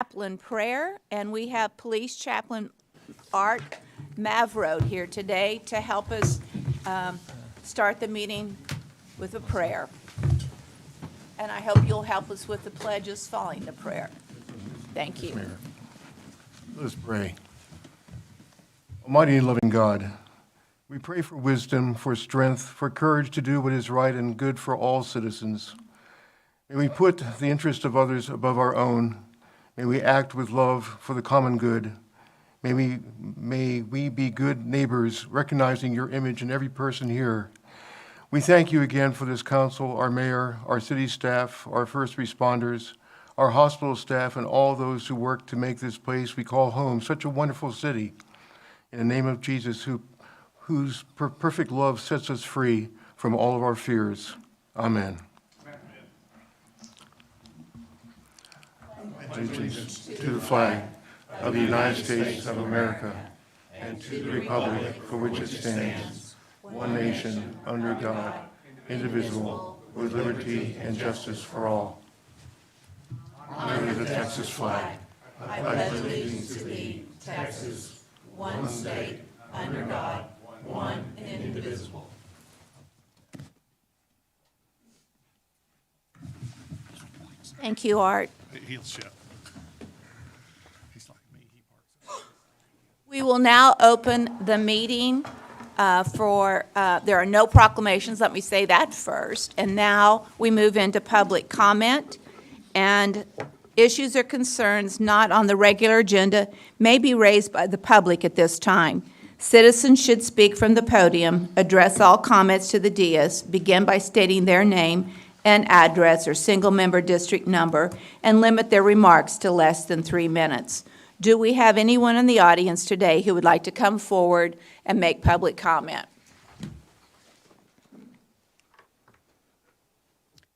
Chaplain prayer, and we have Police Chaplain Art Mavrode here today to help us start the meeting with a prayer. And I hope you'll help us with the pledges following the prayer. Thank you. Mayor. Let us pray. Almighty and loving God, we pray for wisdom, for strength, for courage to do what is right and good for all citizens. May we put the interest of others above our own. May we act with love for the common good. May we be good neighbors, recognizing your image in every person here. We thank you again for this council, our mayor, our city staff, our first responders, our hospital staff, and all those who work to make this place we call home such a wonderful city. In the name of Jesus, whose perfect love sets us free from all of our fears. Amen. Allegiance to the flag of the United States of America and to the republic for which it stands, one nation, under God, indivisible, with liberty and justice for all. Under the Texas flag, I pledge allegiance to thee, Texas, one state, under God, one and indivisible. Thank you, Art. He'll shut. He's like me, he parks. We will now open the meeting there are no proclamations, let me say that first. And now we move into public comment. And issues or concerns not on the regular agenda may be raised by the public at this time. Citizens should speak from the podium, address all comments to the dais, begin by stating their name and address or single-member district number, and limit their remarks to less than 3 minutes. Do we have anyone in the audience today who would like to come forward and make public comment?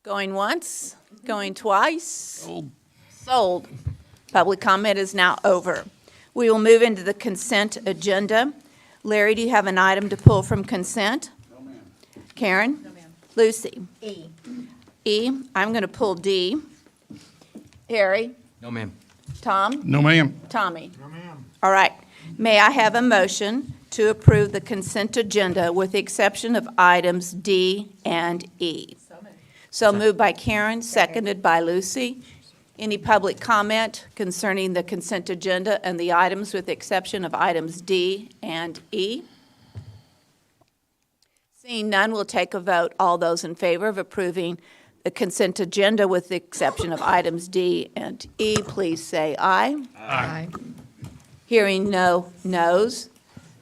Going once, going twice? Sold. Public comment is now over. We will move into the consent agenda. Larry, do you have an item to pull from consent? No, ma'am. Karen? No, ma'am. Lucy? E. E, I'm going to pull D. Harry? No, ma'am. Tom? No, ma'am. Tommy? No, ma'am. All right. May I have a motion to approve the consent agenda with the exception of items D and E? So moved by Karen, seconded by Lucy. Any public comment concerning the consent agenda and the items with the exception of items D and E? Seeing none, we'll take a vote. All those in favor of approving the consent agenda with the exception of items D and E, please say aye. Aye. Hearing no noes,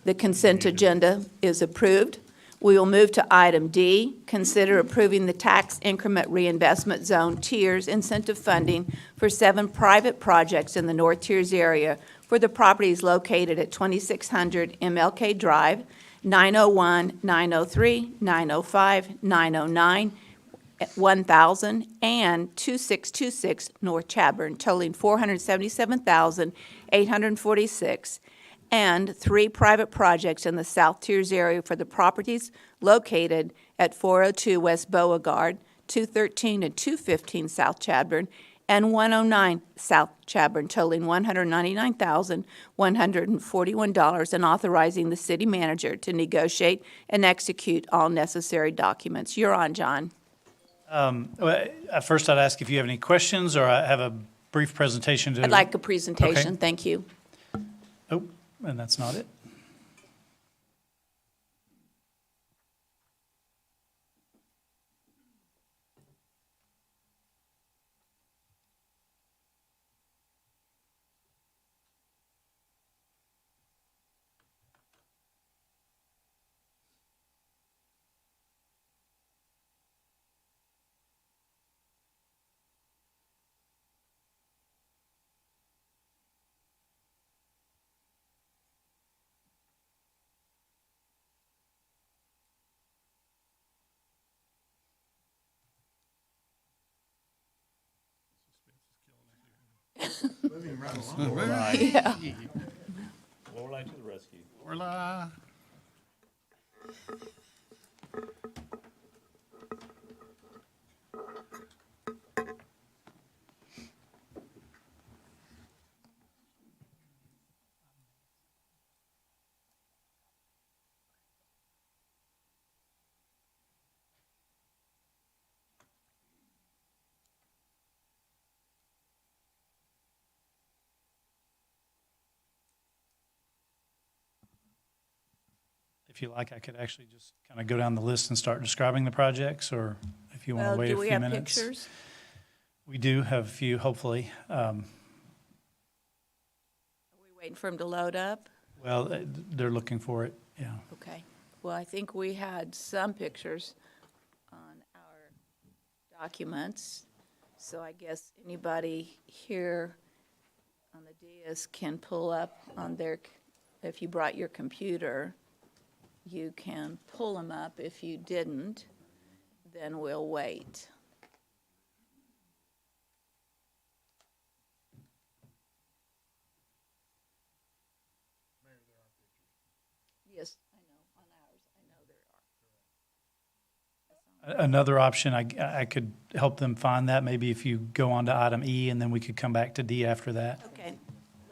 the consent agenda is approved. We will move to item D, consider approving the tax increment reinvestment zone tiers incentive funding for 7 private projects in the North Tiers area for the properties located at 2600 MLK Drive, 901, 903, 905, 909, 1000, and 2626 North Chadbourn, totaling $477,846, and 3 private projects in the South Tiers area for the properties located at 402 West Beauregard, 213 and 215 South Chadbourn, and 109 South Chadbourn, totaling $199,141, and authorizing the city manager to negotiate and execute all necessary documents. You're on, John. First, I'd ask if you have any questions, or I have a brief presentation to. I'd like a presentation. Okay. Thank you. Oh, and that's not it. Yeah. Lorelei to the rescue. Orla. if you like, I could actually just kind of go down the list and start describing the projects, or if you want Well, to wait do a we few have minutes. pictures? We do have a few, hopefully. Are we waiting for them to load up? Well, they're looking for it, yeah. Okay. Well, I think we had some pictures on our documents, so I guess anybody here on the dais can pull up on their, if you brought your computer, you can pull them up. If you didn't, then we'll wait. Yes, I know, on ours, I know there are. Another option, I could help them find that, maybe if you go on to item E, and then we could come back to D after that. Okay,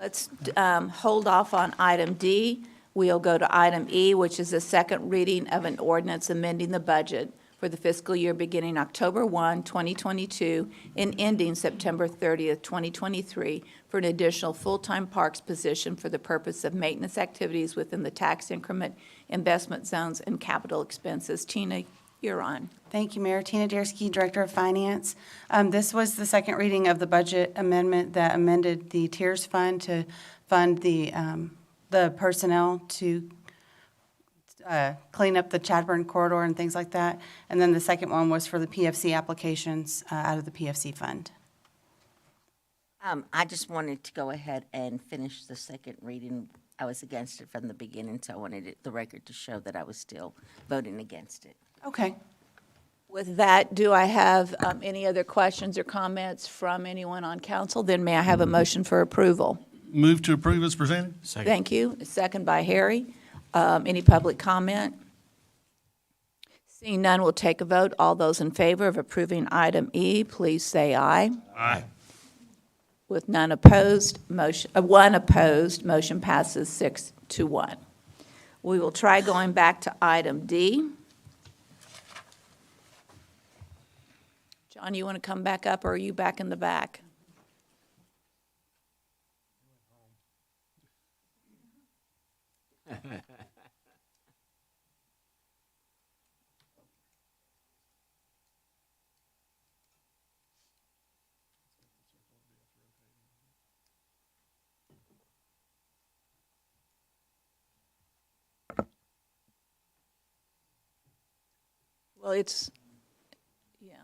let's hold off on item D. We'll go to item E, which is the second reading of an ordinance amending the budget for the fiscal year beginning October 1, 2022, and ending September 30th, 2023, for an additional full-time parks position for the purpose of maintenance activities within the tax increment, investment zones, and capital expenses. Tina, you're on. Thank you, Mayor. Tina Darsky, Director of Finance. This was the second reading of the budget amendment that amended the Tiers Fund to fund the personnel to clean up the Chadburn corridor and things like that. And then the second one was for the PFC applications out of the PFC fund. I just wanted to go ahead and finish the second reading. I was against it from the beginning, so I wanted the record to show that I was still voting against it. Okay. With that, do I have any other questions or comments from anyone on council? Then may I have a motion for approval? Move to approve as presented? Thank you. A second by Harry. Any public comment? Seeing none, we'll take a vote. All those in favor of approving item E, please say aye. Aye. With none opposed, one opposed, motion passes 6-1. We will try going back to item D. John, you want to come back up, or are you back in the back? Well, it's, yeah.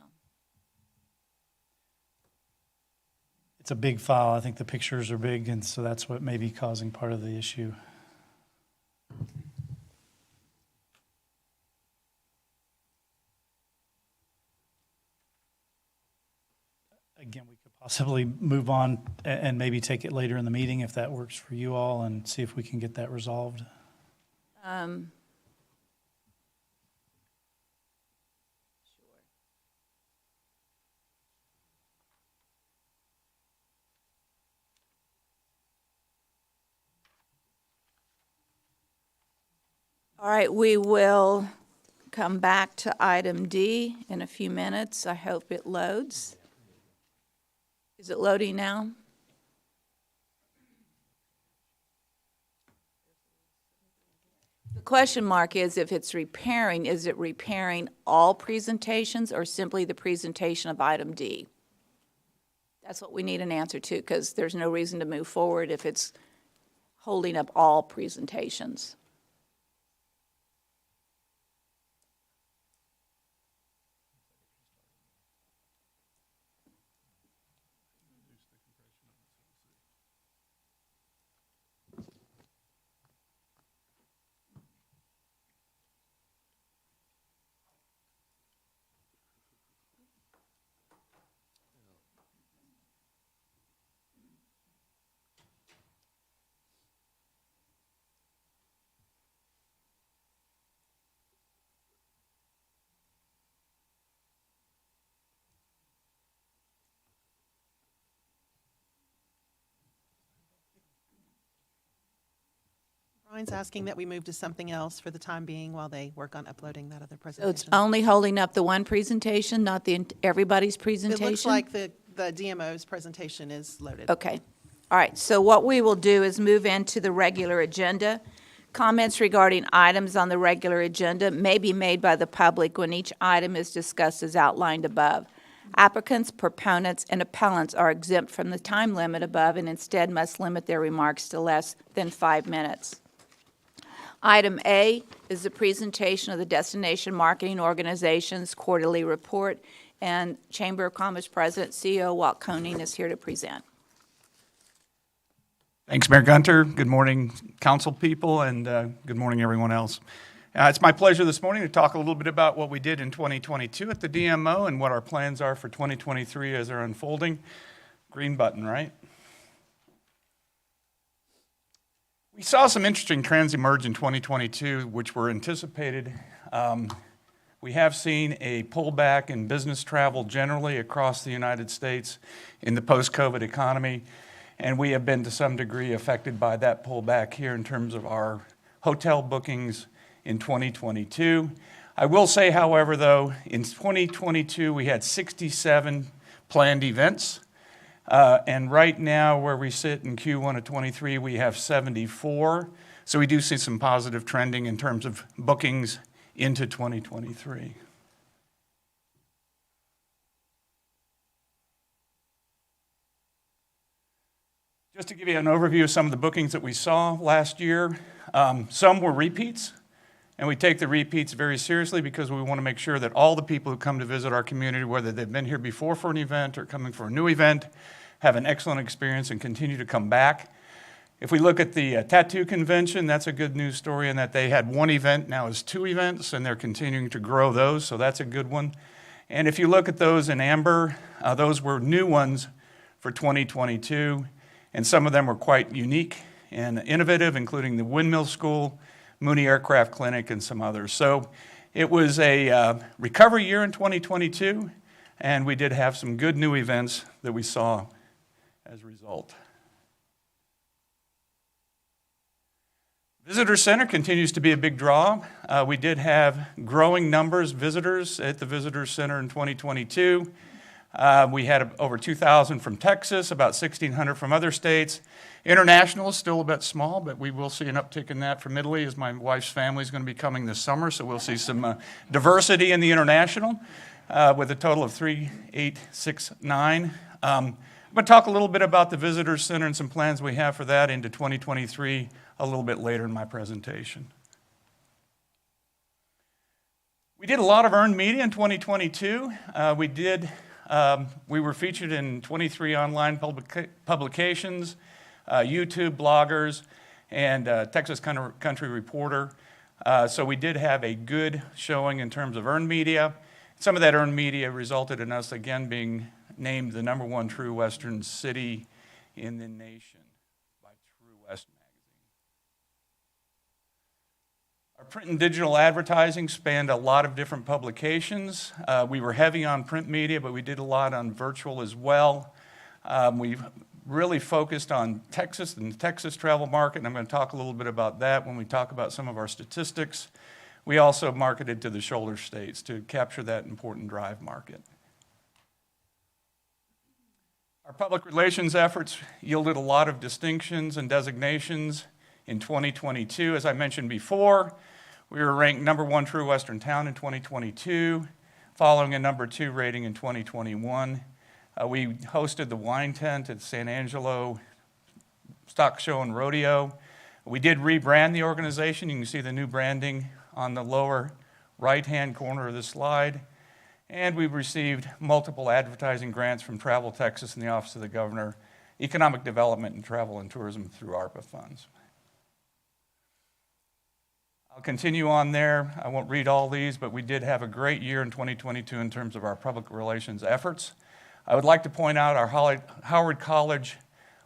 It's a big file. I think the pictures are big, and so that's what may be causing part of the issue. Again, we could possibly move on and maybe take it later in the meeting if that works for you all, and see if we can get that resolved. All right, we will come back to item D in a few minutes. I hope it loads. Is it loading now? The question mark is, if it's repairing, is it repairing all presentations or simply the presentation of item D? That's what we need an answer to, because there's no reason to move forward if it's holding up all presentations. Brian's asking that we move to something else for the time being while they work on uploading that other So it's presentation. only holding up the one presentation, not the everybody's It presentation? looks like the DMO's presentation is loaded. Okay. All right, so what we will do is move into the regular agenda. Comments regarding items on the regular agenda may be made by the public when each item is discussed as outlined above. Applicants, proponents, and appellants are exempt from the time limit above and instead must limit their remarks to less than 5 minutes. Item A is the presentation of the Destination Marketing Organization's quarterly report, and Chamber of Commerce President, CEO Walt Koenig is here to present. Thanks, Mayor Gunter. Good morning, council people, and good morning, everyone else. It's my pleasure this morning to talk a little bit about what we did in 2022 at the DMO and what our plans are for 2023 as they're unfolding. Green button, right? We saw some interesting trends emerge in 2022, which were anticipated. We have seen a pullback in business travel generally across the United States in the post-COVID economy. And we have been to some degree affected by that pullback here in terms of our hotel bookings in 2022. I will say, however, though, in 2022 we had 67 planned events. And right now where we sit in Q1 of 23, we have 74. So we do see some positive trending in terms of bookings into 2023. Just to give you an overview of some of the bookings that we saw last year, some were repeats, and we take the repeats very seriously because we want to make sure that all the people who come to visit our community, whether they've been here before for an event or coming for a new event, have an excellent experience and continue to come back. If we look at the tattoo convention, that's a good news story in that they had one event, now is 2 events, and they're continuing to grow those, so that's a good one. And if you look at those in amber, those were new ones for 2022. And some of them were quite unique and innovative, including the Windmill School, Mooney Aircraft Clinic, and some others. So it was a recovery year in 2022, and we did have some good new events that we saw as a result. Visitor Center continues to be a big draw. We did have growing numbers visitors at the Visitor Center in 2022. We had over 2,000 from Texas, about 1,600 from other states. International is still a bit small, but we will see an uptick in that from Italy as my wife's family is going to be coming this summer, so we'll see some diversity in the international with a total of 3,869. I'm going to talk a little bit about the Visitor Center and some plans we have for that into 2023 a little bit later in my presentation. We did a lot of earned media in 2022. We were featured in 23 online publications, YouTube bloggers, and Texas Country Reporter. So we did have a good showing in terms of earned media. Some of that earned media resulted in us again being named the #1 True Western city in the nation by True West magazine. Our print and digital advertising spanned a lot of different publications. We were heavy on print media, but we did a lot on virtual as well. We've really focused on Texas and the Texas travel market, and I'm going to talk a little bit about that when we talk about some of our statistics. We also marketed to the shoulder states to capture that important drive market. Our public relations efforts yielded a lot of distinctions and designations in 2022. As I mentioned before, we were ranked #1 True Western Town in 2022, following a #2 rating in 2021. We hosted the wine tent at San Angelo Stock Show and Rodeo. We did rebrand the organization. You can see the new branding on the lower right-hand corner of the slide. And we've received multiple advertising grants from Travel Texas and the Office of the Governor, Economic Development and Travel and Tourism through ARPA funds. I'll continue on there. I won't read all these, but we did have a great year in 2022 in terms of our public relations efforts. I would like to point out our Howard College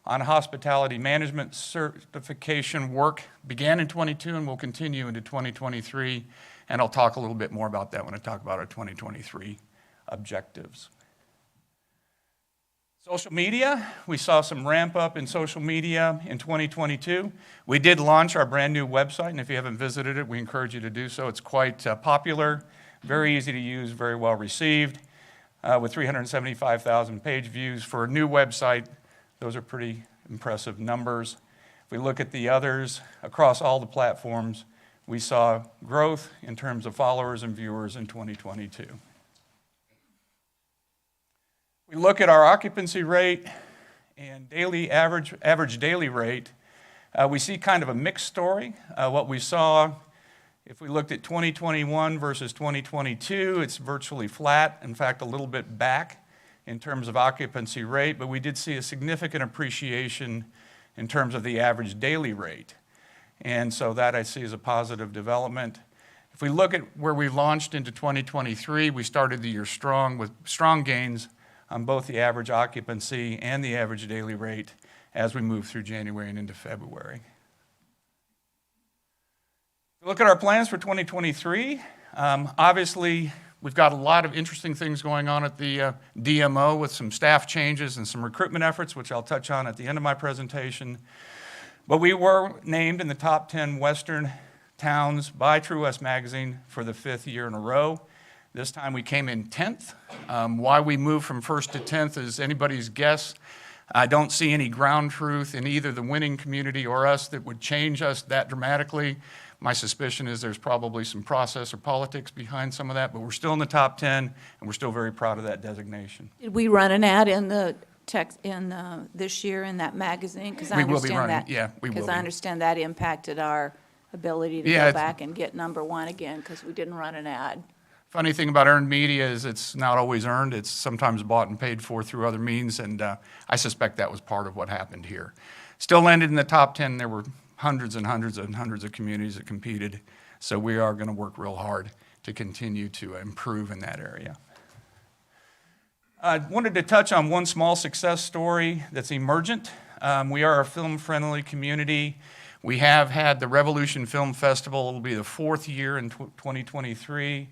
on Hospitality Management certification work began in 22 and will continue into 2023. And I'll talk a little bit more about that when I talk about our 2023 objectives. Social media, we saw some ramp up in social media in 2022. We did launch our brand new website, and if you haven't visited it, we encourage you to do so. It's quite popular, very easy to use, very well received, with 375,000 page views for a new website. Those are pretty impressive numbers. If we look at the others across all the platforms, we saw growth in terms of followers and viewers in 2022. We look at our occupancy rate and average daily rate. We see kind of a mixed story. What we saw, if we looked at 2021 versus 2022, it's virtually flat, in fact, a little bit back in terms of occupancy rate, but we did see a significant appreciation in terms of the average daily rate. And so that I see as a positive development. If we look at where we launched into 2023, we started the year strong with strong gains on both the average occupancy and the average daily rate as we move through January and into February. If we look at our plans for 2023, obviously we've got a lot of interesting things going on at the DMO with some staff changes and some recruitment efforts, which I'll touch on at the end of my presentation. But we were named in the top 10 Western towns by True West Magazine for the 5th year in a row. This time we came in 10th. Why we moved from 1st to 10th is anybody's guess. I don't see any ground truth in either the winning community or us that would change us that dramatically. My suspicion is there's probably some process or politics behind some of that, but we're still in the top 10, and we're still very proud of that designation. Did we run an ad in the text this year in that magazine? Because I We will be understand running, that. yeah, we will Because I be. understand that impacted our ability to Yeah, go it's- back and get number one again because we didn't run an ad. Funny thing about earned media is it's not always earned. It's sometimes bought and paid for through other means, and I suspect that was part of what happened here. Still landed in the top 10. There were hundreds and hundreds and hundreds of communities that competed, so we are going to work real hard to continue to improve in that area. I wanted to touch on one small success story that's emergent. We are a film-friendly community. We have had the Revolution Film Festival. It will be the 4th year in 2023.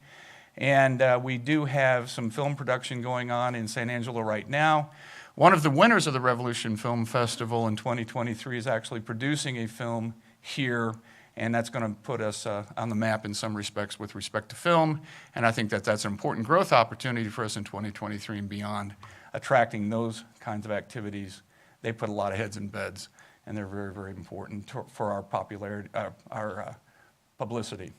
And we do have some film production going on in San Angelo right now. One of the winners of the Revolution Film Festival in 2023 is actually producing a film here, and that's going to put us on the map in some respects with respect to film. And I think that that's an important growth opportunity for us in 2023 and beyond, attracting those kinds of activities. They put a lot of heads in beds, and they're very, very important for our popularity, our publicity.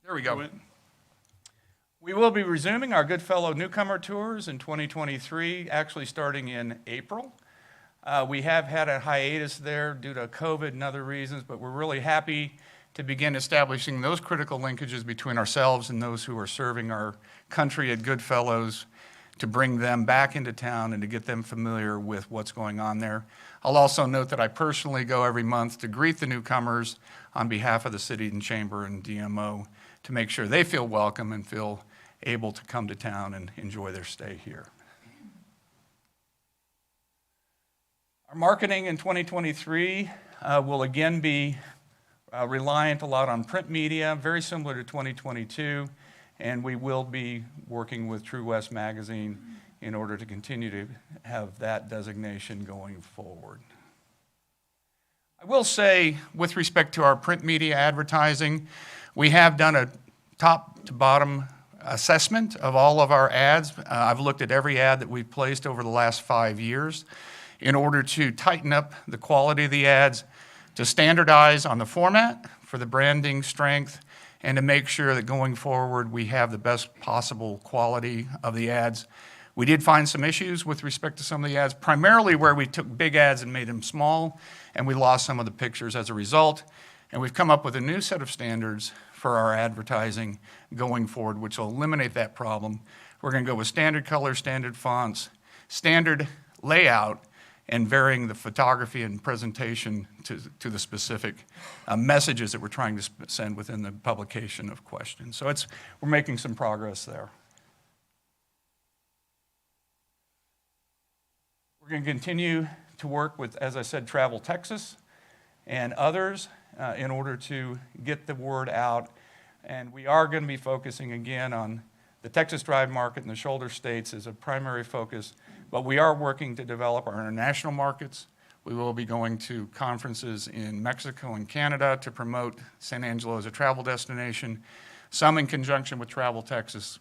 There we go. We will be resuming our Goodfellow Newcomer Tours in 2023, actually starting in April. We have had a hiatus there due to COVID and other reasons, but we're really happy to begin establishing those critical linkages between ourselves and those who are serving our country at Goodfellows, to bring them back into town and to get them familiar with what's going on there. I'll also note that I personally go every month to greet the newcomers on behalf of the City and Chamber and DMO to make sure they feel welcome and feel able to come to town and enjoy their stay here. Our marketing in 2023 will again be reliant a lot on print media, very similar to 2022, and we will be working with True West Magazine in order to continue to have that designation going forward. I will say, with respect to our print media advertising, we have done a top to bottom assessment of all of our ads. I've looked at every ad that we've placed over the last 5 years in order to tighten up the quality of the ads, to standardize on the format for the branding strength, and to make sure that going forward we have the best possible quality of the ads. We did find some issues with respect to some of the ads, primarily where we took big ads and made them small, and we lost some of the pictures as a result. And we've come up with a new set of standards for our advertising going forward, which will eliminate that problem. We're going to go with standard colors, standard fonts, standard layout, and varying the photography and presentation to the specific messages that we're trying to send within the publication of questions. So we're making some progress there. We're going to continue to work with, as I said, Travel Texas and others in order to get the word out And we are going to be focusing again on the Texas Drive market and the shoulder states as a primary focus, but we are working to develop our international markets. We will be going to conferences in Mexico and Canada to promote San Angelo as a travel destination, some in conjunction with Travel Texas,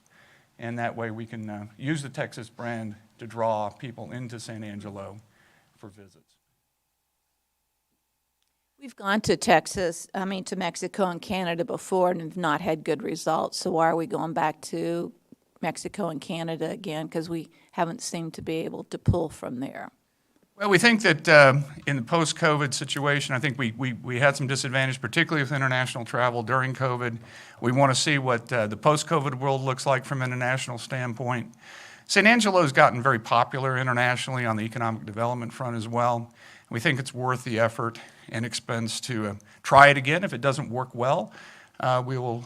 and that way we can use the Texas brand to draw people into San Angelo for visits. We've gone to to Mexico and Canada before and have not had good results. So why are we going back to Mexico and Canada again? Because we haven't seemed to be able to pull from there. Well, we think that in the post-COVID situation, I think we had some disadvantage, particularly with international travel during COVID. We want to see what the post-COVID world looks like from an international standpoint. San Angelo has gotten very popular internationally on the economic development front as well. We think it's worth the effort and expense to try it again. If it doesn't work well, we will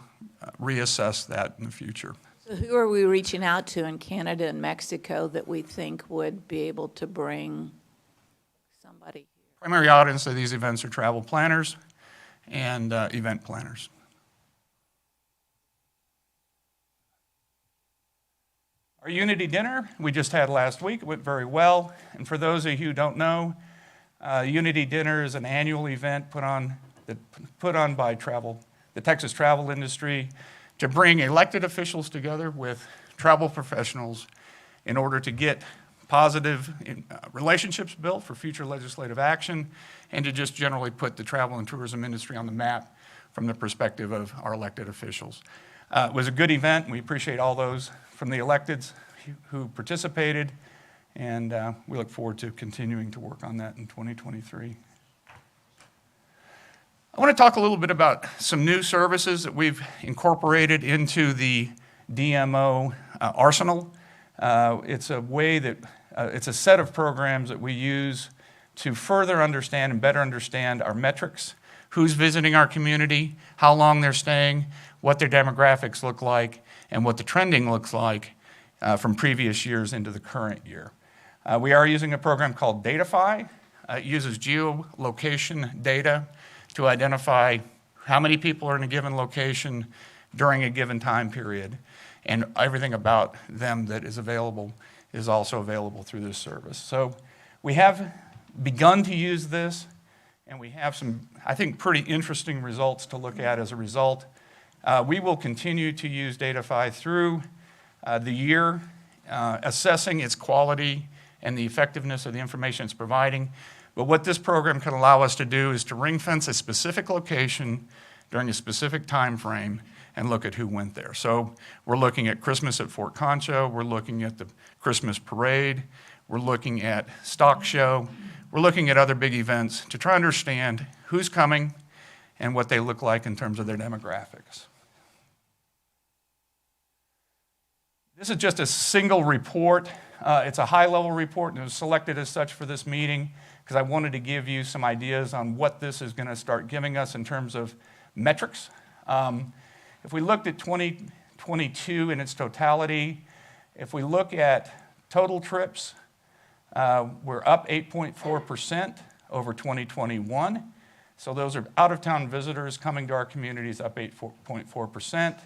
reassess that in the future. So who are we reaching out to in Canada and Mexico that we think would be able to bring somebody here? Primary audience of these events are travel planners and event planners. Our Unity Dinner we just had last week. It went very well. And for those of you who don't know, Unity Dinner is an annual event put on by the Texas travel industry to bring elected officials together with travel professionals in order to get positive relationships built for future legislative action and to just generally put the travel and tourism industry on the map from the perspective of our elected officials. It was a good event. We appreciate all those from the electeds who participated, and we look forward to continuing to work on that in 2023. I want to talk a little bit about some new services that we've incorporated into the DMO arsenal. It's a way that it's a set of programs that we use to further understand and better understand our metrics, who's visiting our community, how long they're staying, what their demographics look like, and what the trending looks like from previous years into the current year. We are using a program called Datafy. It uses geolocation data to identify how many people are in a given location during a given time period, and everything about them that is available is also available through this service. So we have begun to use this, and we have some, I think, pretty interesting results to look at as a result. We will continue to use Datafy through the year, assessing its quality and the effectiveness of the information it's providing. But what this program can allow us to do is to ring fence a specific location during a specific time frame and look at who went there. So we're looking at Christmas at Fort Concho, we're looking at the Christmas parade, we're looking at Stock Show, we're looking at other big events to try to understand who's coming and what they look like in terms of their demographics. This is just a single report. It's a high-level report, and it was selected as such for this meeting because I wanted to give you some ideas on what this is going to start giving us in terms of metrics. If we looked at 2022 in its totality, if we look at total trips, we're up 8.4% over 2021. So those are out-of-town visitors coming to our communities, up 8.4%.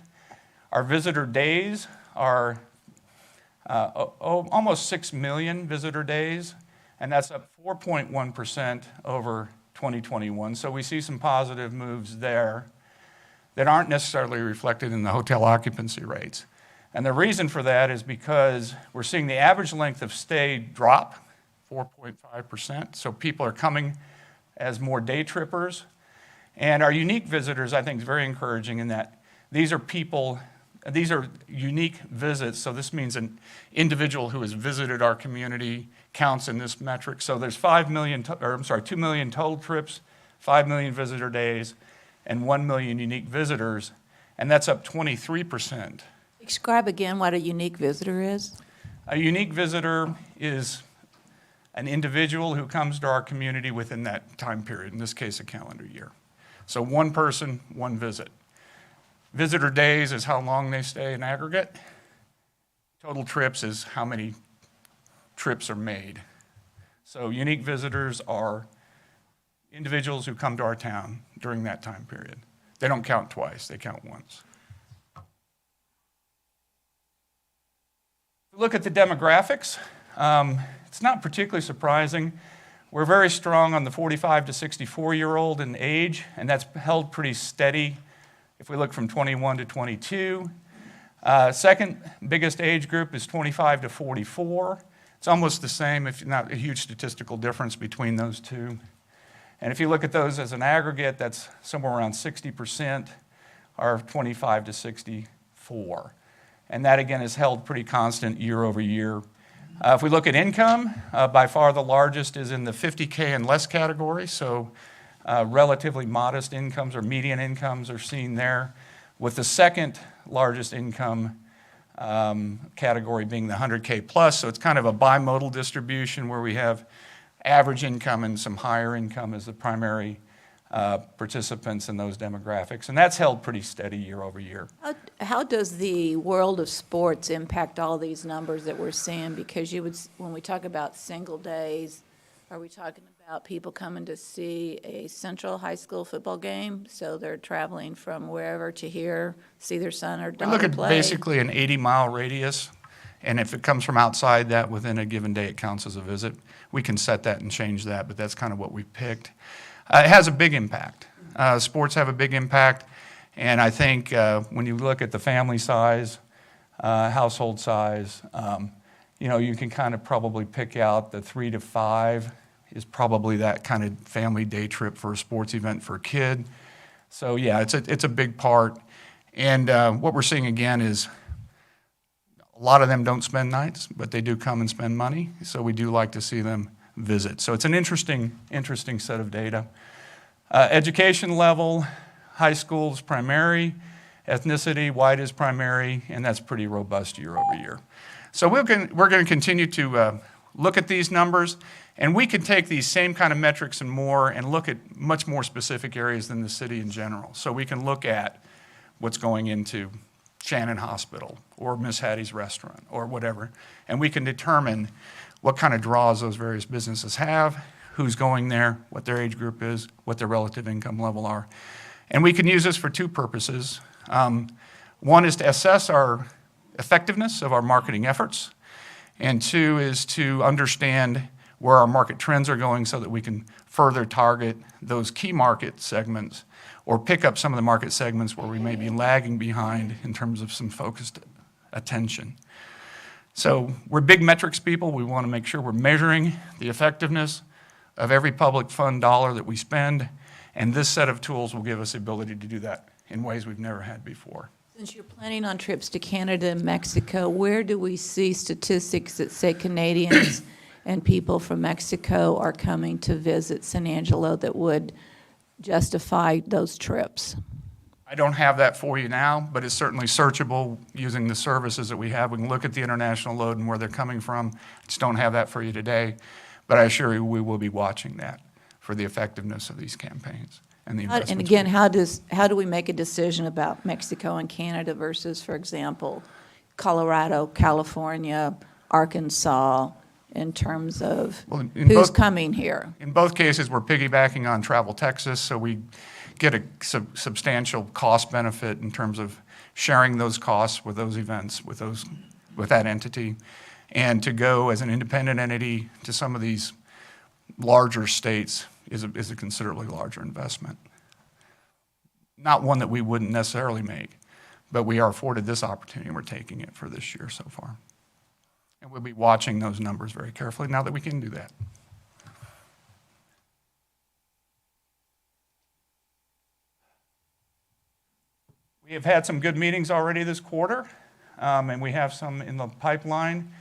Our visitor days are almost 6 million visitor days, and that's up 4.1% over 2021. So we see some positive moves there that aren't necessarily reflected in the hotel occupancy rates. And the reason for that is because we're seeing the average length of stay drop 4.5%. So people are coming as more day trippers. And our unique visitors, I think, is very encouraging in that these are unique visits. So this means an individual who has visited our community counts in this metric. So there's 2 million total trips, 5 million visitor days, and 1 million unique visitors, and that's up 23%. Describe again what a unique visitor is. A unique visitor is an individual who comes to our community within that time period, in this case, a calendar year. So one person, one visit. Visitor days is how long they stay in aggregate. Total trips is how many trips are made. So unique visitors are individuals who come to our town during that time period. They don't count twice, they count once. Look at the demographics. It's not particularly surprising. We're very strong on the 45 to 64-year-old in age, and that's held pretty steady if we look from 21 to 22. Second biggest age group is 25 to 44. It's almost the same, if not a huge statistical difference between those two. And if you look at those as an aggregate, that's somewhere around 60% are 25 to 64. And that, again, is held pretty constant year over year. If we look at income, by far the largest is in the 50K and less category, so relatively modest incomes or median incomes are seen there, with the second largest income category being the 100K plus. So it's kind of a bimodal distribution where we have average income and some higher income as the primary participants in those demographics. And that's held pretty steady year over year. How does the world of sports impact all these numbers that we're seeing? Because when we talk about single days, are we talking about people coming to see a Central High School football game? So they're traveling from wherever to here, see their son or We daughter look at play? basically an 80-mile radius, and if it comes from outside that within a given day, it counts as a visit. We can set that and change that, but that's kind of what we picked. It has a big impact. Sports have a big impact, and I think when you look at the family size, household size, you can kind of probably pick out the 3 to 5 is probably that kind of family day trip for a sports event for a kid. So yeah, it's a big part. And what we're seeing again is a lot of them don't spend nights, but they do come and spend money. So we do like to see them visit. So it's an interesting set of data. Education level, high school is primary, ethnicity, white is primary, and that's pretty robust year over year. So we're going to continue to look at these numbers, and we can take these same kind of metrics and more and look at much more specific areas than the city in general. So we can look at what's going into Shannon Hospital or Miss Hattie's restaurant or whatever, and we can determine what kind of draws those various businesses have, who's going there, what their age group is, what their relative income level are. And we can use this for two purposes. One is to assess our effectiveness of our marketing efforts, and two is to understand where our market trends are going so that we can further target those key market segments or pick up some of the market segments where we may be lagging behind in terms of some focused attention. So we're big metrics people. We want to make sure we're measuring the effectiveness of every public fund dollar that we spend, and this set of tools will give us the ability to do that in ways we've never had before. Since you're planning on trips to Canada and Mexico, where do we see statistics that say Canadians and people from Mexico are coming to visit San Angelo that would justify those trips? I don't have that for you now, but it's certainly searchable using the services that we have. We can look at the international load and where they're coming from. I just don't have that for you today, but I assure you we will be watching that for the effectiveness of these campaigns and the investments. And again, how do we make a decision about Mexico and Canada versus, for example, Colorado, California, Arkansas, in terms of who's coming here? In both cases, we're piggybacking on Travel Texas, so we get a substantial cost benefit in terms of sharing those costs with those events, with that entity. And to go as an independent entity to some of these larger states is a considerably larger investment. Not one that we wouldn't necessarily make, but we are afforded this opportunity and we're taking it for this year so far. And we'll be watching those numbers very carefully now that we can do that. We have had some good meetings already this quarter, and we have some in the pipeline.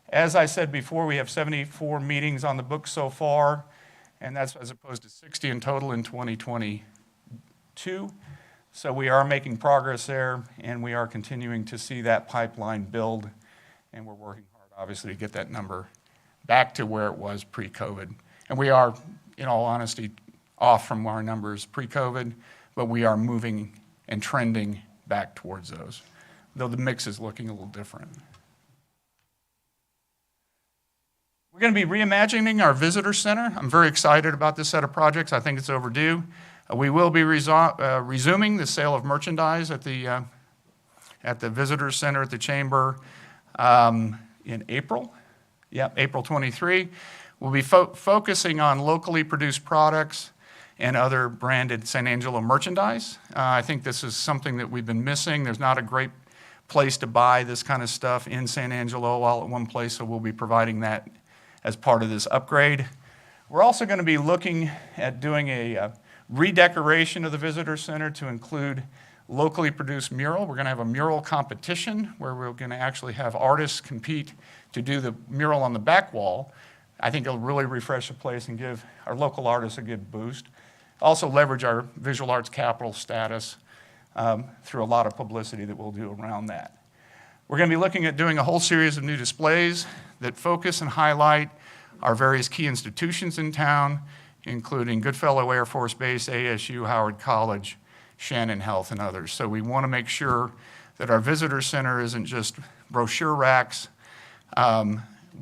As I said before, we have 74 meetings on the books so far, and that's as opposed to 60 in total in 2022. So we are making progress there, and we are continuing to see that pipeline build, and we're working hard, obviously, to get that number back to where it was pre-COVID. And we are, in all honesty, off from our numbers pre-COVID, but we are moving and trending back towards those, though the mix is looking a little different. We're going to be reimagining our visitor center. I'm very excited about this set of projects. I think it's overdue. We will be resuming the sale of merchandise at the visitor center at the chamber. in April. Yep, April 23. We'll be focusing on locally produced products and other branded San Angelo merchandise. I think this is something that we've been missing. There's not a great place to buy this kind of stuff in San Angelo all at one place, so we'll be providing that as part of this upgrade. We're also going to be looking at doing a redecoration of the visitor center to include locally produced mural. We're going to have a mural competition where we're going to actually have artists compete to do the mural on the back wall. I think it'll really refresh the place and give our local artists a good boost. Also leverage our visual arts capital status through a lot of publicity that we'll do around that. We're going to be looking at doing a whole series of new displays that focus and highlight our various key institutions in town, including Goodfellow Air Force Base, ASU, Howard College, Shannon Health, and others. So we want to make sure that our visitor center isn't just brochure racks.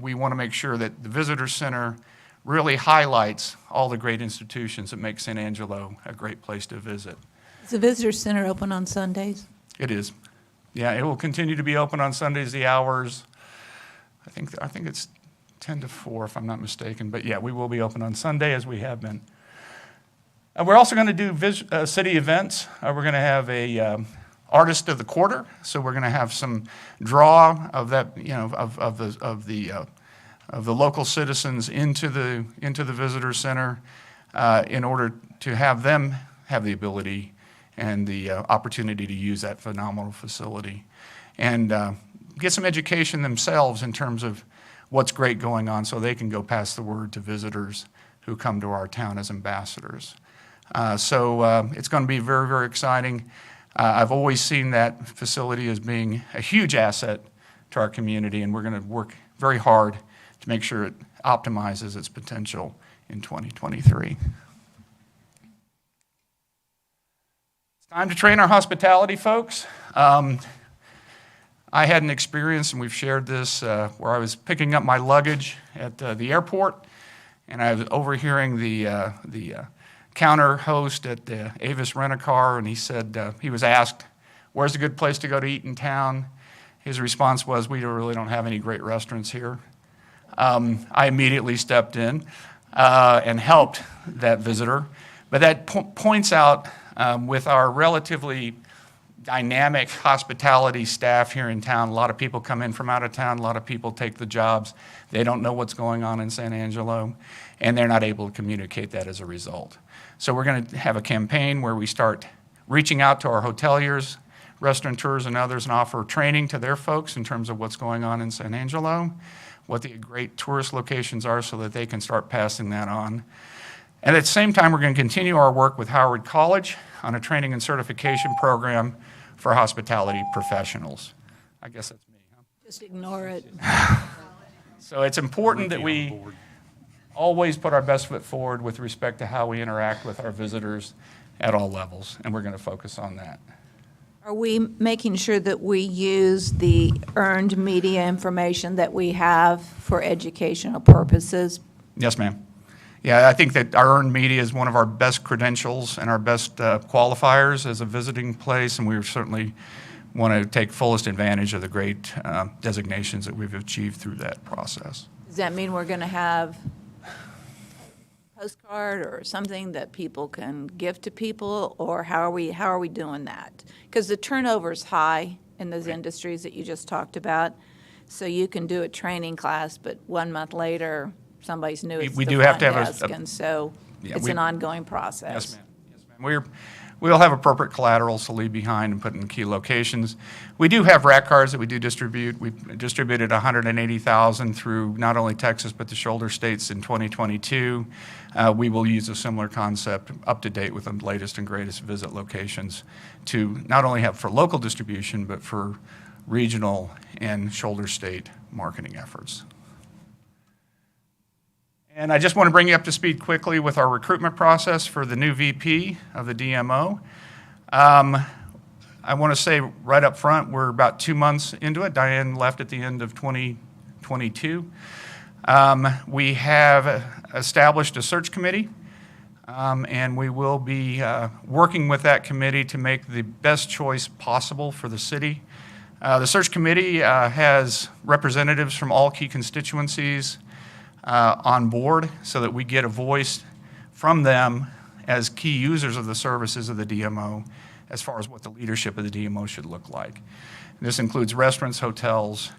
We want to make sure that the visitor center really highlights all the great institutions that make San Angelo a great place to visit. Is the visitor center open on Sundays? It is. Yeah, it will continue to be open on Sundays. The hours, I think it's 10 to 4 if I'm not mistaken. But yeah, we will be open on Sunday as we have been. We're also going to do city events. We're going to have a artist of the quarter. So we're going to have some draw of that, of the local citizens into the visitor center in order to have them have the ability and the opportunity to use that phenomenal facility and get some education themselves in terms of what's great going on so they can go pass the word to visitors who come to our town as ambassadors. So it's going to be very, very exciting. I've always seen that facility as being a huge asset to our community, and we're going to work very hard to make sure it optimizes its potential in 2023. It's time to train our hospitality folks. I had an experience, and we've shared this, where I was picking up my luggage at the airport, and I was overhearing the counter host at the Avis Rent-A-Car, and he said, he was asked, where's a good place to go to eat in town? His response was, we really don't have any great restaurants here. I immediately stepped in and helped that visitor. But that points out with our relatively dynamic hospitality staff here in town, a lot of people come in from out of town, a lot of people take the jobs. They don't know what's going on in San Angelo, and they're not able to communicate that as a result. So we're going to have a campaign where we start reaching out to our hoteliers, restaurateurs, and others and offer training to their folks in terms of what's going on in San Angelo, what the great tourist locations are so that they can start passing that on. And at the same time, we're going to continue our work with Howard College on a training and certification program for hospitality professionals. I guess that's me, huh? Just ignore it. So it's important that we always put our best foot forward with respect to how we interact with our visitors at all levels, and we're going to focus on that. Are we making sure that we use the earned media information that we have for educational purposes? Yes, ma'am. Yeah, I think that our earned media is one of our best credentials and our best qualifiers as a visiting place, and we certainly want to take fullest advantage of the great designations that we've achieved through that process. Does that mean we're going to have a postcard or something that people can give to people, or how are we doing that? Because the turnover's high in those industries that you just talked about, so you can do a training class, but 1 month later, somebody's new at We the do have front to have desk, and so it's an ongoing process. Yes, ma'am. Yes, ma'am. We'll have appropriate collaterals to leave behind and put in key locations. We do have rack cards that we do distribute. We've distributed 180,000 through not only Texas but the shoulder states in 2022. We will use a similar concept up to date with the latest and greatest visit locations to not only have for local distribution but for regional and shoulder state marketing efforts. And I just want to bring you up to speed quickly with our recruitment process for the new VP of the DMO. I want to say right up front, we're about 2 months into it. Diane left at the end of 2022. We have established a search committee, and we will be working with that committee to make the best choice possible for the city. The search committee has representatives from all key constituencies on board so that we get a voice from them as key users of the services of the DMO as far as what the leadership of the DMO should look like. This includes restaurants, hotels,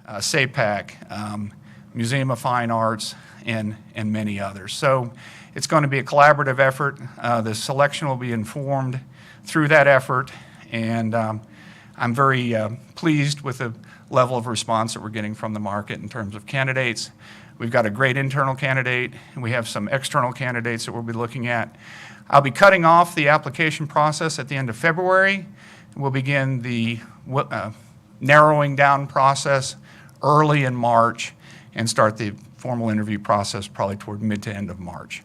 SAPAC, Museum of Fine Arts, and many others. So it's going to be a collaborative effort. The selection will be informed through that effort, and I'm very pleased with the level of response that we're getting from the market in terms of candidates. We've got a great internal candidate, and we have some external candidates that we'll be looking at. I'll be cutting off the application process at the end of February. We'll begin the narrowing down process early in March and start the formal interview process probably toward mid to end of March.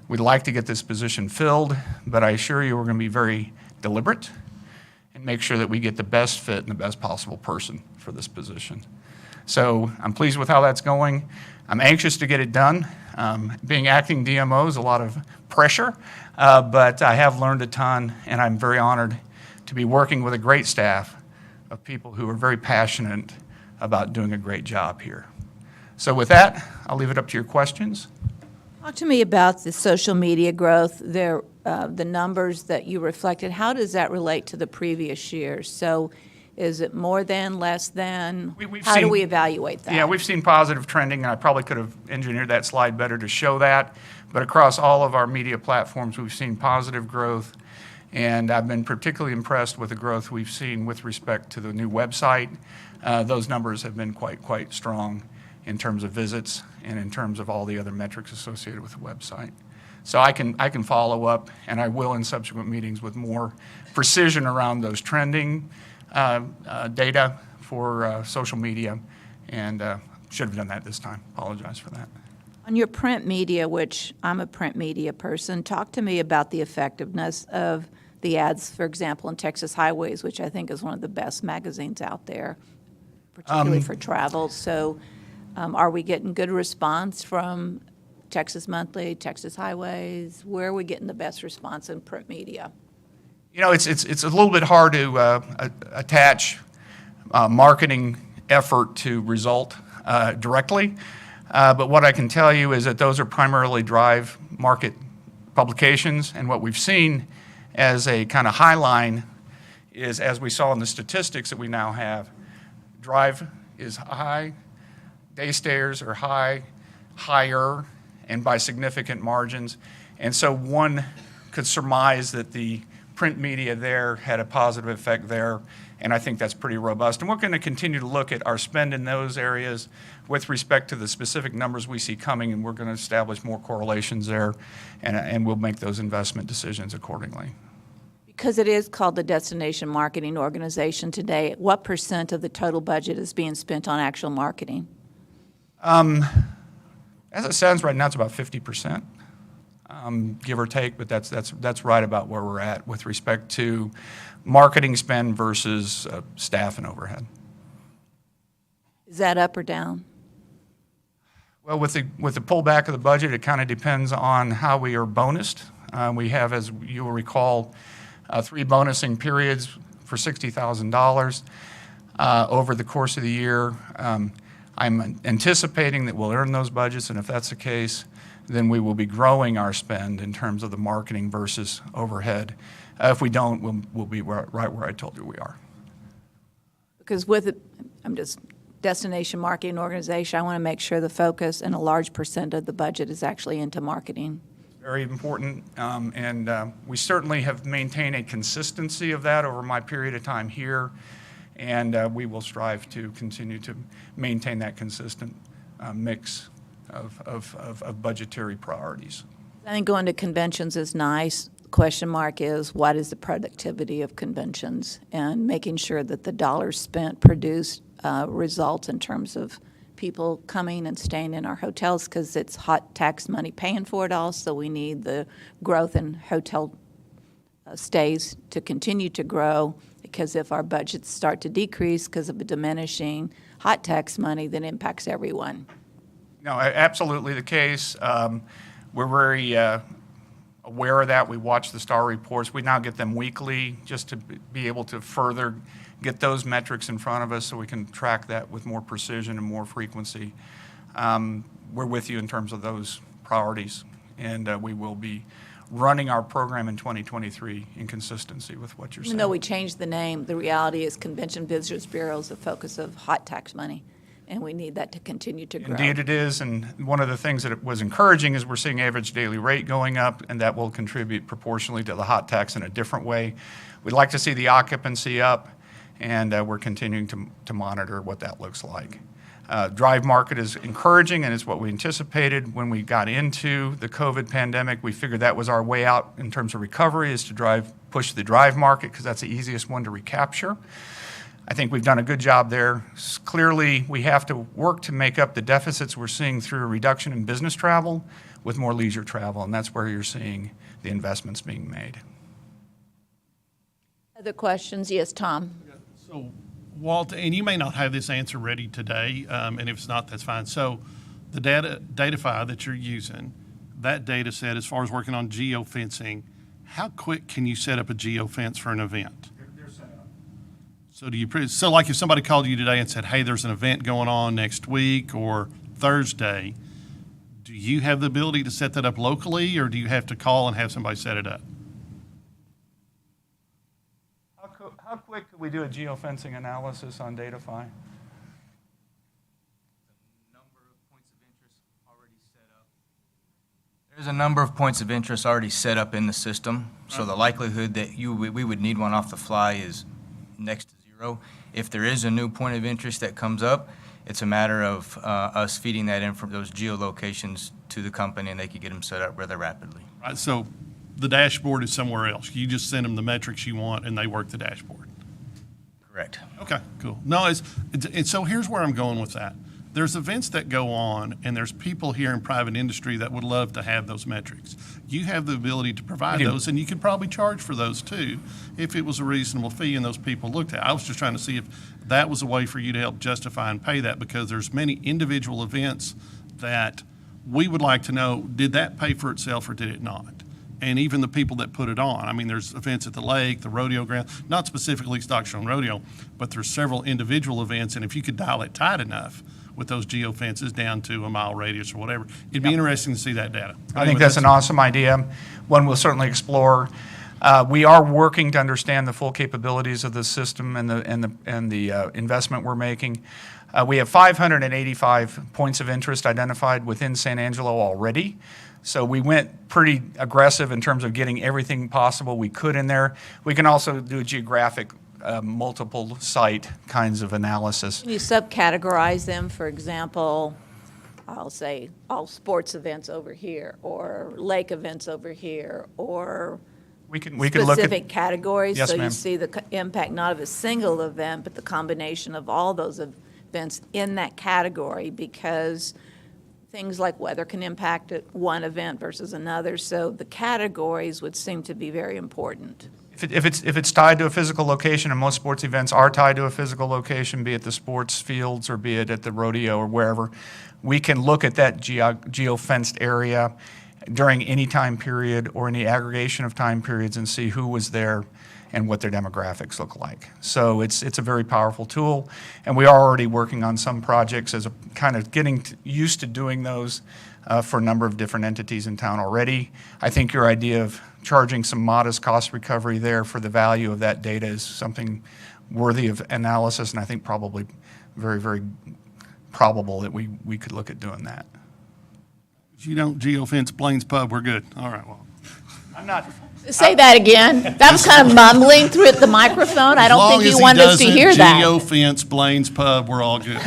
We'd like to get this position filled, but I assure you we're going to be very deliberate and make sure that we get the best fit and the best possible person for this position. So I'm pleased with how that's going. I'm anxious to get it done. Being acting DMO is a lot of pressure, but I have learned a ton, and I'm very honored to be working with a great staff of people who are very passionate about doing a great job here. So with that, I'll leave it up to your questions. Talk to me about the social media growth, the numbers that you reflected. How does that relate to the previous years? So is it more than, less than? How do we evaluate that? Yeah, we've seen positive trending, and I probably could have engineered that slide better to show that. But across all of our media platforms, we've seen positive growth, and I've been particularly impressed with the growth we've seen with respect to the new website. Those numbers have been quite strong in terms of visits and in terms of all the other metrics associated with the website. So I can follow up, and I will in subsequent meetings with more precision around those trending data for social media, and should have done that this time. Apologize for that. On your print media, which I'm a print media person, talk to me about the effectiveness of the ads, for example, in Texas Highways, which I think is one of the best magazines out there, particularly for travel. So are we getting good response from Texas Monthly, Texas Highways? Where are we getting the best response in print media? You know, it's a little bit hard to attach marketing effort to result directly, but what I can tell you is that those are primarily drive market publications, and what we've seen as a kind of high line is, as we saw in the statistics that we now have, drive is high, day stayers are higher, and by significant margins, and so one could surmise that the print media there had a positive effect there, and I think that's pretty robust. And we're going to continue to look at our spend in those areas with respect to the specific numbers we see coming, and we're going to establish more correlations there, and we'll make those investment decisions accordingly. Because it is called the Destination Marketing Organization today, what % of the total budget is being spent on actual marketing? As it stands right now, it's about 50%. Give or take, but that's right about where we're at with respect to marketing spend versus staff and overhead. Is that up or down? Well, with the pullback of the budget, it kind of depends on how we are bonused. We have, as you will recall, 3 bonusing periods for $60,000 over the course of the year. I'm anticipating that we'll earn those budgets, and if that's the case, then we will be growing our spend in terms of the marketing versus overhead. If we don't, we'll be right where I told you we are. Because with it, I'm just Destination Marketing Organization, I want to make sure the focus and a large % of the budget is actually into marketing. Very important, and we certainly have maintained a consistency of that over my period of time here, and we will strive to continue to maintain that consistent mix of budgetary priorities. I think going to conventions is nice. Question mark is, what is the productivity of conventions? And making sure that the dollars spent produce results in terms of people coming and staying in our hotels, because it's hot tax money paying for it all, so we need the growth in hotel stays to continue to grow, because if our budgets start to decrease because of a diminishing hot tax money, then it impacts everyone. No, absolutely the case. We're very aware of that. We watch the STAR reports. We now get them weekly just to be able to further get those metrics in front of us so we can track that with more precision and more frequency. We're with you in terms of those priorities, and we will be running our program in 2023 in consistency with what you're saying. Even though we changed the name, the reality is Convention Visitors Bureau is the focus of hot tax money, and we need that to continue to grow. Indeed it is, and one of the things that was encouraging is we're seeing average daily rate going up, and that will contribute proportionally to the hot tax in a different way. We'd like to see the occupancy up, and we're continuing to monitor what that looks like. Drive market is encouraging, and it's what we anticipated when we got into the COVID pandemic. We figured that was our way out in terms of recovery, is to push the drive market, because that's the easiest one to recapture. I think we've done a good job there. Clearly, we have to work to make up the deficits we're seeing through a reduction in business travel with more leisure travel, and that's where you're seeing the investments being made. Other questions? Yes, Tom? So, Walt, and you may not have this answer ready today, and if it's not, that's fine. So the data file that you're using, that data set, as far as working on geofencing, how quick can you set up a geofence for an event? They're set up. So so like if somebody called you today and said, hey, there's an event going on next week or Thursday, do you have the ability to set that up locally, or do you have to call and have somebody set it up? How quick could we do a geofencing analysis on DataFi? There's a number of points of interest already set up in the system, so the likelihood that we would need one off the fly is next to zero. If there is a new point of interest that comes up, it's a matter of us feeding that in from those geolocations to the company, and they could get them set up rather rapidly. Right, so the dashboard is somewhere else. You just send them the metrics you want, and they work the dashboard. Correct. Okay, cool. No, it's so here's where I'm going with that. There's events that go on, and there's people here in private industry that would love to have those metrics. You have the ability to provide those, and you could probably charge for those too, if it was a reasonable fee and those people looked at it. I was just trying to see if that was a way for you to help justify and pay that, because there's many individual events that we would like to know, did that pay for itself or did it not? And even the people that put it on. I mean, there's events at the lake, the rodeo ground, not specifically Stockstone Rodeo, but there's several individual events, and if you could dial it tight enough with those geofences down to a mile radius or whatever, it'd be interesting to see that data. I think that's an awesome idea, one we'll certainly explore. We are working to understand the full capabilities of the system and the investment we're making. We have 585 points of interest identified within San Angelo already. So we went pretty aggressive in terms of getting everything possible we could in there. We can also do a geographic multiple site kinds of analysis. Can you subcategorize them? For example, I'll say all sports events over here, or lake events over here, or we can look at specific categories. Yes, so ma'am. you see the impact not of a single event, but the combination of all those events in that category, because things like weather can impact one event versus another. So the categories would seem to be very important. If it's tied to a physical location, and most sports events are tied to a physical location, be it the sports fields or be it at the rodeo or wherever, we can look at that geo-fenced area during any time period or any aggregation of time periods and see who was there and what their demographics look like. So it's a very powerful tool, and we are already working on some projects as a kind of getting used to doing those for a number of different entities in town already. I think your idea of charging some modest cost recovery there for the value of that data is something worthy of analysis, and I think probably very, very probable that we could look at doing that. If you don't geofence Blaine's Pub, we're good. All right, well. I'm not. Say that again. That was kind of mumbling through the microphone. I don't think you wanted us to hear that. Geofence Blaine's Pub, we're all good.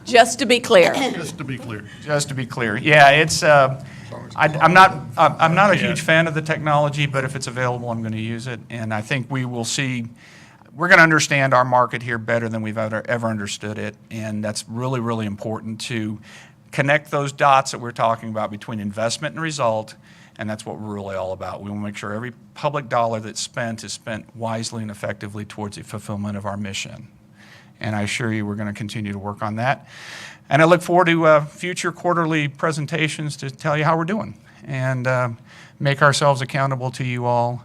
Just to be clear. Just to be clear. Just to be clear, yeah, it's. I'm not a huge fan of the technology, but if it's available, I'm going to use it, and I think we will see. We're going to understand our market here better than we've ever understood it, and that's really, really important to connect those dots that we're talking about between investment and result, and that's what we're really all about. We want to make sure every public dollar that's spent is spent wisely and effectively towards the fulfillment of our mission. And I assure you we're going to continue to work on that. And I look forward to future quarterly presentations to tell you how we're doing and make ourselves accountable to you all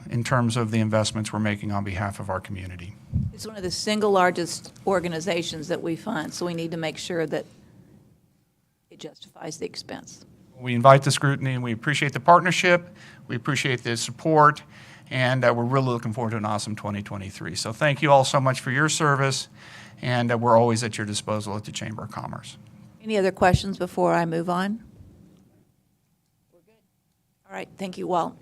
in terms of the investments we're making on behalf of our community. It's one of the single largest organizations that we fund, so we need to make sure that it justifies the expense. We invite the scrutiny, and we appreciate the partnership, we appreciate the support, and we're really looking forward to an awesome 2023. So thank you all so much for your service, and we're always at your disposal at the Chamber of Commerce. Any other questions before I move on? We're good. All right, thank you, Walt.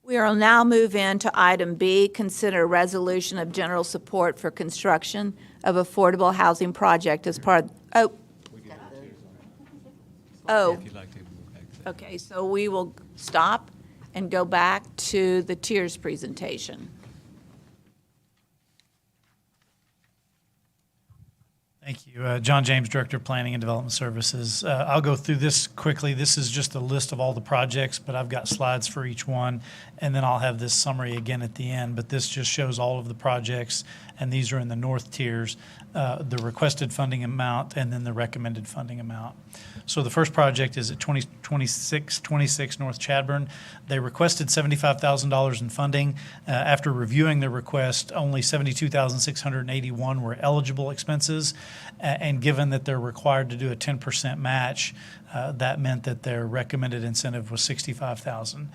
We will now move into item B, consider a resolution of general support for construction of affordable housing project as part of, okay, so we will stop and go back to the tiers presentation. Thank you. John James, Director of Planning and Development Services. I'll go through this quickly. This is just a list of all the projects, but I've got slides for each one, and then I'll have this summary again at the end. But this just shows all of the projects, and these are in the north tiers, the requested funding amount, and then the recommended funding amount. So the first project is at 2626 North Chadbourn. They requested $75,000 in funding. After reviewing the request, only $72,681 were eligible expenses. And given that they're required to do a 10% match, that meant that their recommended incentive was $65,000.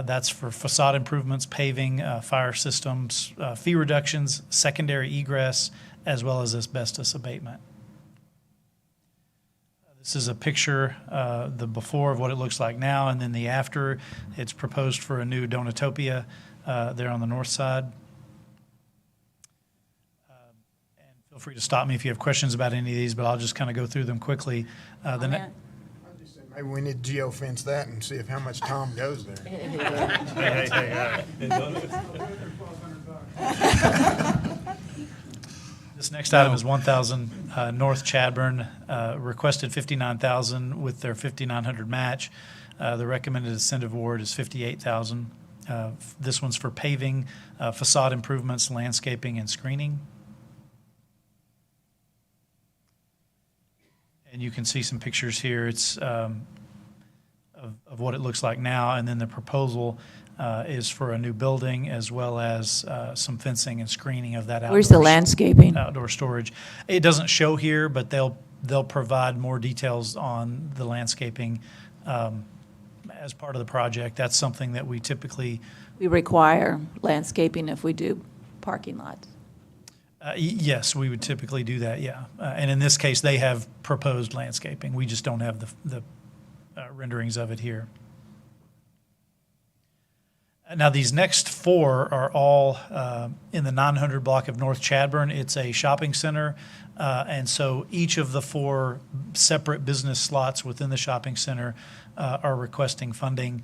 That's for facade improvements, paving, fire systems, fee reductions, secondary egress, as well as asbestos abatement. This is a picture, the before of what it looks like now, and then the after. It's proposed for a new Donatopia there on the north side. And feel free to stop me if you have questions about any of these, but I'll just kind of go through them quickly. Maybe we need to geofence that and see if how much Tom goes there. This next item is 1,000 North Chadbourn, requested $59,000 with their $5,900 match. The recommended incentive award is $58,000. This one's for paving, facade improvements, landscaping, and screening. And you can see some pictures here. It's of what it looks like now, and then the proposal is for a new building as well as some fencing and screening of that outdoor. Where's the landscaping? Outdoor storage. It doesn't show here, but they'll provide more details on the landscaping as part of the project. That's something that we typically. We require landscaping if we do parking lots. Yes, we would typically do that, yeah. And in this case, they have proposed landscaping. We just don't have the renderings of it here. Now, these next four are all in the 900 block of North Chadbourn. It's a shopping center, and so each of the four separate business slots within the shopping center are requesting funding.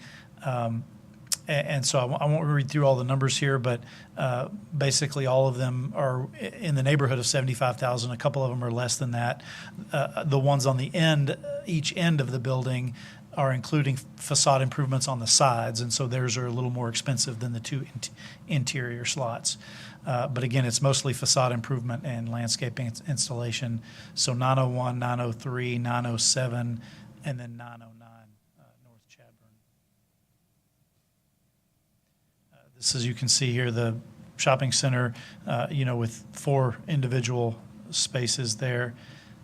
And so I won't read through all the numbers here, but basically all of them are in the neighborhood of $75,000. A couple of them are less than that. The ones on the end, each end of the building, are including facade improvements on the sides, and so theirs are a little more expensive than the two interior slots. But again, it's mostly facade improvement and landscaping installation. So 901, 903, 907, and then 909 North Chadbourn. This, as you can see here, the shopping center, with four individual spaces there.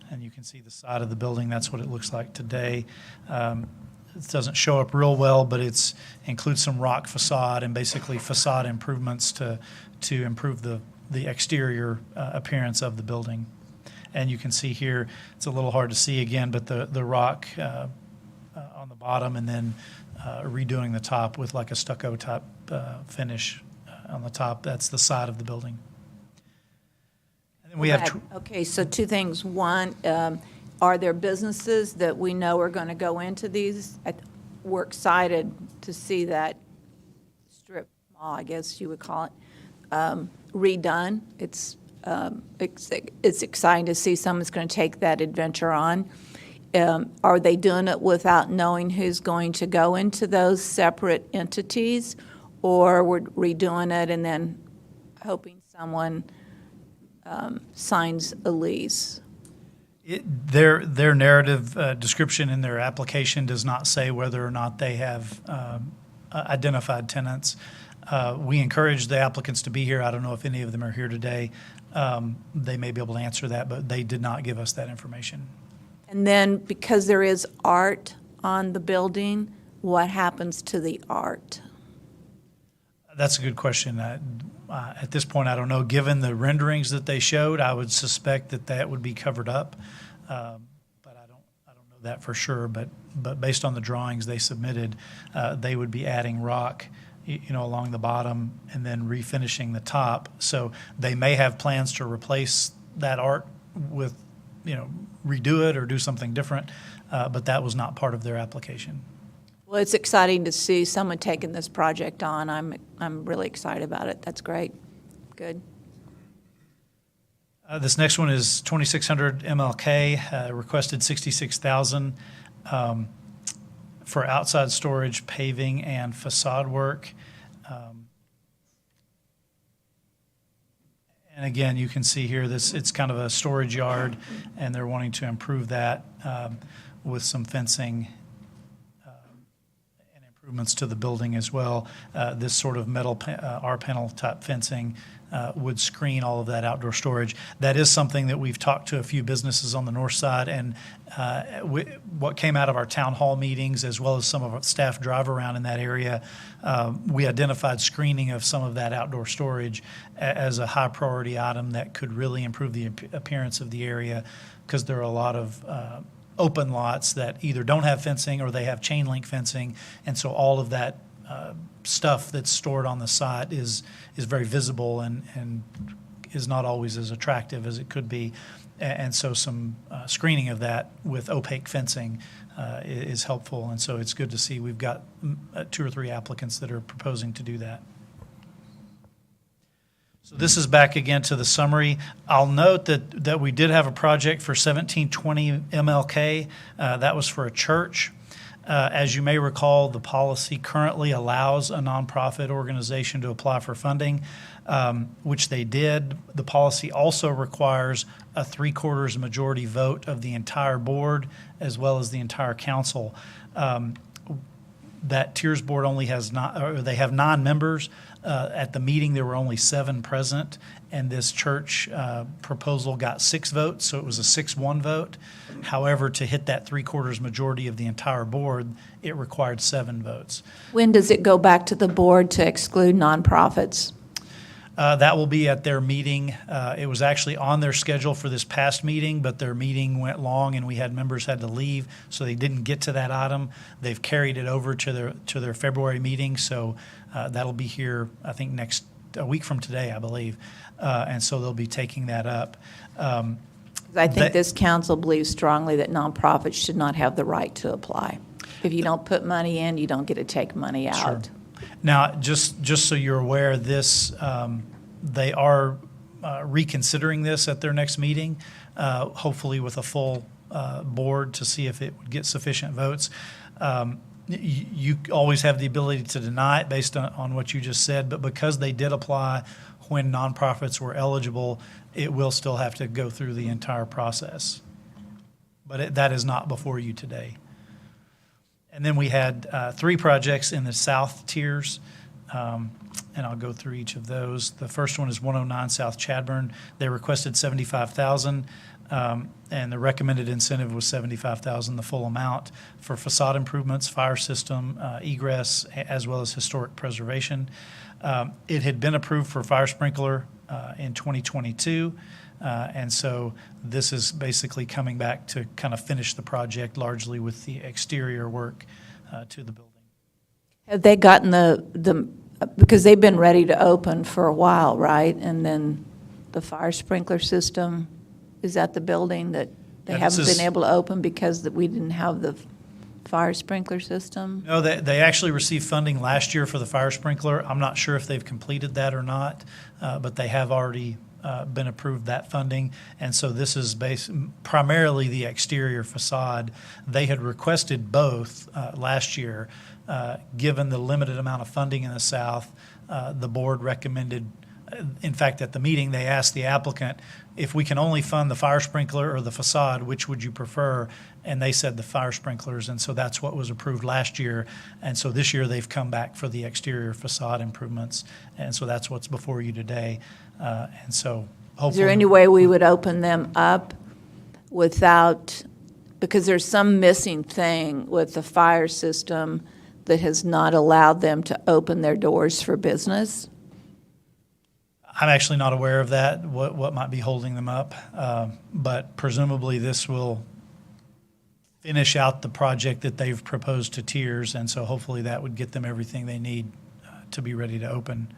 And you can see the side of the building. That's what it looks like today. It doesn't show up real well, but it includes some rock facade and basically facade improvements to improve the exterior appearance of the building. And you can see here, it's a little hard to see again, but the rock on the bottom, and then redoing the top with like a stucco type finish on the top. That's the side of the building. We have Okay, so two things. One, are there businesses that we know are going to go into these? We're excited to see that strip mall, I guess you would call it, redone. It's exciting to see someone's going to take that adventure on. Are they doing it without knowing who's going to go into those separate entities? Or we're redoing it and then hoping someone signs a lease? Their narrative description in their application does not say whether or not they have identified tenants. We encourage the applicants to be here. I don't know if any of them are here today. They may be able to answer that, but they did not give us that information. And then, because there is art on the building, what happens to the art? That's a good question. At this point, I don't know. Given the renderings that they showed, I would suspect that that would be covered up. But I don't know that for sure. But based on the drawings they submitted, they would be adding rock, along the bottom and then refinishing the top. So they may have plans to replace that art with, redo it or do something different. But that was not part of their application. Well, it's exciting to see someone taking this project on. I'm really excited about it. That's great. Good. This next one is 2600 MLK, requested $66,000 for outside storage, paving, and facade work. And again, you can see here it's kind of a storage yard, and they're wanting to improve that with some fencing and improvements to the building as well. This sort of metal R-panel type fencing would screen all of that outdoor storage. That is something that we've talked to a few businesses on the north side, and what came out of our town hall meetings, as well as some of our staff drive around in that area, we identified screening of some of that outdoor storage as a high priority item that could really improve the appearance of the area, because there are a lot of open lots that either don't have fencing or they have chain link fencing, and so all of that stuff that's stored on the site is very visible and is not always as attractive as it could be. And so some screening of that with opaque fencing is helpful. And so it's good to see we've got 2 or 3 applicants that are proposing to do that. So this is back again to the summary. I'll note that we did have a project for 1720 MLK. That was for a church. As you may recall, the policy currently allows a nonprofit organization to apply for funding, which they did. The policy also requires a 3/4 majority vote of the entire board as well as the entire council. That Tiers board only has they have 9 members. At the meeting, there were only 7 present, and this church proposal got 6 votes, so it was a 6-1 vote. However, to hit that 3/4 majority of the entire board, it required 7 votes. When does it go back to the board to exclude nonprofits? That will be at their meeting. It was actually on their schedule for this past meeting, but their meeting went long and we had members had to leave, so they didn't get to that item. They've carried it over to their February meeting, so that'll be here, I think, a week from today, I believe. And so they'll be taking that up. I think this council believes strongly that nonprofits should not have the right to apply. If you don't put money in, you don't get to take money out. Sure. Now, just so you're aware, they are reconsidering this at their next meeting, hopefully with a full board to see if it would get sufficient votes. You always have the ability to deny it based on what you just said, but because they did apply when nonprofits were eligible, it will still have to go through the entire process. But that is not before you today. And then we had 3 projects in the south tiers, and I'll go through each of those. The first one is 109 South Chadburn. They requested $75,000, and the recommended incentive was $75,000, the full amount, for facade improvements, fire system, egress, as well as historic preservation. It had been approved for fire sprinkler in 2022. And so this is basically coming back to kind of finish the project largely with the exterior work to the building. Have they gotten because they've been ready to open for a while, right? And then the fire sprinkler system, is that the building that they haven't been able to open because we didn't have the fire sprinkler system? No, they actually received funding last year for the fire sprinkler. I'm not sure if they've completed that or not, but they have already been approved that funding, and so this is primarily the exterior facade. They had requested both last year. Given the limited amount of funding in the south, the board recommended In fact, at the meeting, they asked the applicant, if we can only fund the fire sprinkler or the facade, which would you prefer? And they said the fire sprinklers, and so that's what was approved last year. And so this year, they've come back for the exterior facade improvements, and so that's what's before you today. And so hopefully. Is there any way we would open them up without, because there's some missing thing with the fire system that has not allowed them to open their doors for business? I'm actually not aware of that, what might be holding them up. But presumably this will finish out the project that they've proposed to Tiers, and so hopefully that would get them everything they need to be ready to open.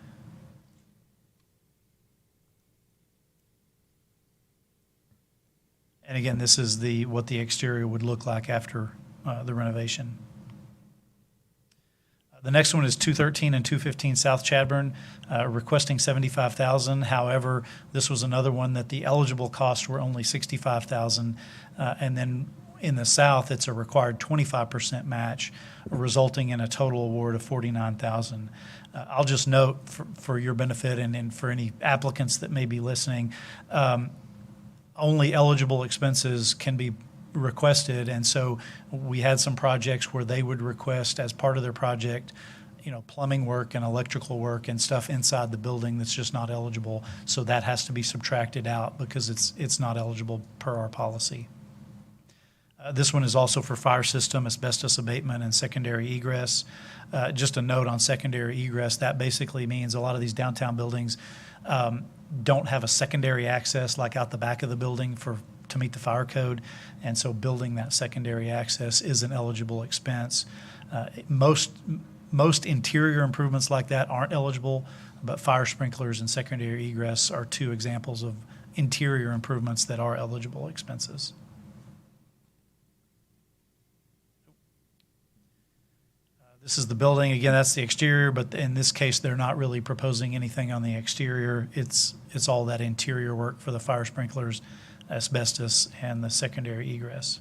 And again, this is what the exterior would look like after the renovation. The next one is 213 and 215 South Chadbourn, requesting $75,000. However, this was another one that the eligible costs were only $65,000. And then in the south, it's a required 25% match, resulting in a total award of $49,000. I'll just note for your benefit and for any applicants that may be listening, only eligible expenses can be requested, and so we had some projects where they would request as part of their project, plumbing work and electrical work and stuff inside the building that's just not eligible. So that has to be subtracted out because it's not eligible per our policy. This one is also for fire system, asbestos abatement, and secondary egress. Just a note on secondary egress, that basically means a lot of these downtown buildings don't have a secondary access like out the back of the building to meet the fire code, and so building that secondary access is an eligible expense. Most interior improvements like that aren't eligible, but fire sprinklers and secondary egress are two examples of interior improvements that are eligible expenses. This is the building. Again, that's the exterior, but in this case, they're not really proposing anything on the exterior. It's all that interior work for the fire sprinklers, asbestos, and the secondary egress.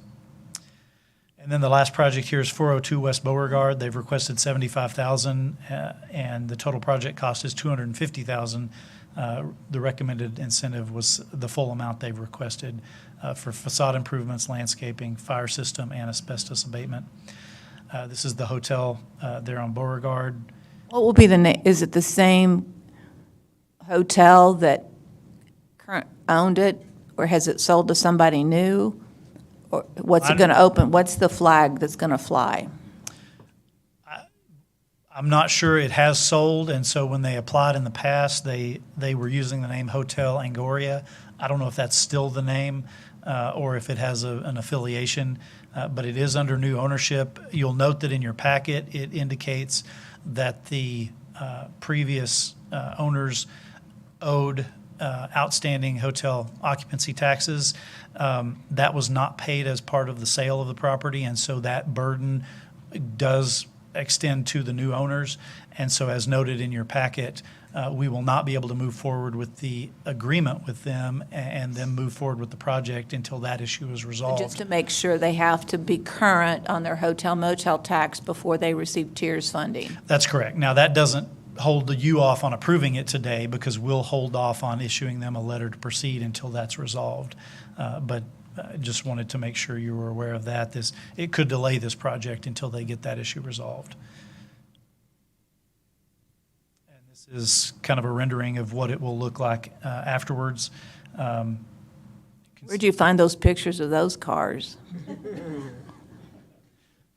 And then the last project here is 402 West Beauregard. They've requested $75,000, and the total project cost is $250,000. The recommended incentive was the full amount they've requested for facade improvements, landscaping, fire system, and asbestos abatement. This is the hotel there on Beauregard. What will be the name? Is it the same hotel that owned it, or has it sold to somebody new? Or what's it going to open? What's the flag that's going to fly? I'm not sure. It has sold, and so when they applied in the past, they were using the name Hotel Angoria. I don't know if that's still the name or if it has an affiliation, but it is under new ownership. You'll note that in your packet, it indicates that the previous owners owed outstanding hotel occupancy taxes. That was not paid as part of the sale of the property, and so that burden does extend to the new owners. And so as noted in your packet, we will not be able to move forward with the agreement with them and then move forward with the project until that issue is resolved. Just to make sure they have to be current on their hotel motel tax before they receive Tiers funding. That's correct. Now, that doesn't hold you off on approving it today because we'll hold off on issuing them a letter to proceed until that's resolved. But I just wanted to make sure you were aware of that. It could delay this project until they get that issue resolved. And this is kind of a rendering of what it will look like afterwards. Where'd you find those pictures of those cars?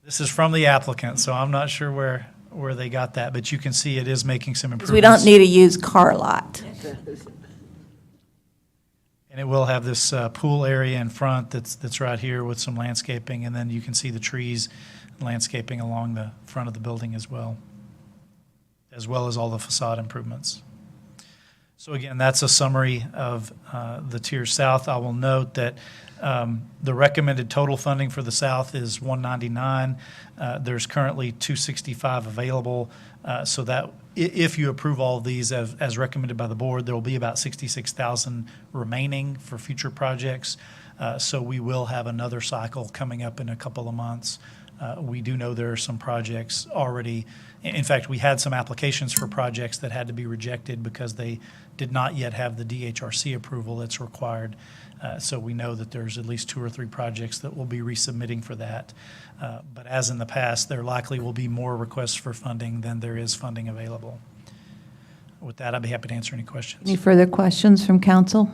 This is from the applicant, so I'm not sure where they got that, but you can see it is making some improvements. Because we don't need a used car lot. And it will have this pool area in front that's right here with some landscaping, and then you can see the trees and landscaping along the front of the building as well as all the facade improvements. So again, that's a summary of the Tiers South. I will note that the recommended total funding for the South is $199. There's currently $265 available, so that if you approve all of these as recommended by the board, there will be about $66,000 remaining for future projects. So we will have another cycle coming up in a couple of months We do know there are some projects already. In fact, we had some applications for projects that had to be rejected because they did not yet have the DHRC approval that's required. So we know that there's at least 2 or 3 projects that will be resubmitting for that. But as in the past, there likely will be more requests for funding than there is funding available. With that, I'd be happy to answer any questions. Any further questions from council?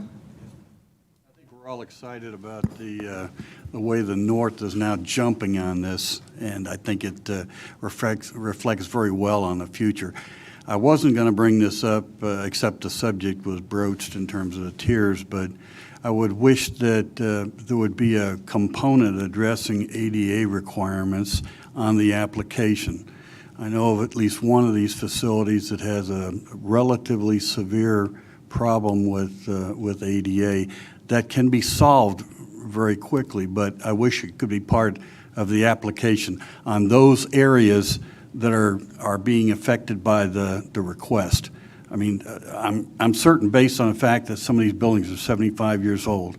We're all excited about the way the North is now jumping on this, and I think it reflects very well on the future. I wasn't going to bring this up, except the subject was broached in terms of the tiers, but I would wish that there would be a component addressing ADA requirements on the application. I know of at least one of these facilities that has a relatively severe problem with ADA that can be solved very quickly, but I wish it could be part of the application on those areas that are being affected by the request. I mean, I'm certain, based on the fact that some of these buildings are 75 years old,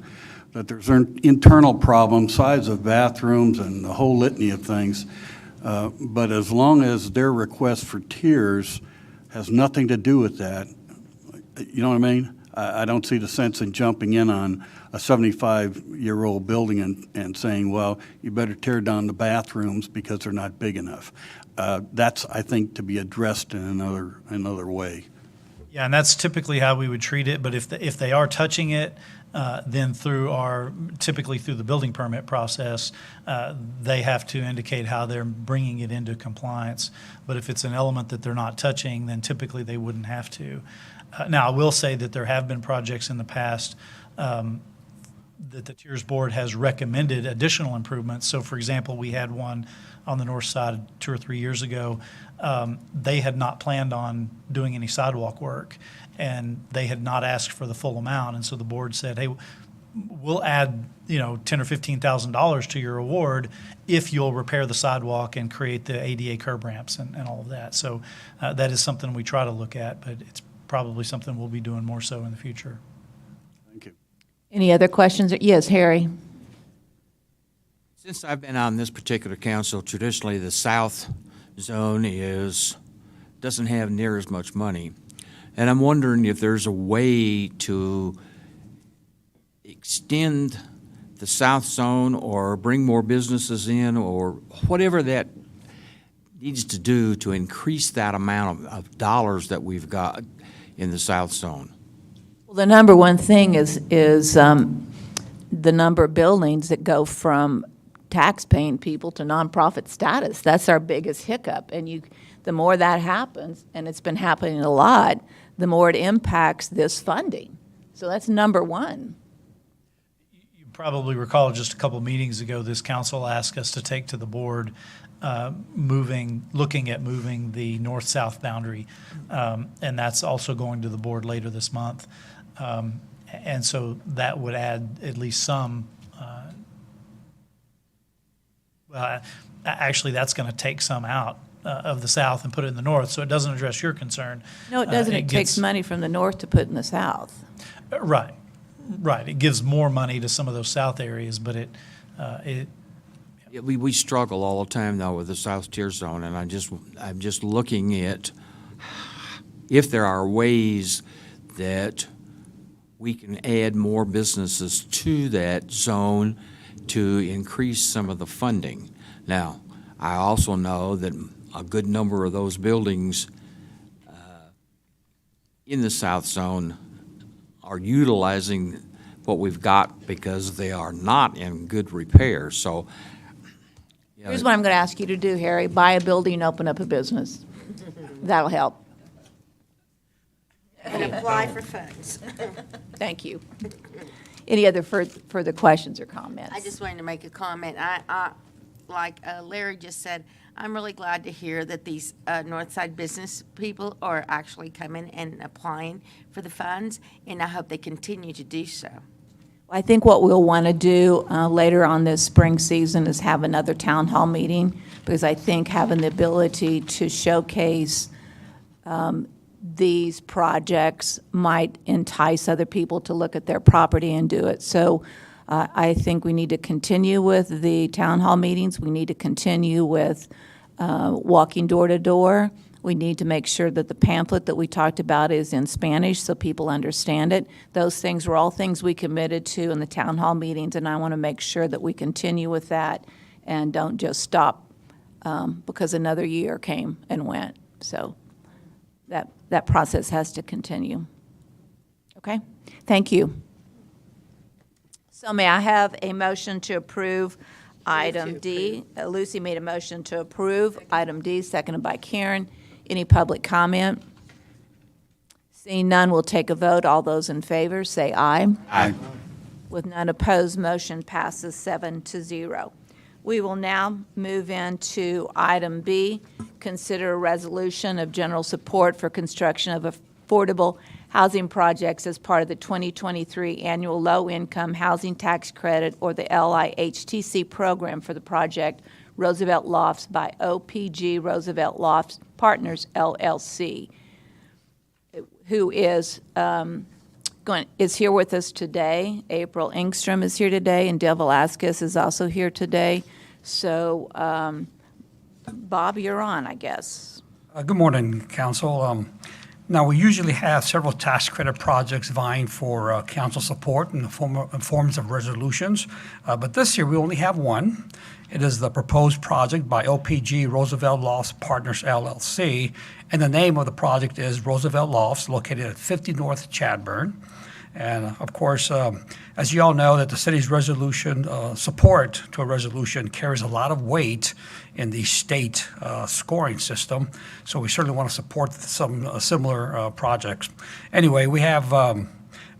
that there's internal problems, size of bathrooms, and the whole litany of things. But as long as their request for tiers has nothing to do with that, you know what I mean? I don't see the sense in jumping in on a 75-year-old building and saying, well, you better tear down the bathrooms because they're not big enough. That's, I think, to be addressed in another way. Yeah, and that's typically how we would treat it, but if they are touching it, then typically through the building permit process, they have to indicate how they're bringing it into compliance. But if it's an element that they're not touching, then typically they wouldn't have to. Now, I will say that there have been projects in the past that the Tiers Board has recommended additional improvements. So, for example, we had one on the north side 2 or 3 years ago. They had not planned on doing any sidewalk work, and they had not asked for the full amount. And so the board said, hey, we'll add, $10,000 or $15,000 to your award if you'll repair the sidewalk and create the ADA curb ramps and all of that. So that is something we try to look at, but it's probably something we'll be doing more so in the future. Thank you. Any other questions? Yes, Harry. Since I've been on this particular council, traditionally the south zone doesn't have near as much money. And I'm wondering if there's a way to extend the south zone or bring more businesses in or whatever that needs to do to increase that amount of dollars that we've got in the south zone. Well, the number one thing is the number of buildings that go from tax-paying people to nonprofit status. That's our biggest hiccup. And the more that happens, and it's been happening a lot, the more it impacts this funding. So that's number one. You probably recall just a couple meetings ago, this council asked us to take to the board looking at moving the north-south boundary, and that's also going to the board later this month. And so that would add at least some. Actually, that's going to take some out of the south and put it in the north, so it doesn't address your concern. No, it doesn't. It takes money from the north to put in the south. Right. It gives more money to some of those south areas, but We struggle all the time though with the South Tier Zone, and I'm just looking at if there are ways that we can add more businesses to that zone to increase some of the funding. Now, I also know that a good number of those buildings in the South Zone are utilizing what we've got because they are not in good repair. So. Here's what I'm going to ask you to do, Harry. Buy a building and open up a business. That'll help. And apply for funds. Thank you. Any other further questions or comments? I just wanted to make a comment. Like Larry just said, I'm really glad to hear that these Northside business people are actually coming and applying for the funds, and I hope they continue to do so. I think what we'll want to do later on this spring season is have another town hall meeting, because I think having the ability to showcase these projects might entice other people to look at their property and do it. So I think we need to continue with the town hall meetings. We need to continue with walking door to door. We need to make sure that the pamphlet that we talked about is in Spanish so people understand it. Those things were all things we committed to in the town hall meetings, and I want to make sure that we continue with that and don't just stop because another year came and went. So that process has to continue. Okay? Thank you. So may I have a motion to approve item D? Lucy made a motion to approve item D, seconded by Karen. Any public comment? Seeing none, we'll take a vote. All those in favor, say aye. Aye. With none opposed, motion passes 7-0. We will now move into item B, consider a resolution of general support for construction of affordable housing projects as part of the 2023 annual low-income housing tax credit, or the LIHTC program, for the project Roosevelt Lofts by OPG Roosevelt Lofts Partners, LLC, who is here with us today. April Engstrom is here today, and Dale Velasquez is also here today. So, Bob, you're on, I guess. Good morning, Council. Now, we usually have several tax credit projects vying for council support in the forms of resolutions, but this year we only have one. It is the proposed project by OPG Roosevelt Lofts Partners, LLC, and the name of the project is Roosevelt Lofts, located at 50 North Chadburn. And of course, as you all know, that the city's resolution, support to a resolution carries a lot of weight in the state scoring system. So we certainly want to support some similar projects. Anyway, we have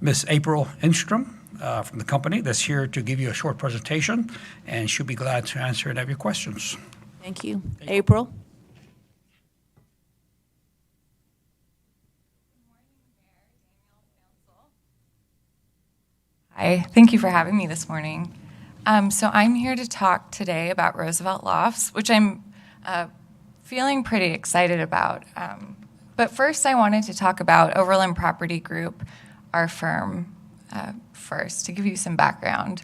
Ms. April Engstrom from the company that's here to give you a short presentation, and she'll be glad to answer any of your questions. Thank you. April? Hi, thank you for having me this morning. So I'm here to talk today about Roosevelt Lofts, which I'm feeling pretty excited about. But first, I wanted to talk about Overland Property Group, our firm, first, to give you some background.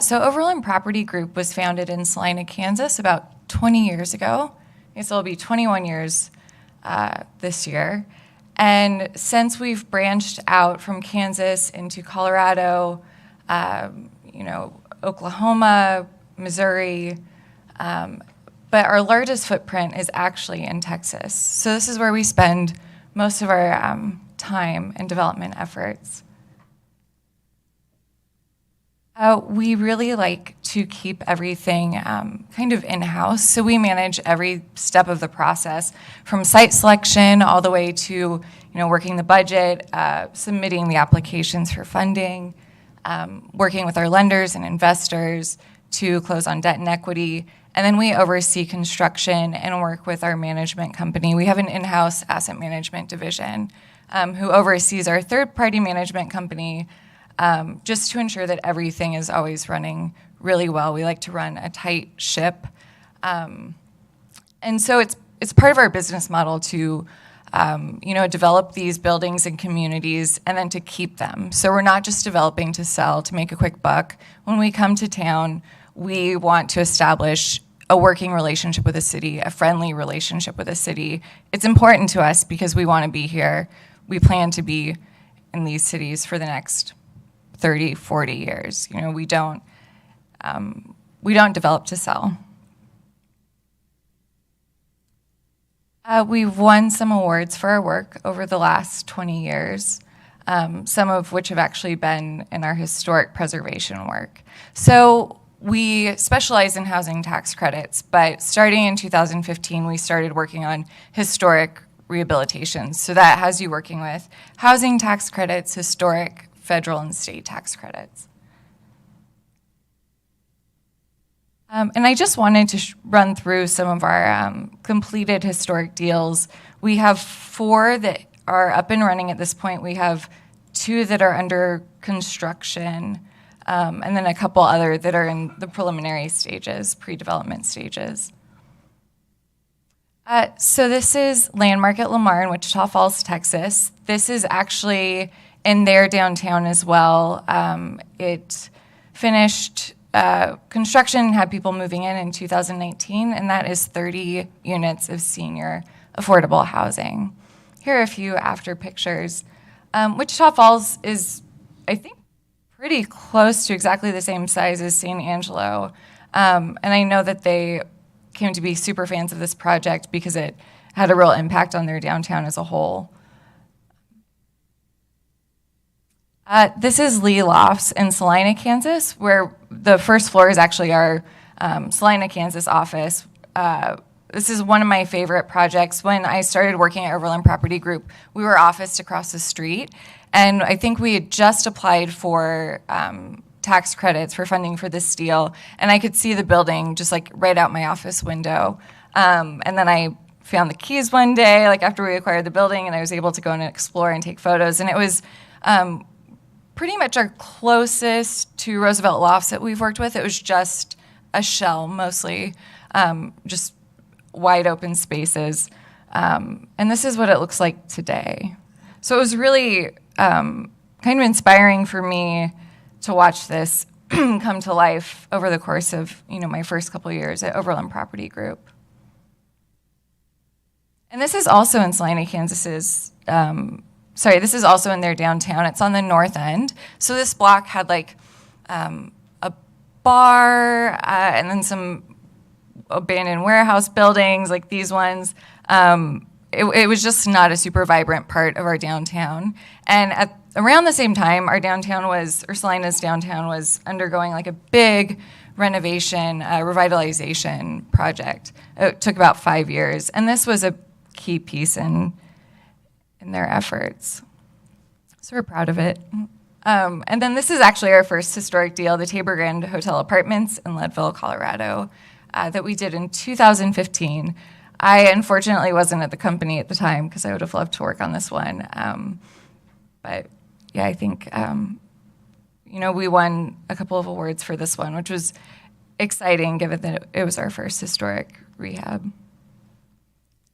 So Overland Property Group was founded in Salina, Kansas about 20 years ago. I guess it'll be 21 years this year. And since we've branched out from Kansas into Colorado, Oklahoma, Missouri, but our largest footprint is actually in Texas. So this is where we spend most of our time and development efforts. We really like to keep everything kind of in-house, so we manage every step of the process, from site selection all the way to working the budget, submitting the applications for funding, working with our lenders and investors to close on debt and equity, and then we oversee construction and work with our management company. We have an in-house asset management division who oversees our third-party management company, just to ensure that everything is always running really well. We like to run a tight ship. And so it's part of our business model to, develop these buildings and communities and then to keep them. So we're not just developing to sell, to make a quick buck. When we come to town, we want to establish a working relationship with a city, a friendly relationship with a city. It's important to us because we want to be here. We plan to be in these cities for the next 30, 40 years. We don't develop to sell. We've won some awards for our work over the last 20 years, some of which have actually been in our historic preservation work. So we specialize in housing tax credits, but starting in 2015, we started working on historic rehabilitation. So that has you working with housing tax credits, historic, federal and state tax credits. And I just wanted to run through some of our completed historic deals. We have 4 that are up and running at this point. We have 2 that are under construction, and then a couple other that are in the preliminary stages, pre-development stages. So this is Landmark at Lamar in Wichita Falls, Texas. This is actually in their downtown as well. It finished construction, had people moving in 2019, and that is 30 units of senior affordable housing. Here are a few after pictures. Wichita Falls is, I think, pretty close to exactly the same size as San Angelo. And I know that they came to be super fans of this project because it had a real impact on their downtown as a whole. This is Lee Lofts in Salina, Kansas, where the first floor is actually our Salina, Kansas office. This is one of my favorite projects. When I started working at Overland Property Group, we were officed across the street, and I think we had just applied for tax credits for funding for this deal, and I could see the building just like right out my office window. And then I found the keys one day, like after we acquired the building, and I was able to go and explore and take photos, and it was pretty much our closest to Roosevelt Lofts that we've worked with. It was just a shell, mostly, just wide open spaces. And this is what it looks like today. So it was really kind of inspiring for me to watch this come to life over the course of, my first couple years at Overland Property Group. And this is also in Salina, Kansas's this is also in their downtown. It's on the north end. So this block had like a bar and then some abandoned warehouse buildings like these ones. It was just not a super vibrant part of our downtown. And around the same time, Salina's downtown was undergoing like a big renovation, revitalization project. It took about 5 years. And this was a key piece in their efforts. So we're proud of it. And then this is actually our first historic deal, the Tabor Grand Hotel Apartments in Leadville, Colorado, that we did in 2015. I unfortunately wasn't at the company at the time because I would have loved to work on this one. But yeah, I think, we won a couple of awards for this one, which was exciting given that it was our first historic rehab.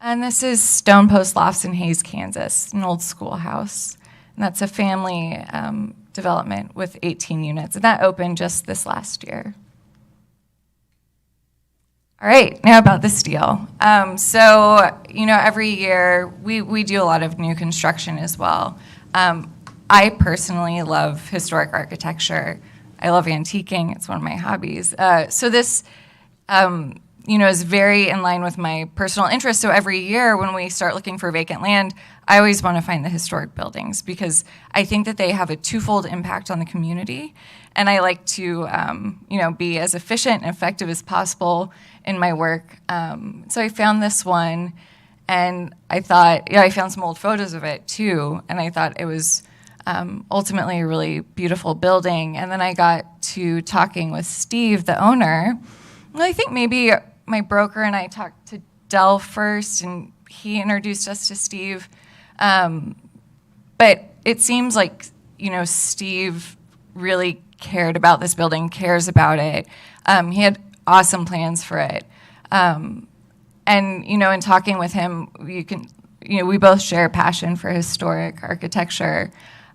And this is Stone Post Lofts in Hays, Kansas, an old schoolhouse. And that's a family development with 18 units. And that opened just this last year. All right, now about this deal. Every year we do a lot of new construction as well. I personally love historic architecture. I love antiquing. It's one of my hobbies. So this is very in line with my personal interest. So every year when we start looking for vacant land, I always want to find the historic buildings because I think that they have a twofold impact on the community. And I like to, be as efficient and effective as possible in my work. So I found this one and I thought, I found some old photos of it too. And I thought it was ultimately a really beautiful building. And then I got to talking with Steve, the owner. Well, I think maybe my broker and I talked to Dell first, and he introduced us to Steve. But it seems like, Steve really cared about this building, cares about it. He had awesome plans for it. And, in talking with him, we both share a passion for historic architecture.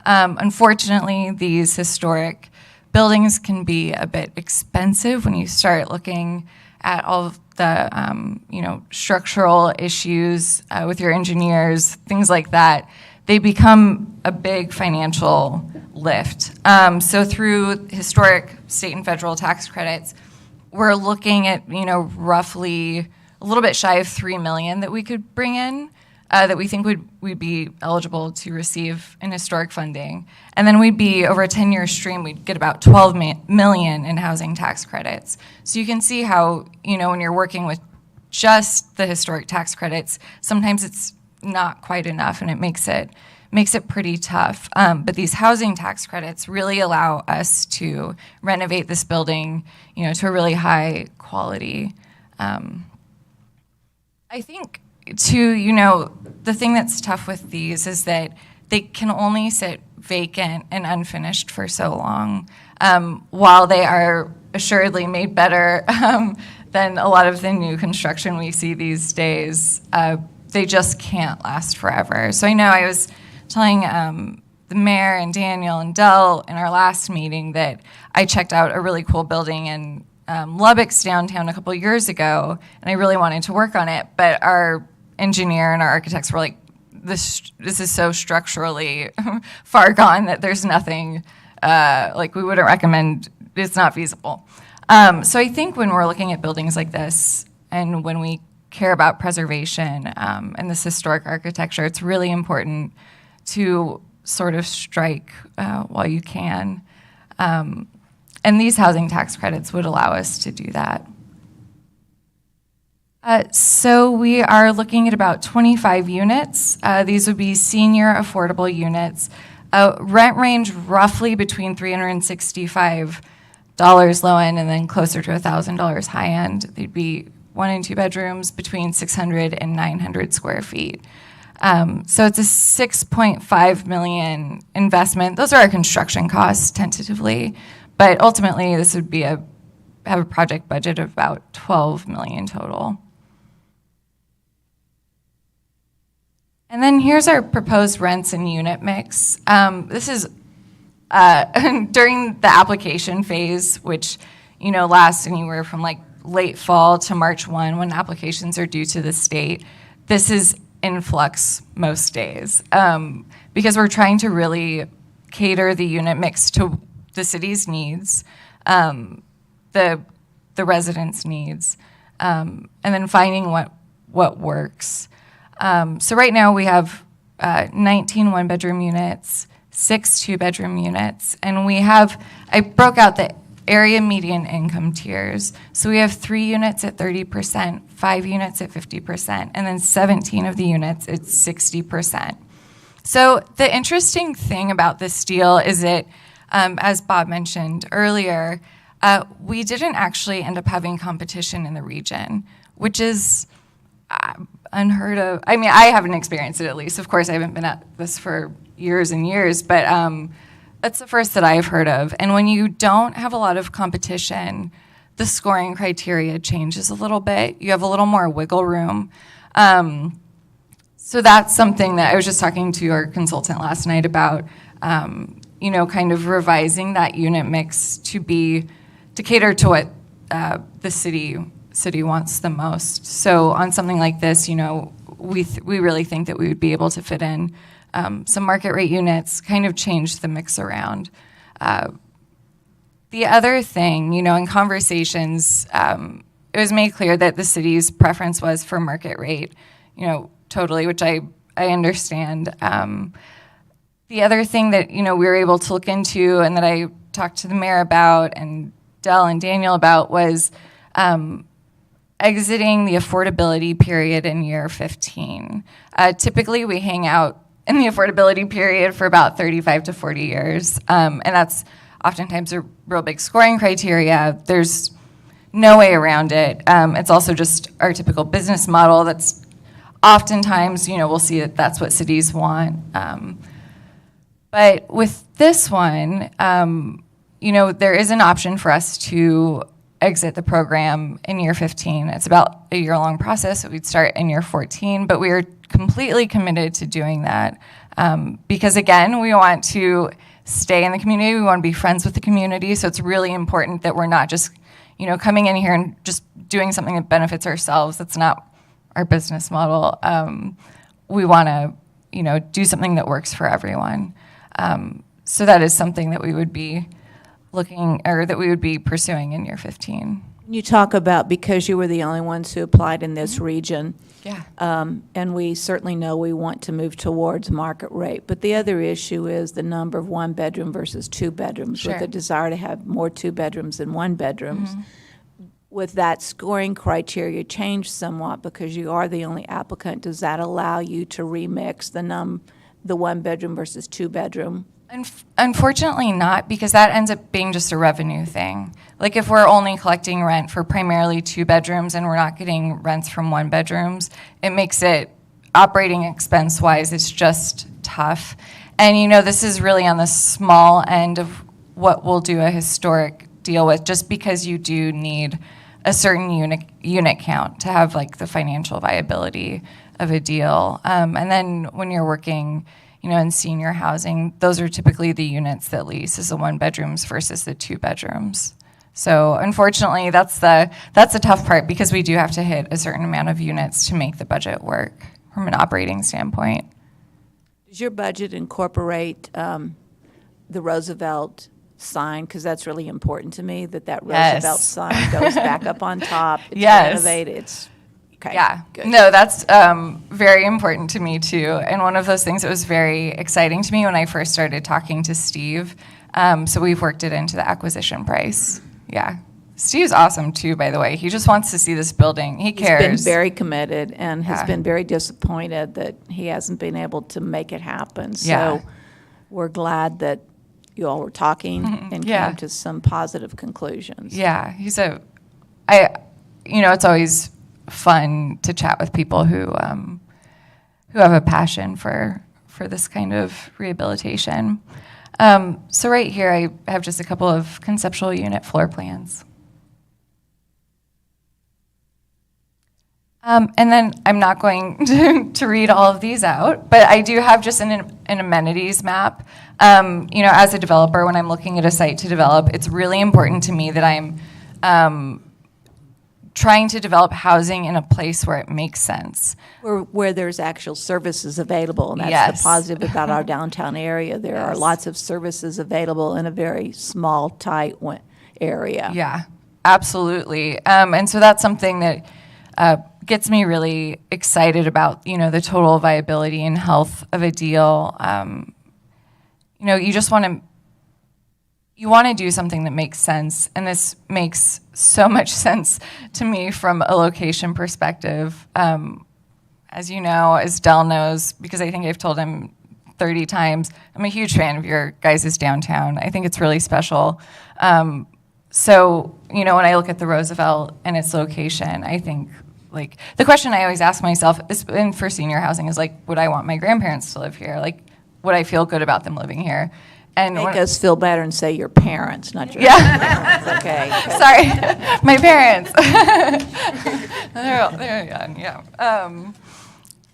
Unfortunately, these historic buildings can be a bit expensive when you start looking at all of the, structural issues with your engineers, things like that. They become a big financial lift. So through historic state and federal tax credits, we're looking at, roughly a little bit shy of $3 million that we could bring in. That we think we'd be eligible to receive in historic funding. And then we'd be, over a 10-year stream, we'd get about $12 million in housing tax credits. So you can see how, when you're working with just the historic tax credits, sometimes it's not quite enough and it makes it pretty tough. But these housing tax credits really allow us to renovate this building, to a really high quality. I think the thing that's tough with these is that they can only sit vacant and unfinished for so long. While they are assuredly made better than a lot of the new construction we see these days, they just can't last forever. So I know I was telling the mayor and Daniel and Dell in our last meeting that I checked out a really cool building in Lubbock's downtown a couple years ago, and I really wanted to work on it, but our engineer and our architects were like, this is so structurally far gone that there's nothing, like we wouldn't recommend, it's not feasible. So I think when we're looking at buildings like this, and when we care about preservation and this historic architecture, it's really important to sort of strike while you can. And these housing tax credits would allow us to do that. So we are looking at about 25 units. These would be senior affordable units. Rent range roughly between $365 low end and then closer to $1,000 high end. They'd be 1 and 2 bedrooms between 600 and 900 square feet. So it's a $6.5 million investment. Those are our construction costs tentatively, but ultimately this would be have a project budget of about $12 million total. And then here's our proposed rents and unit mix. This is during the application phase, which lasts anywhere from like late fall to March 1 when applications are due to the state. This is in flux most days because we're trying to really cater the unit mix to the city's needs, the residents' needs, and then finding what works. So right now we have 19 one-bedroom units, 6 two-bedroom units, and I broke out the area median income tiers. So we have 3 units at 30%, 5 units at 50%, and then 17 of the units at 60%. So the interesting thing about this deal is that, as Bob mentioned earlier, we didn't actually end up having competition in the region, which is unheard of. I mean, I haven't experienced it at least. Of course, I haven't been at this for years and years, but that's the first that I've heard of. And when you don't have a lot of competition, the scoring criteria changes a little bit. You have a little more wiggle room. So that's something that I was just talking to our consultant last night about, kind of revising that unit mix to cater to what the city wants the most. So on something like this, we really think that we would be able to fit in some market rate units, kind of change the mix around. The other thing, in conversations, it was made clear that the city's preference was for market rate, totally, which I understand. The other thing that, we were able to look into and that I talked to the mayor about and Dell and Daniel about was exiting the affordability period in year 15. Typically, we hang out in the affordability period for about 35 to 40 years, and that's oftentimes a real big scoring criteria. There's no way around it. It's also just our typical business model that's oftentimes, we'll see that that's what cities want. But with this one, there is an option for us to exit the program in year 15. It's about a year-long process, so we'd start in year 14, but we are completely committed to doing that because, again, we want to stay in the community. We want to be friends with the community, so it's really important that we're not just, coming in here and just doing something that benefits ourselves. That's not our business model. We want to, do something that works for everyone. So that is something that we would be pursuing in year 15. You talk about because you were the only ones who applied in this region. Yeah. And we certainly know we want to move towards market rate. But the other issue is the number of one-bedroom versus two-bedrooms, Sure. with a desire to have more two-bedrooms than one-bedrooms. With that scoring criteria changed somewhat because you are the only applicant, does that allow you to remix the one-bedroom versus two-bedroom? Unfortunately not, because that ends up being just a revenue thing. Like if we're only collecting rent for primarily two bedrooms and we're not getting rents from one bedrooms, it makes it, operating expense-wise, it's just tough. And this is really on the small end of what we'll do a historic deal with, just because you do need a certain unit count to have like the financial viability of a deal. And then when you're working in senior housing, those are typically the units that lease is the 1-bedrooms versus the 2-bedrooms. So unfortunately, that's the tough part because we do have to hit a certain amount of units to make the budget work from an operating standpoint. Does your budget incorporate the Roosevelt sign? Because that's really important to me, that Yes. Roosevelt sign goes back up on top. It's Yes. renovated. It's, okay. Yeah, Good. no, that's very important to me too. And one of those things that was very exciting to me when I first started talking to Steve. So we've worked it into the acquisition price. Yeah. Steve's awesome too, by the way. He just wants to see this building. He cares. He's been very committed and has Yeah. been very disappointed that he hasn't been able to make it happen. Yeah. So we're glad that you all were talking and Yeah. came to some positive conclusions. Yeah, it's always fun to chat with people who have a passion for this kind of rehabilitation. So right here, I have just a couple of conceptual unit floor plans. And then I'm not going to read all of these out, but I do have just an amenities map. As a developer, when I'm looking at a site to develop, it's really important to me that I'm trying to develop housing in a place where it makes sense. Where there's actual services available, and that's Yes. the positive about our downtown area. There are Yes. lots of services available in a very small, tight area. Yeah, absolutely. And so that's something that gets me really excited about, the total viability and health of a deal. You just want to do something that makes sense, and this makes so much sense to me from a location perspective. As you know, as Del knows, because I think I've told him 30 times, I'm a huge fan of your guys' downtown. I think it's really special. So, when I look at the Roosevelt and its location, I think, the question I always ask myself, and for senior housing, is would I want my grandparents to live here? Would I feel good about them living here? And Make us feel better and say your parents, not your Yeah. parents. Okay. Sorry, my parents. they're young, yeah.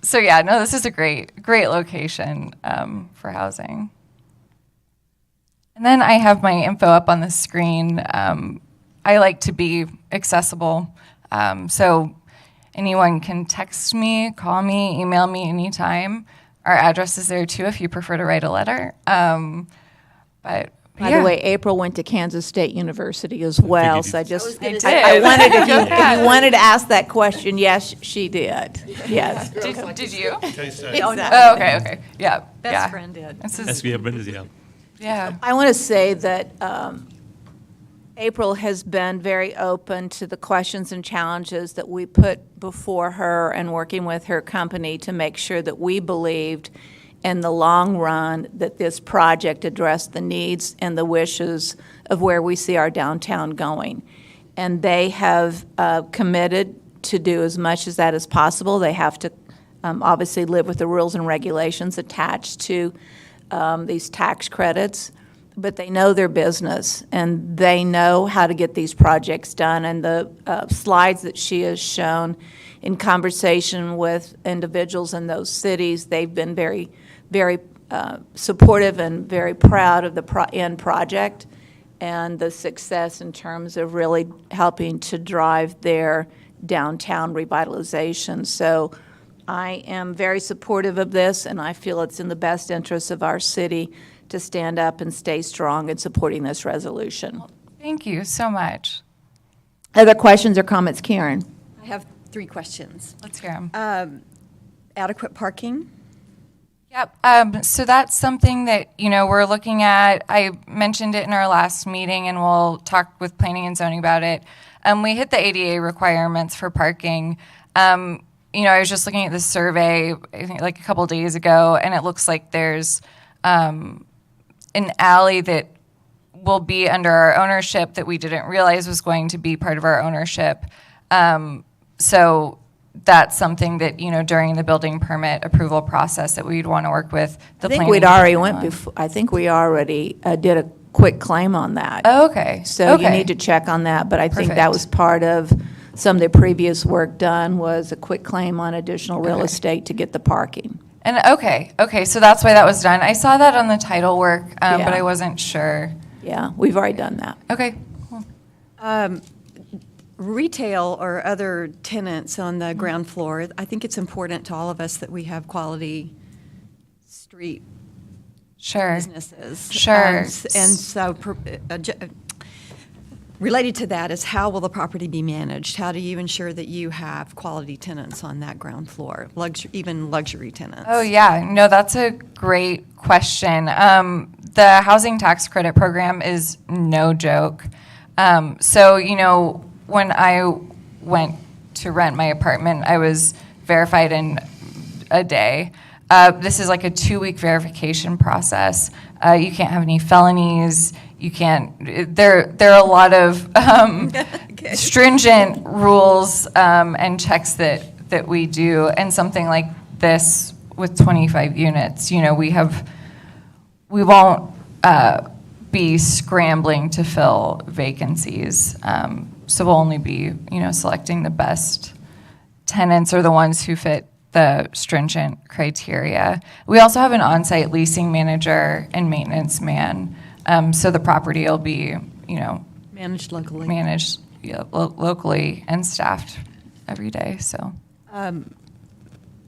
So yeah, no, this is a great location for housing. And then I have my info up on the screen. I like to be accessible, so anyone can text me, call me, email me anytime. Our address is there too if you prefer to write a letter. But By yeah. the way, April went to Kansas State University as well, so I just, I did. I wondered if you wanted to ask that question. Yes, she did. Yes. Did you? K-State. Oh, okay. Yeah. Best friend did. This is, SBA Brazil. yeah. I want to say that April has been very open to the questions and challenges that we put before her and working with her company to make sure that we believed in the long run that this project addressed the needs and the wishes of where we see our downtown going. And they have committed to do as much as that as possible. They have to obviously live with the rules and regulations attached to these tax credits, but they know their business and they know how to get these projects done. And the slides that she has shown in conversation with individuals in those cities, they've been very supportive and very proud of the end project and the success in terms of really helping to drive their downtown revitalization. So I am very supportive of this, and I feel it's in the best interest of our city to stand up and stay strong in supporting this resolution. Thank you so much. Other questions or comments, Karen? I have 3 questions. Let's hear them. Adequate parking? Yep. So that's something that, we're looking at. I mentioned it in our last meeting, and we'll talk with planning and zoning about it. We hit the ADA requirements for parking. I was just looking at this survey, I think, a couple days ago, and it looks like there's an alley that will be under our ownership that we didn't realize was going to be part of our ownership. So that's something that, during the building permit approval process that we'd want to work with the I think planning we'd already commission went on. before, I think we already did a quick claim on that. Oh, okay. So you Okay. need to check on that, but I think that Perfect. was part of some of the previous work done was a quick claim on additional real Okay. estate to get the parking. And okay, so that's why that was done. I saw that on the title work, but Yeah. I wasn't sure. Yeah, we've already done that. Okay, cool. Retail or other tenants on the ground floor, I think it's important to all of us that we have quality street Sure. businesses. Sure. And so, related to that is how will the property be managed? How do you ensure that you have quality tenants on that ground floor, even luxury tenants? Oh, yeah. No, that's a great question. The housing tax credit program is no joke. So, when I went to rent my apartment, I was verified in a day. This is like a 2-week verification process. You can't have any felonies. You can't. There are a lot of stringent rules and checks that we do. And something like this with 25 units, we won't be scrambling to fill vacancies. So we'll only be, selecting the best tenants or the ones who fit the stringent criteria. We also have an on-site leasing manager and maintenance man. So the property will be, Managed locally. managed locally and staffed every day, so.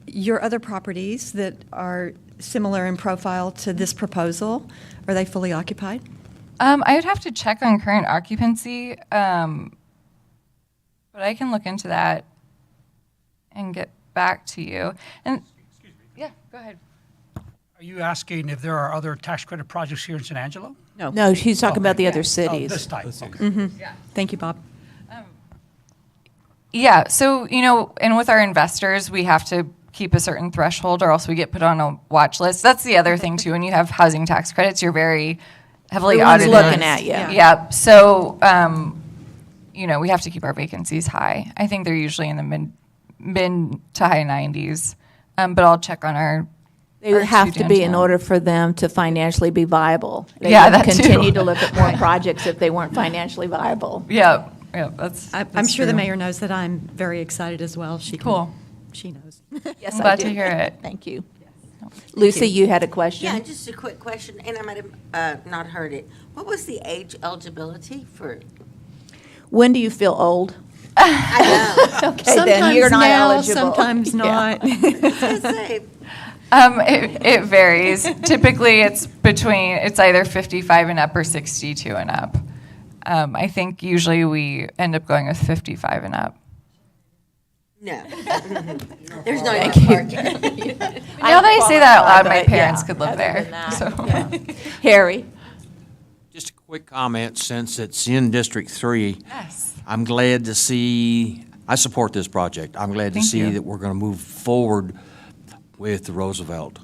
Your other properties that are similar in profile to this proposal, are they fully occupied? I would have to check on current occupancy, but I can look into that and get back to you. And, yeah, go ahead. Are you asking if there are other tax credit projects here in San Angelo? No. No, she's talking about the other Oh, cities. this type, okay. Thank you, Bob. Yeah, so, and with our investors, we have to keep a certain threshold or else we get put on a watch list. That's the other thing, too. When you have housing tax credits, you're very heavily Everyone's audited. looking at you. Yeah, so, we have to keep our vacancies high. I think they're usually in the mid to high 90s, but I'll check on our. They would our have two to be in downtown. order for them to financially be viable. They Yeah, wouldn't that too. continue to look at more projects if they weren't financially viable. Yeah, that's. I'm that's sure the true. mayor knows that I'm very excited as well. Cool. She knows. Yes, I'm I glad do. to hear it. Thank you. Lucy, you had a question? Yeah, just a quick question, and I might have not heard it. What was the age eligibility for? When do you feel old? I know. Okay, then you're not eligible. Sometimes Yeah. not. I was gonna say, It varies. Typically, it's either 55 and up or 62 and up. I think usually we end up going with 55 and up. no. There's no parking. Now that I say that out loud, my but parents yeah, could live other there. than that, So. yeah. Harry? Just a quick comment, since it's in District 3. Yes. I'm glad to see, I support this project. I'm glad to Thank see you. that we're going to move forward with the Roosevelt.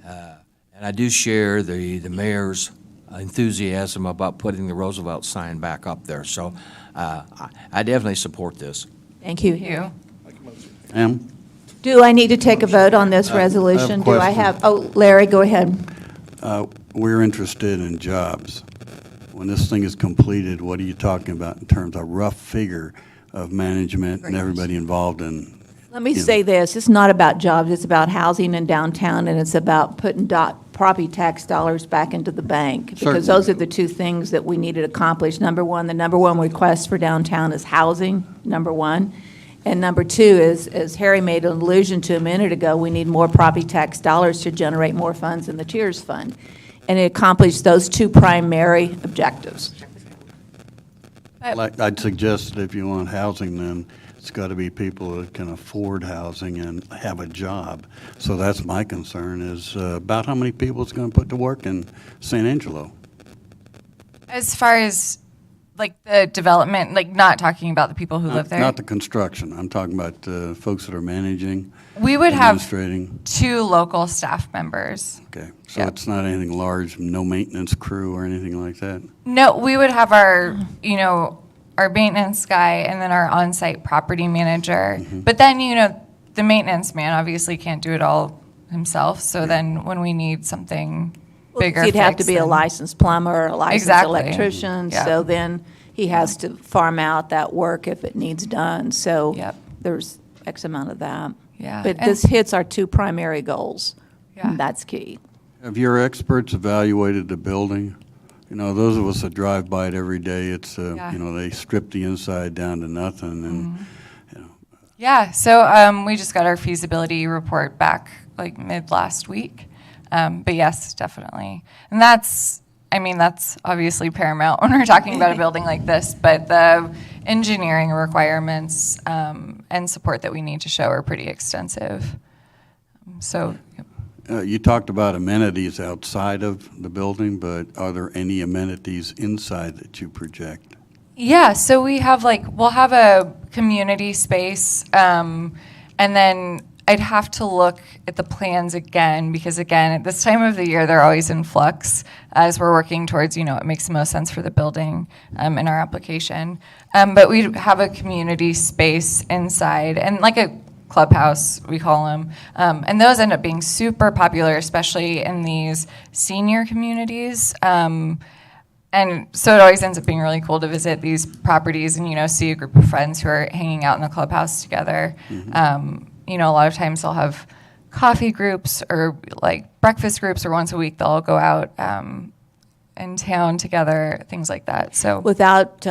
And I do share the mayor's enthusiasm about putting the Roosevelt sign back up there. So I definitely support this. Thank you. Thank you. Ma'am? Do I need to take a vote on this resolution? Do I question. have, oh, Larry, go ahead. We're interested in jobs. When this thing is completed, what are you talking about in terms of rough figure of management and everybody involved in? Let me say this, it's not about jobs, it's about housing in downtown, and it's about putting property tax dollars back into the bank. Because Certainly. those are the two things that we need to accomplish. Number one, the number one request for downtown is housing, number one. And number two is, as Harry made an allusion to a minute ago, we need more property tax dollars to generate more funds in the Tiers Fund. And it accomplished those two primary objectives. Like, I'd suggest that if you want housing, then it's got to be people that can afford housing and have a job. So that's my concern, is about how many people it's going to put to work in San Angelo. As far as like the development, like not talking about the people who live there. Not the construction. I'm talking about folks that are managing, We would have administrating. 2 local staff members. Okay, so Yep. it's not anything large, no maintenance crew or anything like that? No, we would have our, our maintenance guy and then our on-site property manager. But then, the maintenance man obviously can't do it all himself. So then when we need something bigger He'd have to fixed, be a then- licensed plumber, a licensed Exactly. electrician. Yeah. So then he has to farm out that work if it needs done. So Yep. there's X amount of that. Yeah, But and- this hits our two primary goals, Yeah. That's key. Have your experts evaluated the building? You know, those of us that drive by it every day, it's, Yeah. you know, they strip the inside down to nothing, and, you know. Yeah, so we just got our feasibility report back like mid last week. But yes, definitely. And that's obviously paramount when we're talking about a building like this, but the engineering requirements and support that we need to show are pretty extensive. So, You talked about amenities outside of the building, but are there any amenities inside that you project? yeah, so we'll have a community space, and then I'd have to look at the plans again, because again, at this time of the year, they're always in flux as we're working towards, what makes the most sense for the building in our application. But we have a community space inside, and like a clubhouse, we call them. And those end up being super popular, especially in these senior communities. And so it always ends up being really cool to visit these properties and, see a group of friends who are hanging out in the clubhouse together. A lot of times they'll have coffee groups or like breakfast groups, or once a week they'll go out in town together, things like that. So Without,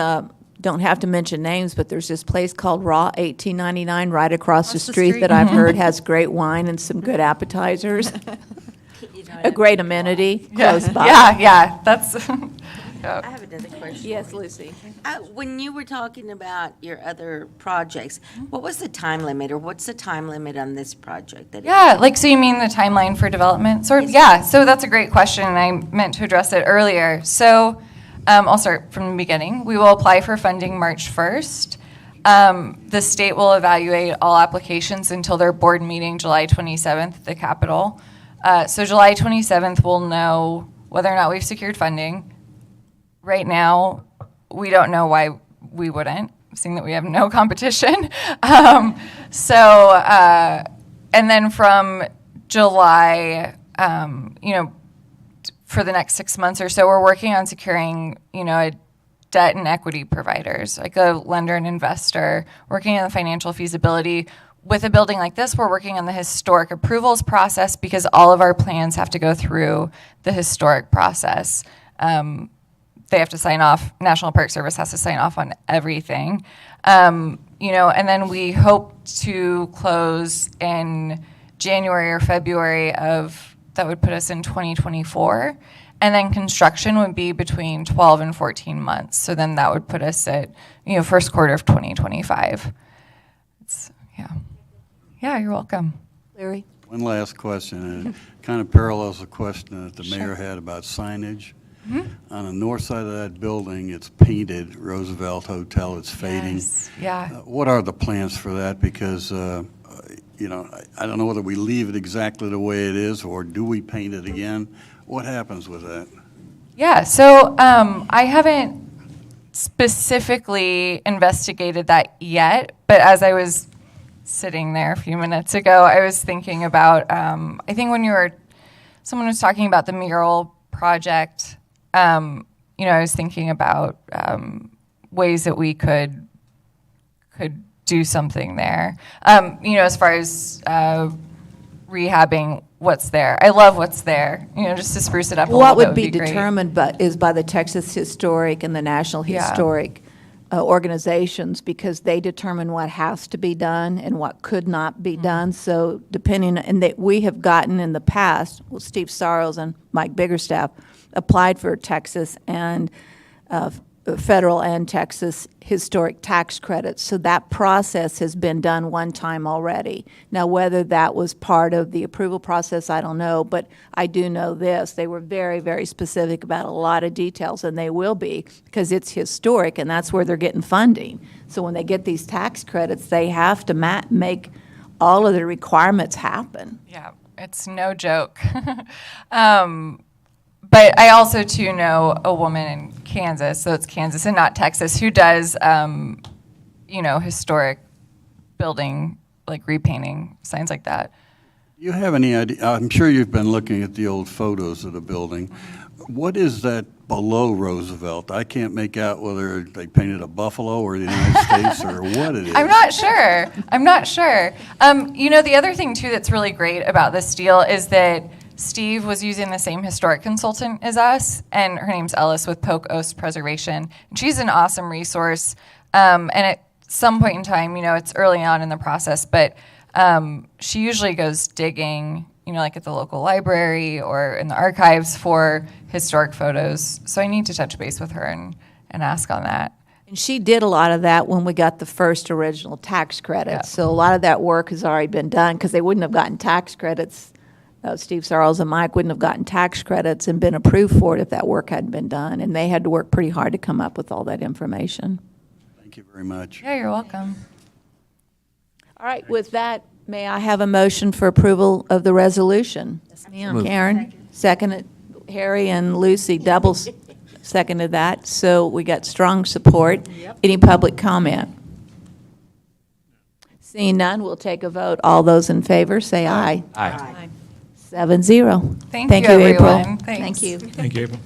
don't have to mention names, but there's this place called Raw 1899 right across the street that I've heard has great wine and some good appetizers. A great amenity close by. Yeah, that's. I have another question. Yes, Lucy. When you were talking about your other projects, what was the time limit, or what's the time limit on this project? Yeah, so you mean the timeline for development? Yeah, so that's a great question, and I meant to address it earlier. So I'll start from the beginning. We will apply for funding March 1st. The state will evaluate all applications until their board meeting July 27th at the Capitol. So July 27th, we'll know whether or not we've secured funding. Right now, we don't know why we wouldn't, seeing that we have no competition. And then from July, for the next 6 months or so, we're working on securing, a debt and equity providers, like a lender and investor, working on the financial feasibility. With a building like this, we're working on the historic approvals process because all of our plans have to go through the historic process. They have to sign off, National Park Service has to sign off on everything. And then we hope to close in January or February that would put us in 2024. And then construction would be between 12 and 14 months. So then that would put us at, first quarter of 2025. Yeah, you're welcome. Larry? One last question, and it kind of parallels the question that the mayor had about signage. On the north side of that building, it's painted Roosevelt Hotel, it's fading. Yes, yeah. What are the plans for that? Because, I don't know whether we leave it exactly the way it is, or do we paint it again? What happens with that? Yeah, so I haven't specifically investigated that yet, but as I was sitting there a few minutes ago, I was thinking about, I think when someone was talking about the mural project, I was thinking about ways that we could do something there. As far as rehabbing what's there. I love what's there, just to spruce it up a little What bit would be great. determined is by the Texas Historic and the National Historic organizations, because they determine what has to be done and what could not be done. So depending, and that we have gotten in the past, Steve Sarles and Mike Biggerstaff applied for Texas and federal and Texas historic tax credits. So that process has been done one time already. Now, whether that was part of the approval process, I don't know, but I do know this. They were very, very specific about a lot of details, and they will be, because it's historic, and that's where they're getting funding. So when they get these tax credits, they have to make all of the requirements happen. Yeah, it's no joke. But I also, too, know a woman in Kansas, so it's Kansas and not Texas, who does, historic building, like repainting, signs like that. Do you have any idea? I'm sure you've been looking at the old photos of the building. What is that below Roosevelt? I can't make out whether they painted a buffalo or the United States or what it is. I'm not sure. The other thing too that's really great about this deal is that Steve was using the same historic consultant as us, and her name's Ellis with Polk Oast Preservation. She's an awesome resource. And at some point in time, it's early on in the process, but she usually goes digging, like at the local library or in the archives for historic photos. So I need to touch base with her and ask on that. And she did a lot of that when we got the first original tax credits. Yeah. So a lot of that work has already been done because they wouldn't have gotten tax credits. Steve Sarles and Mike wouldn't have gotten tax credits and been approved for it if that work hadn't been done. And they had to work pretty hard to come up with all that information. Thank you very much. Yeah, you're welcome. All right, with that, may I have a motion for approval of the resolution? Yes, ma'am. Karen, seconded. Harry and Lucy doubles seconded that. So we got strong support. Any public comment? Seeing none, we'll take a vote. All those in favor, say aye. Aye. 7-0. Thank you, April. everyone. Thanks. Thank you. Thank you, April.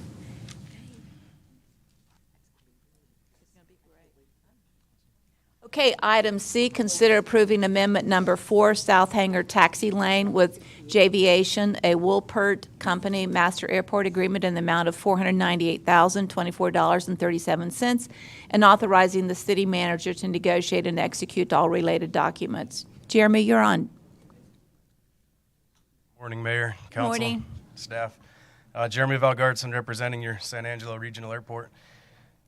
Okay, item C, consider approving amendment number 4, South Hangar Taxi Lane with Javiation, a Woolpert Company Master Airport Agreement in the amount of $498,024.37, and authorizing the city manager to negotiate and execute all related documents. Jeremy, you're on. Morning, Mayor, Council, Morning. staff. Jeremy Valgartson representing your San Angelo Regional Airport.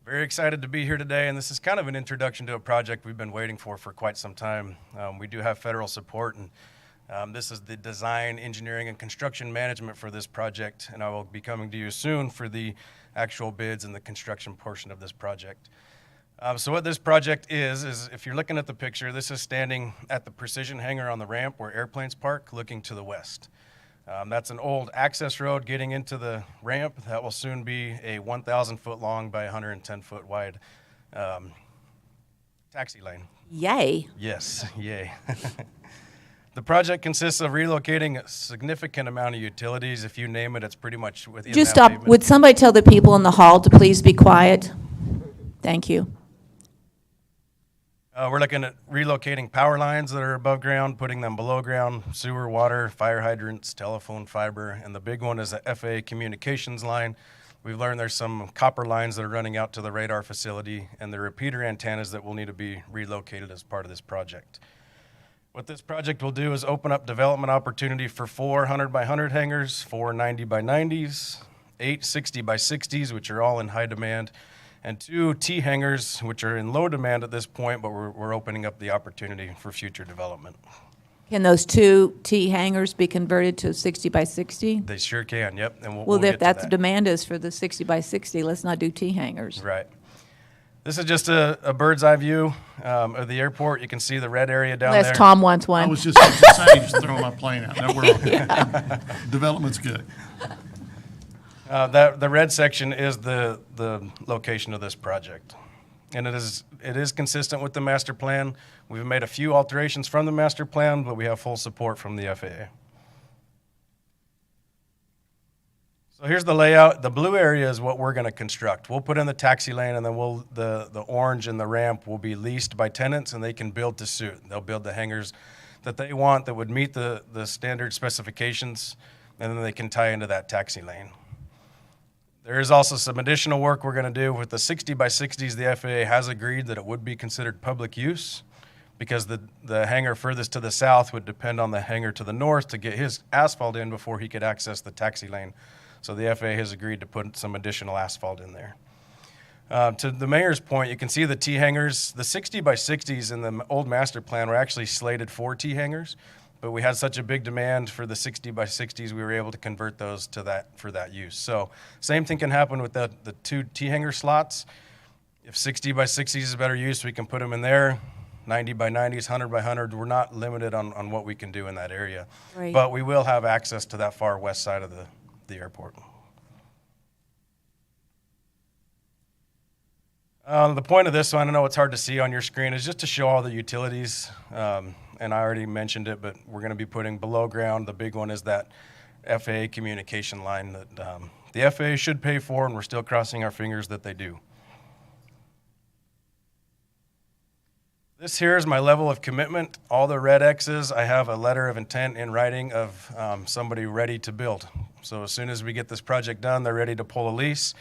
Very excited to be here today, and this is kind of an introduction to a project we've been waiting for quite some time. We do have federal support, and this is the design, engineering, and construction management for this project, and I will be coming to you soon for the actual bids and the construction portion of this project. So what this project is if you're looking at the picture, this is standing at the precision hangar on the ramp where airplanes park, looking to the west. That's an old access road getting into the ramp. That will soon be a 1,000-foot long by 110-foot wide taxi lane. Yay. Yes, yay. The project consists of relocating a significant amount of utilities. If you name it, it's pretty much within Would you that stop? pavement. Would somebody tell the people in the hall to please be quiet? Thank you. We're looking at relocating power lines that are above ground, putting them below ground, sewer, water, fire hydrants, telephone, fiber, and the big one is a FAA communications line. We've learned there's some copper lines that are running out to the radar facility and the repeater antennas that will need to be relocated as part of this project. What this project will do is open up development opportunity for 4 100 by 100 hangars, 4 90 by 90s, 8 60 by 60s, which are all in high demand, and 2 T hangars, which are in low demand at this point, but we're opening up the opportunity for future development. Can those 2 T hangars be converted to 60 by 60? They sure can, yep. And we'll Well, get if to that's the that. demand is for the 60 by 60, let's not do T hangars. Right. This is just a bird's eye view of the airport. You can see the red area down there. Unless Tom wants I one. was just saying, just throwing my plane out. No, we're okay. Development's good. The red section is the location of this project. And it is consistent with the master plan. We've made a few alterations from the master plan, but we have full support from the FAA. So here's the layout. The blue area is what we're going to construct. We'll put in the taxi lane, and then the orange and the ramp will be leased by tenants, and they can build to suit. They'll build the hangars that they want that would meet the standard specifications, and then they can tie into that taxi lane. There is also some additional work we're going to do with the 60 by 60s. The FAA has agreed that it would be considered public use because the hangar furthest to the south would depend on the hangar to the north to get his asphalt in before he could access the taxi lane. So the FAA has agreed to put some additional asphalt in there. To the mayor's point, you can see the T hangars. The 60 by 60s in the old master plan were actually slated for T hangars, but we had such a big demand for the 60 by 60s, we were able to convert those to that for that use. So same thing can happen with the 2 T hanger slots. If 60 by 60s is better use, we can put them in there. 90 by 90s, 100 by 100, we're not limited on what we can do in that area. Right. But we will have access to that far west side of the airport. The point of this one, I know it's hard to see on your screen, is just to show all the utilities. And I already mentioned it, but we're going to be putting below ground. The big one is that FAA communication line that the FAA should pay for, and we're still crossing our fingers that they do. This here is my level of commitment. All the red X's, I have a letter of intent in writing of somebody ready to build. So as soon as we get this project done, they're ready to pull a lease.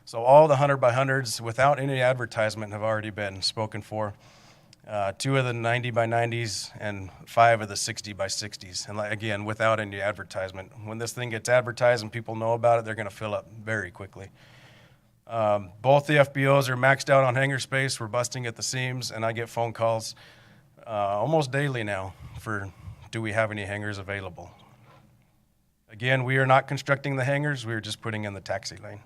So all the 100 by 100s without any advertisement have already been spoken for. 2 of the 90 by 90s and 5 of the 60 by 60s. And again, without any advertisement. When this thing gets advertised and people know about it, they're going to fill up very quickly. Both the FBOs are maxed out on hangar space. We're busting at the seams, and I get phone calls almost daily now for, do we have any hangars available? Again, we are not constructing the hangars. We are just putting in the taxi lane.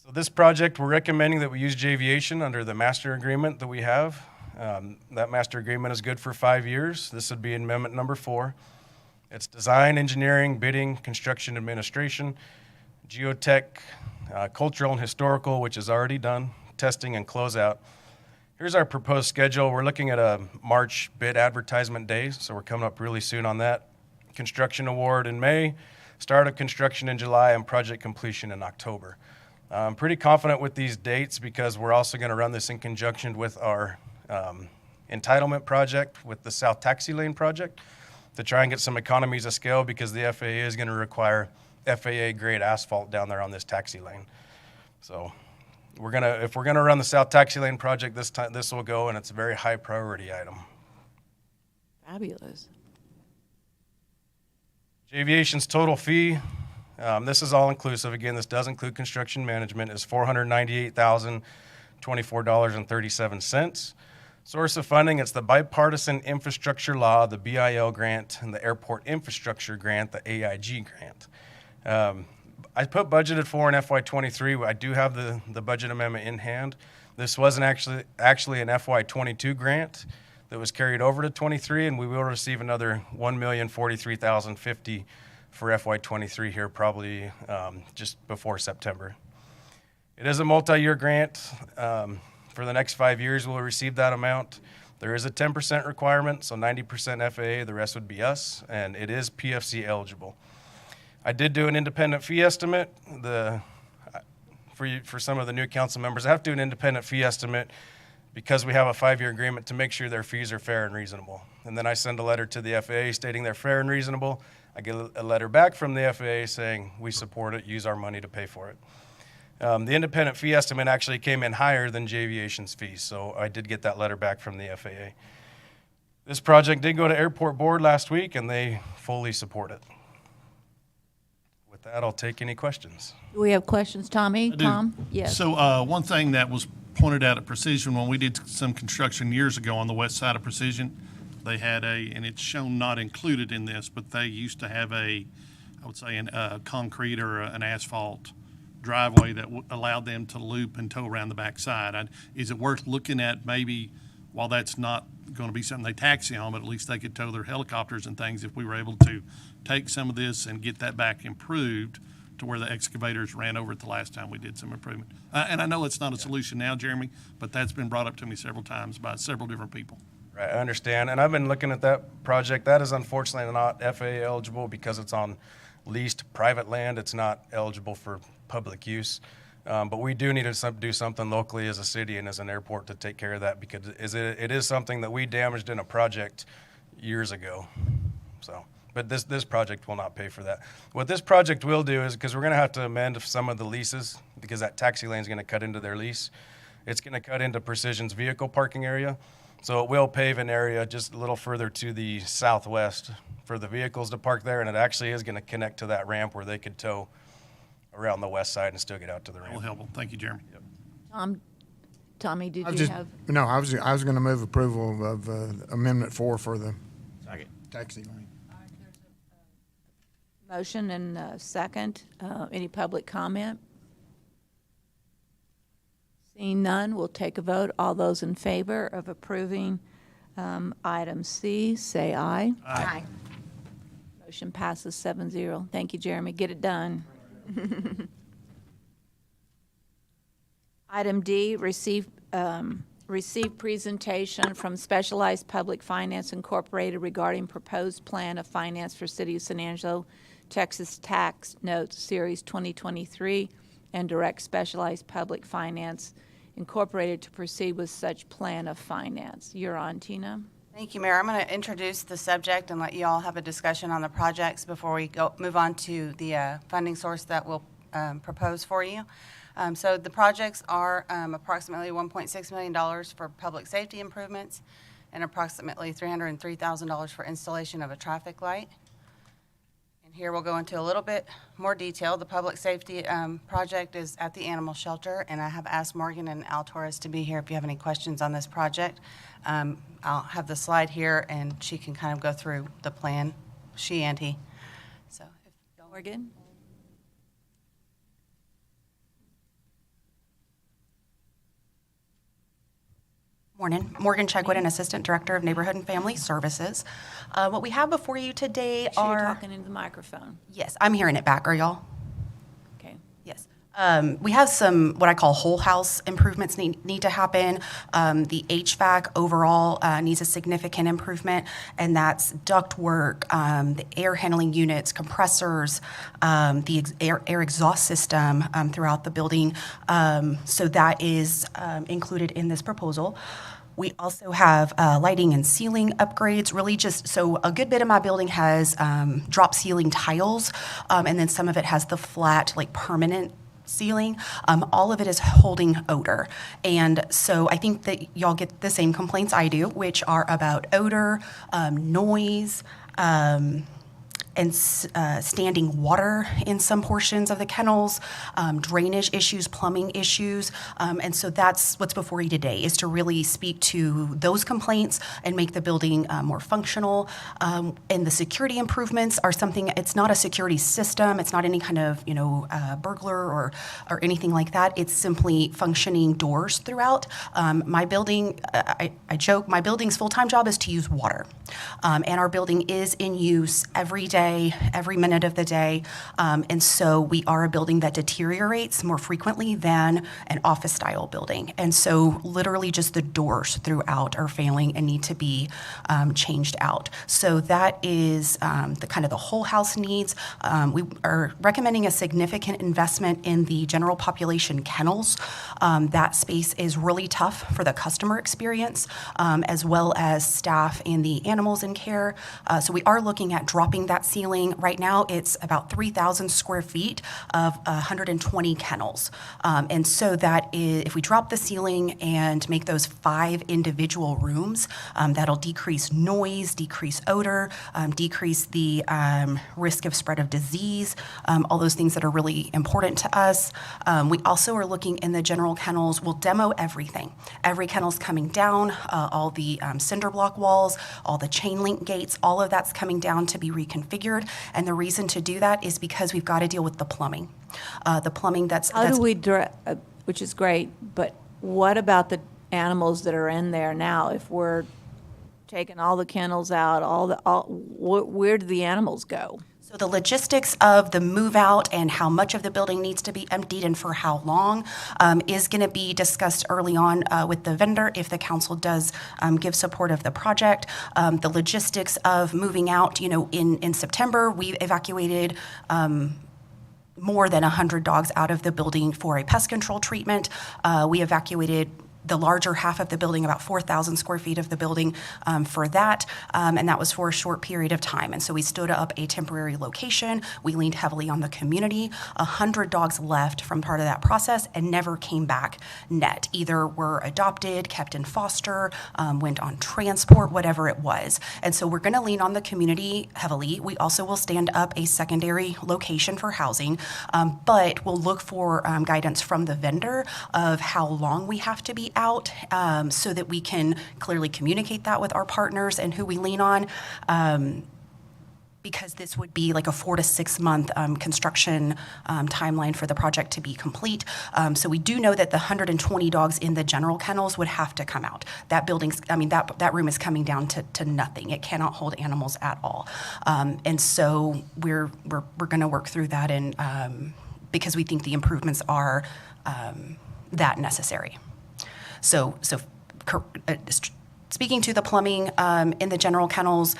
So this project, we're recommending that we use Javiation under the master agreement that we have. That master agreement is good for 5 years. This would be amendment number 4. It's design, engineering, bidding, construction administration, geotech, cultural and historical, which is already done, testing and closeout. Here's our proposed schedule. We're looking at a March bid advertisement day, so we're coming up really soon on that. Construction award in May, start of construction in July, and project completion in October. I'm pretty confident with these dates because we're also going to run this in conjunction with our entitlement project with the South Taxi Lane project to try and get some economies of scale, because the FAA is going to require FAA grade asphalt down there on this taxi lane. So if we're gonna run the South Taxi Lane project this time, this will go, and it's a very high priority item. Fabulous. Aviation's total fee, this is all inclusive. Again, this does include construction management, is $498,024.37. Source of funding, it's the Bipartisan Infrastructure Law, the BIL grant, and the Airport Infrastructure Grant, the AIG grant. I put budgeted for in FY23. I do have the budget amendment in hand. This wasn't actually an FY22 grant that was carried over to 23, and we will receive another $1,043,050 for FY23 here, probably just before September. It is a multi-year grant. For the next 5 years, we'll receive that amount. There is a 10% requirement, so 90% FAA, the rest would be us, and it is PFC eligible. I did do an independent fee estimate. For some of the new council members, I have to do an independent fee estimate because we have a 5-year agreement to make sure their fees are fair and reasonable. And then I send a letter to the FAA stating they're fair and reasonable. I get a letter back from the FAA saying we support it, use our money to pay for it. The independent fee estimate actually came in higher than Javiation's fees, so I did get that letter back from the FAA. This project did go to Airport Board last week, and they fully support it. With that, I'll take any questions. Do we have questions, Tommy? Tom? Yes. So one thing that was pointed out at Precision when we did some construction years ago on the west side of Precision, they had and it's shown not included in this, but they used to have I would say, a concrete or an asphalt driveway that allowed them to loop and tow around the backside. Is it worth looking at maybe, while that's not going to be something they taxi on, but at least they could tow their helicopters and things if we were able to take some of this and get that back improved to where the excavators ran over it the last time we did some improvement. And I know it's not a solution now, Jeremy, but that's been brought up to me several times by several different people. Right, I understand. And I've been looking at that project. That is unfortunately not FAA eligible because it's on leased private land. It's not eligible for public use. But we do need to do something locally as a city and as an airport to take care of that, because it is something that we damaged in a project years ago. So, but this project will not pay for that. What this project will do is, because we're going to have to amend some of the leases, because that taxi lane is going to cut into their lease. It's going to cut into Precision's vehicle parking area. So it will pave an area just a little further to the southwest for the vehicles to park there, and it actually is going to connect to that ramp where they could tow around the west side and still get out to the ramp. That will help. Thank you, Jeremy. Yep. Tommy, did you have? No, I was going to move approval of Amendment 4 for the taxi lane. Motion and second. Any public comment? Seeing none, we'll take a vote. All those in favor of approving item C, say aye. Aye. Motion passes 7-0. Thank you, Jeremy. Get it done. Item D, receive presentation from Specialized Public Finance Incorporated regarding proposed plan of finance for City of San Angelo Texas Tax Notes Series 2023 and direct Specialized Public Finance Incorporated to proceed with such plan of finance. You're on, Tina. Thank you, Mayor. I'm going to introduce the subject and let you all have a discussion on the projects before we move on to the funding source that we'll propose for you. So the projects are approximately $1.6 million for public safety improvements and approximately $303,000 for installation of a traffic light. And here we'll go into a little bit more detail. The public safety project is at the animal shelter, and I have asked Morgan and Al Torres to be here if you have any questions on this project. I'll have the slide here, and she can kind of go through the plan, she and he. So, Morgan? Morning. Morgan Chegwin, Assistant Director of Neighborhood and Family Services. What we have before you today Make sure are... you're talking into the microphone. Yes, I'm hearing it back. Are y'all? Okay. Yes. We have some, what I call whole house improvements need to happen. The HVAC overall needs a significant improvement, and that's ductwork, the air handling units, compressors, the air exhaust system throughout the building. So that is included in this proposal. We also have lighting and ceiling upgrades, really just, so a good bit of my building has drop ceiling tiles, and then some of it has the flat, like permanent ceiling. All of it is holding odor. And so I think that y'all get the same complaints I do, which are about odor, noise, and standing water in some portions of the kennels, drainage issues, plumbing issues. And so that's what's before you today, is to really speak to those complaints and make the building more functional. And the security improvements are something, it's not a security system, it's not any kind of, burglar or anything like that. It's simply functioning doors throughout. My building, I joke, my building's full-time job is to use water. And our building is in use every day, every minute of the day. And so we are a building that deteriorates more frequently than an office-style building. And so literally just the doors throughout are failing and need to be changed out. So that is the kind of the whole house needs. We are recommending a significant investment in the general population kennels. That space is really tough for the customer experience, as well as staff and the animals in care. So we are looking at dropping that ceiling. Right now, it's about 3,000 square feet of 120 kennels. And so that is, if we drop the ceiling and make those 5 individual rooms, that'll decrease noise, decrease odor, decrease the risk of spread of disease, all those things that are really important to us. We also are looking in the general kennels, we'll demo everything. Every kennel's coming down, all the cinder block walls, all the chain link gates, all of that's coming down to be reconfigured. And the reason to do that is because we've got to deal with the plumbing. The plumbing that's... How do we, which is great, but what about the animals that are in there now? If we're taking all the kennels out, where do the animals go? So the logistics of the move out and how much of the building needs to be emptied and for how long is going to be discussed early on with the vendor if the council does give support of the project. The logistics of moving out, in September, we evacuated more than 100 dogs out of the building for a pest control treatment. We evacuated the larger half of the building, about 4,000 square feet of the building for that, and that was for a short period of time. And so we stood up a temporary location. We leaned heavily on the community. 100 dogs left from part of that process and never came back net. Either were adopted, kept in foster, went on transport, whatever it was. And so we're going to lean on the community heavily. We also will stand up a secondary location for housing, but we'll look for guidance from the vendor of how long we have to be out, so that we can clearly communicate that with our partners and who we lean on, because this would be like a 4 to 6 month construction timeline for the project to be complete. So we do know that the 120 dogs in the general kennels would have to come out. That building's, that room is coming down to nothing. It cannot hold animals at all. And so we're going to work through that, and because we think the improvements are that necessary. So speaking to the plumbing in the general kennels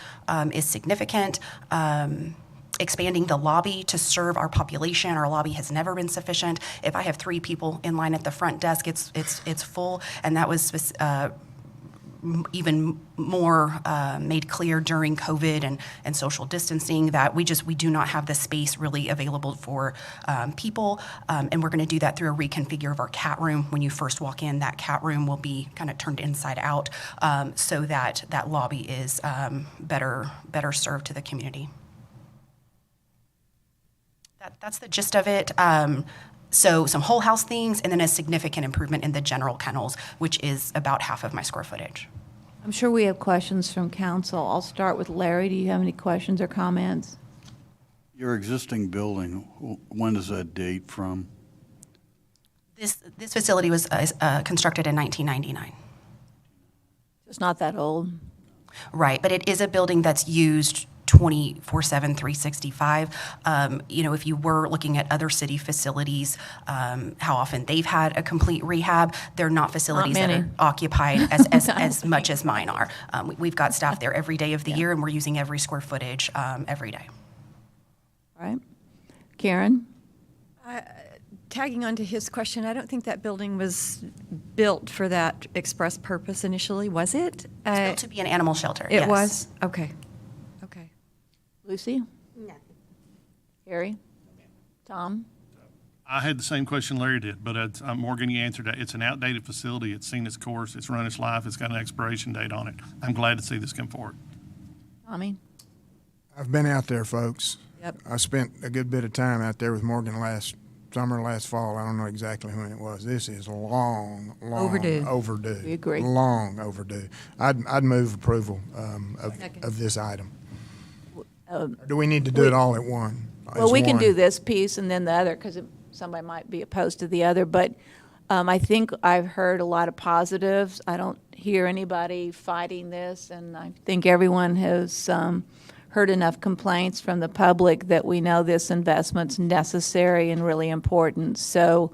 is significant. expanding the lobby to serve our population. Our lobby has never been sufficient. If I have 3 people in line at the front desk, it's full, and that was even more made clear during COVID and social distancing, that we do not have the space really available for people, and we're going to do that through a reconfigure of our cat room. When you first walk in, that cat room will be kind of turned inside out, so that that lobby is better served to the community. That's the gist of it. So some whole house things, and then a significant improvement in the general kennels, which is about half of my square footage. I'm sure we have questions from council. I'll start with Larry. Do you have any questions or comments? Your existing building, when does that date from? This facility was constructed in 1999. It's not that old. Right, but it is a building that's used 24/7, 365. If you were looking at other city facilities, how often they've had a complete rehab, they're not facilities that are occupied as much as mine are. We've got staff there every day of the year, and we're using every square footage every day. All right. Karen? Tagging on to his question, I don't think that building was built for that express purpose initially, was it? It's built to be an animal shelter. It yes. was? Okay. Lucy? Nothing. Harry? Tom? I had the same question Larry did, but Morgan, you answered that. It's an outdated facility. It's seen its course. It's run its life. It's got an expiration date on it. I'm glad to see this come forward. Tommy? I've been out there, folks. Yep. I spent a good bit of time out there with Morgan last summer, last fall. I don't know exactly when it was. This is long overdue. We agree. Long overdue. I'd move approval of this item. Or do we need to do it all at one? Well, we can do this piece and then the other, because somebody might be opposed to the other. But I think I've heard a lot of positives. I don't hear anybody fighting this, and I think everyone has heard enough complaints from the public that we know this investment's necessary and really important. So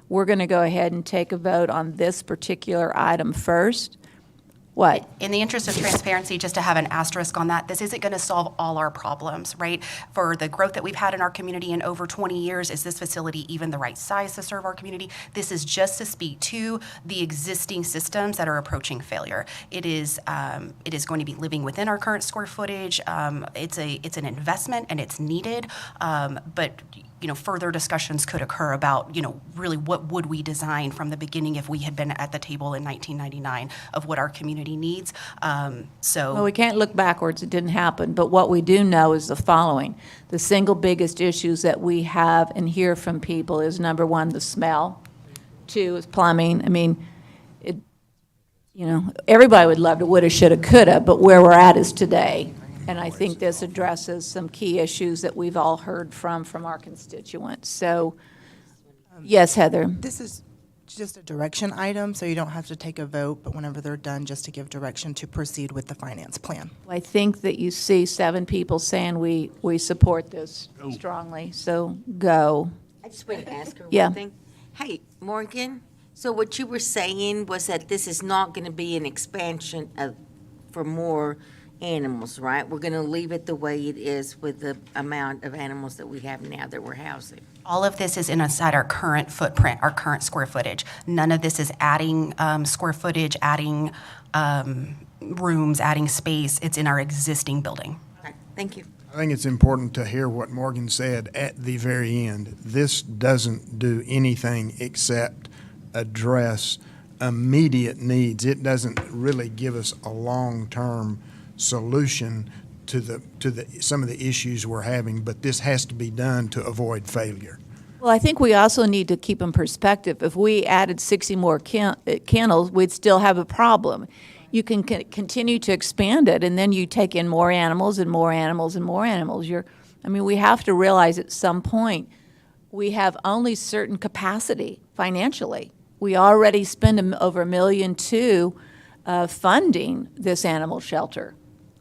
we're going to go ahead and take a vote on this particular item first. What? In the interest of transparency, just to have an asterisk on that, this isn't going to solve all our problems, right? For the growth that we've had in our community in over 20 years, is this facility even the right size to serve our community? This is just to speak to the existing systems that are approaching failure. It is going to be living within our current square footage. It's an investment and it's needed, but further discussions could occur about, really what would we design from the beginning if we had been at the table in 1999 of what our community needs. Well, we can't look backwards. It didn't happen. But what we do know is the following. The single biggest issues that we have and hear from people is, number one, the smell. 2 is plumbing. I mean, everybody would love to woulda, shoulda, coulda, but where we're at is today. And I think this addresses some key issues that we've all heard from our constituents. So, yes, Heather. This is just a direction item, so you don't have to take a vote, but whenever they're done, just to give direction to proceed with the finance plan. I think that you see 7 people saying we support this strongly, so go. I just want to ask her Yeah. one thing. Hey, Morgan, so what you were saying was that this is not going to be an expansion for more animals, right? We're going to leave it the way it is with the amount of animals that we have now that we're housing. All of this is inside our current footprint, our current square footage. None of this is adding square footage, adding rooms, adding space. It's in our existing building. Okay, thank you. I think it's important to hear what Morgan said at the very end. This doesn't do anything except address immediate needs. It doesn't really give us a long-term solution to some of the issues we're having, but this has to be done to avoid failure. Well, I think we also need to keep in perspective, if we added 60 more kennels, we'd still have a problem. You can continue to expand it, and then you take in more animals and more animals and more animals. We have to realize at some point we have only certain capacity financially. We already spend over $1.2 million funding this animal shelter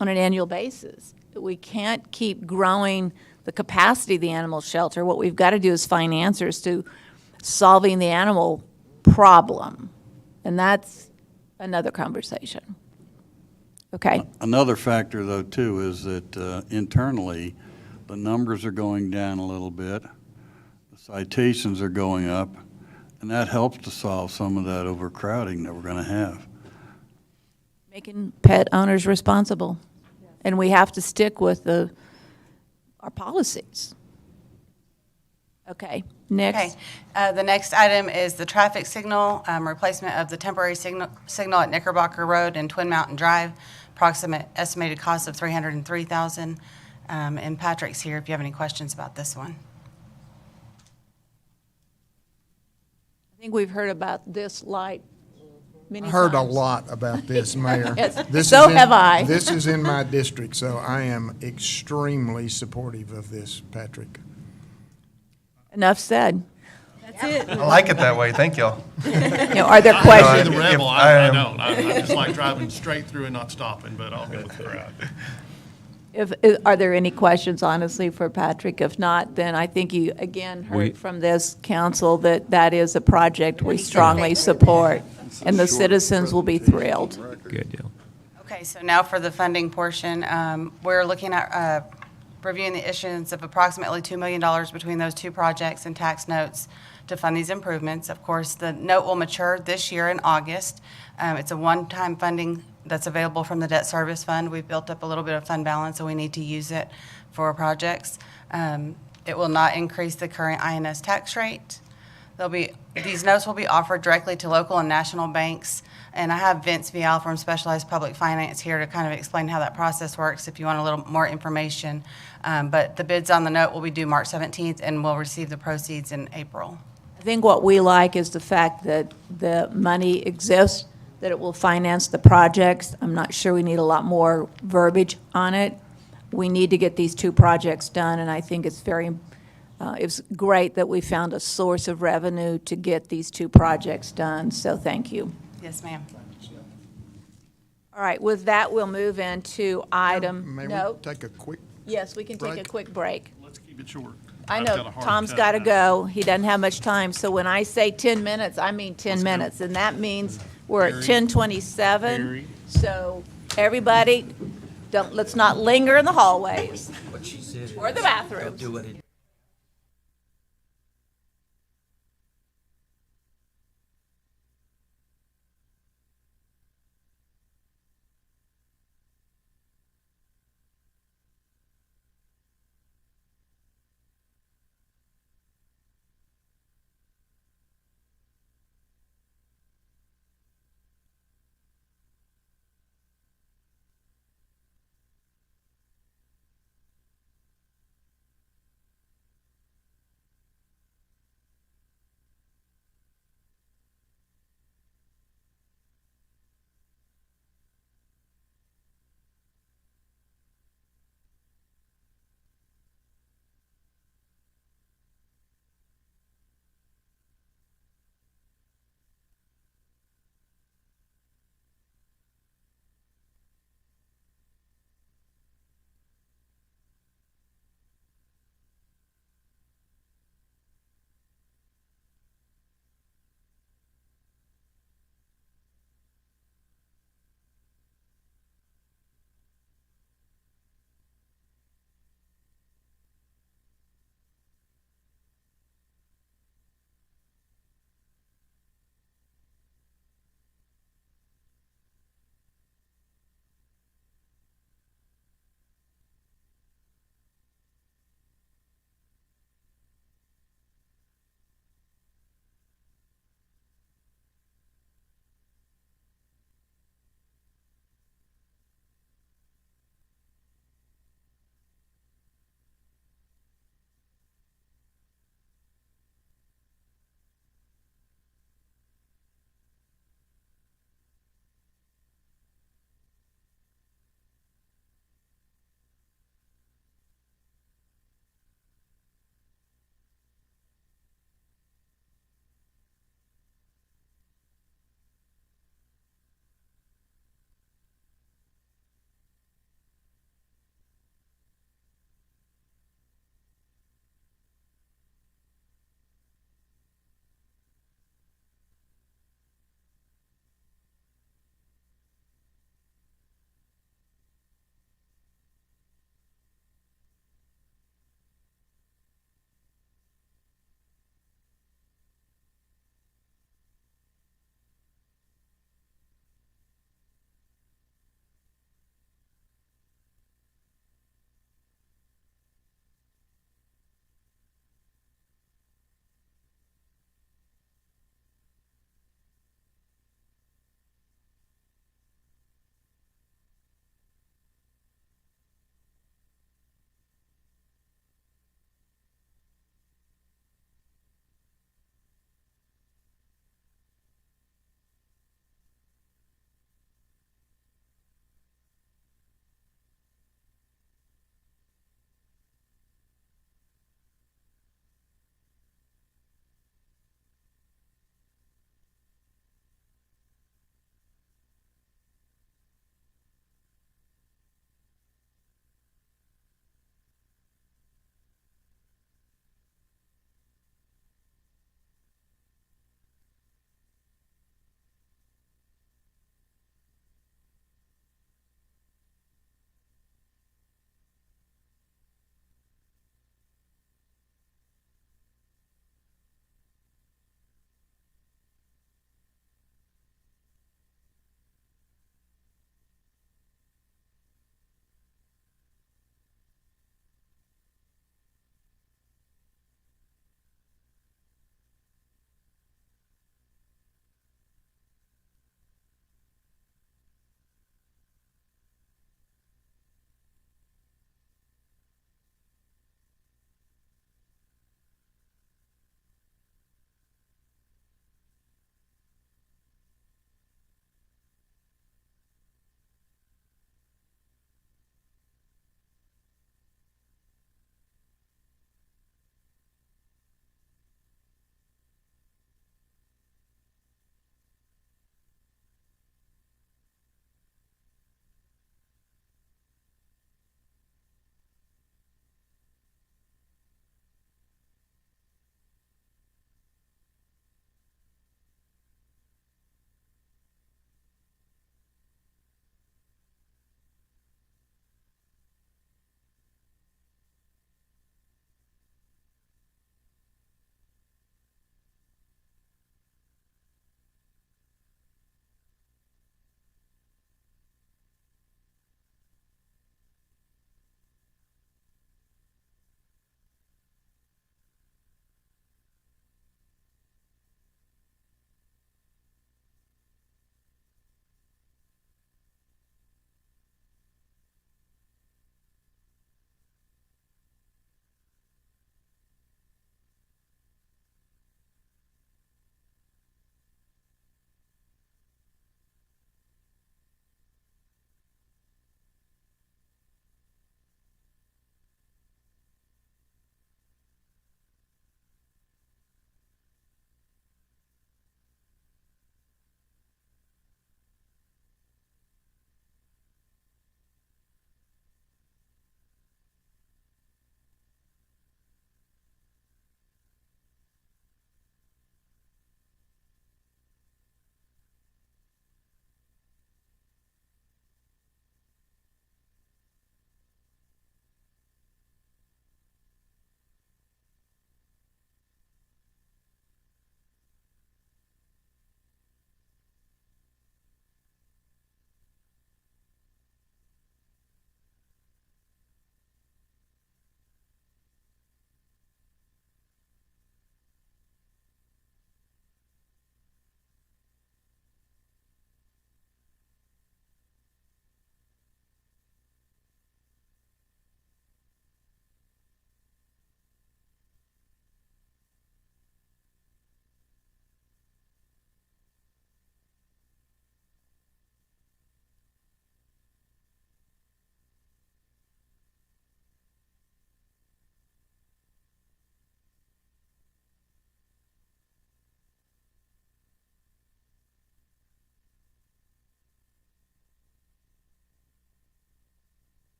on an annual basis. We can't keep growing the capacity of the animal shelter. What we've got to do is find answers to solving the animal problem, and that's another conversation. Okay. Another factor, though, too, is that internally, the numbers are going down a little bit, the citations are going up, and that helps to solve some of that overcrowding that we're going to have. Making pet owners responsible. And we have to stick with our policies. Okay, next. Okay, the next item is the traffic signal, replacement of the temporary signal at Knickerbocker Road and Twin Mountain Drive, estimated cost of $303,000. And Patrick's here if you have any questions about this one. I think we've heard about this light many I times. heard a lot about this, Mayor. Yes, This so is in- have I. This is in my district, so I am extremely supportive of this, Patrick. Enough said. That's it. I like it that way, thank y'all. Are there I questions? see the rebel, If I am- don't. I just like driving straight through and not stopping, but I'll go with the crowd. Are there any questions, honestly, for Patrick? If not, then I think you, again, heard from this council that that is a project we strongly support, and the citizens will be thrilled. Good deal. Okay, so now for the funding portion, we're looking at reviewing the issuance of approximately $2 million between those two projects and tax notes to fund these improvements. Of course, the note will mature this year in August. It's a one-time funding that's available from the debt service fund. We've built up a little bit of fund balance, so we need to use it for our projects. It will not increase the current INS tax rate. These notes will be offered directly to local and national banks. And I have Vince Vial from Specialized Public Finance here to kind of explain how that process works if you want a little more information. But the bids on the note will be due March 17th, and we'll receive the proceeds in April. I think what we like is the fact that the money exists, that it will finance the projects. I'm not sure we need a lot more verbiage on it. We need to get these two projects done, and I think it's it's great that we found a source of revenue to get these two projects done, so thank you. Yes, ma'am. All right, with that, we'll move into item, May we no? take a quick Yes, we can take a break? quick break. Let's keep it short. I I've know, got a hard Tom's cut got to now. go. He doesn't have much time, so when I say 10 minutes, I mean 10 minutes, and that means we're at 10:27. So everybody, let's not linger in the hallways or the bathrooms.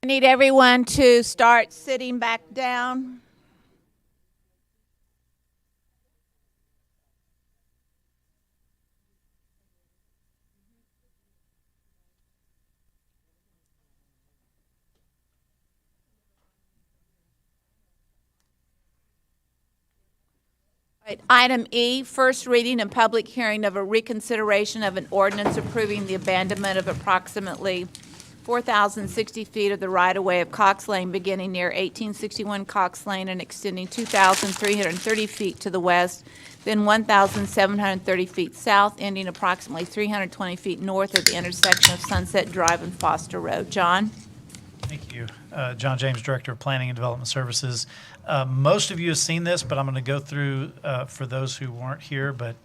Need everyone to start sitting back down. Right, item E, first reading and public hearing of a reconsideration of an ordinance approving the abandonment of approximately 4,060 feet of the right-of-way of Cox Lane beginning near 1861 Cox Lane and extending 2,330 feet to the west, then 1,730 feet south, ending approximately 320 feet north of the intersection of Sunset Drive and Foster Road. John? Thank you. John James, Director of Planning and Development Services. Most of you have seen this, but I'm going to go through for those who weren't here, but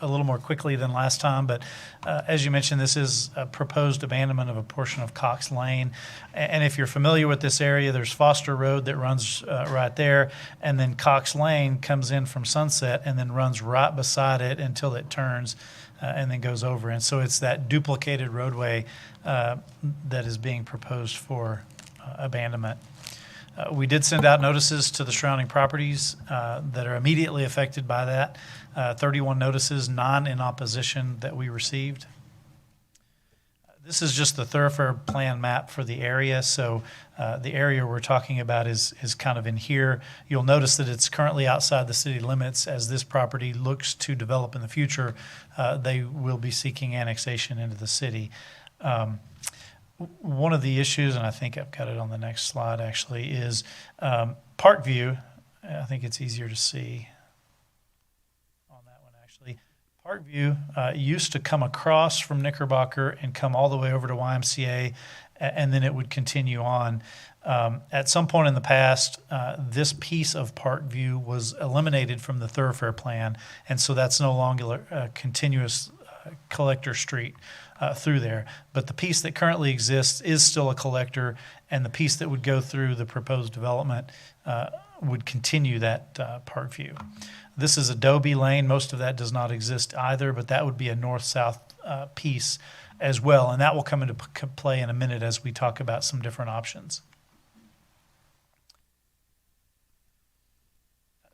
a little more quickly than last time. But as you mentioned, this is a proposed abandonment of a portion of Cox Lane. And if you're familiar with this area, there's Foster Road that runs right there, and then Cox Lane comes in from Sunset and then runs right beside it until it turns and then goes over. And so it's that duplicated roadway that is being proposed for abandonment. We did send out notices to the surrounding properties that are immediately affected by that. 31 notices, 9 in opposition that we received. This is just the thoroughfare plan map for the area. So the area we're talking about is kind of in here. You'll notice that it's currently outside the city limits. As this property looks to develop in the future, they will be seeking annexation into the city. One of the issues, and I think I've got it on the next slide actually, is Parkview. I think it's easier to see on that one actually. Parkview used to come across from Knickerbocker and come all the way over to YMCA, and then it would continue on. At some point in the past, this piece of Parkview was eliminated from the thoroughfare plan, and so that's no longer a continuous collector street through there. But the piece that currently exists is still a collector, and the piece that would go through the proposed development would continue that Parkview. This is Adobe Lane. Most of that does not exist either, but that would be a north-south piece as well, and that will come into play in a minute as we talk about some different options.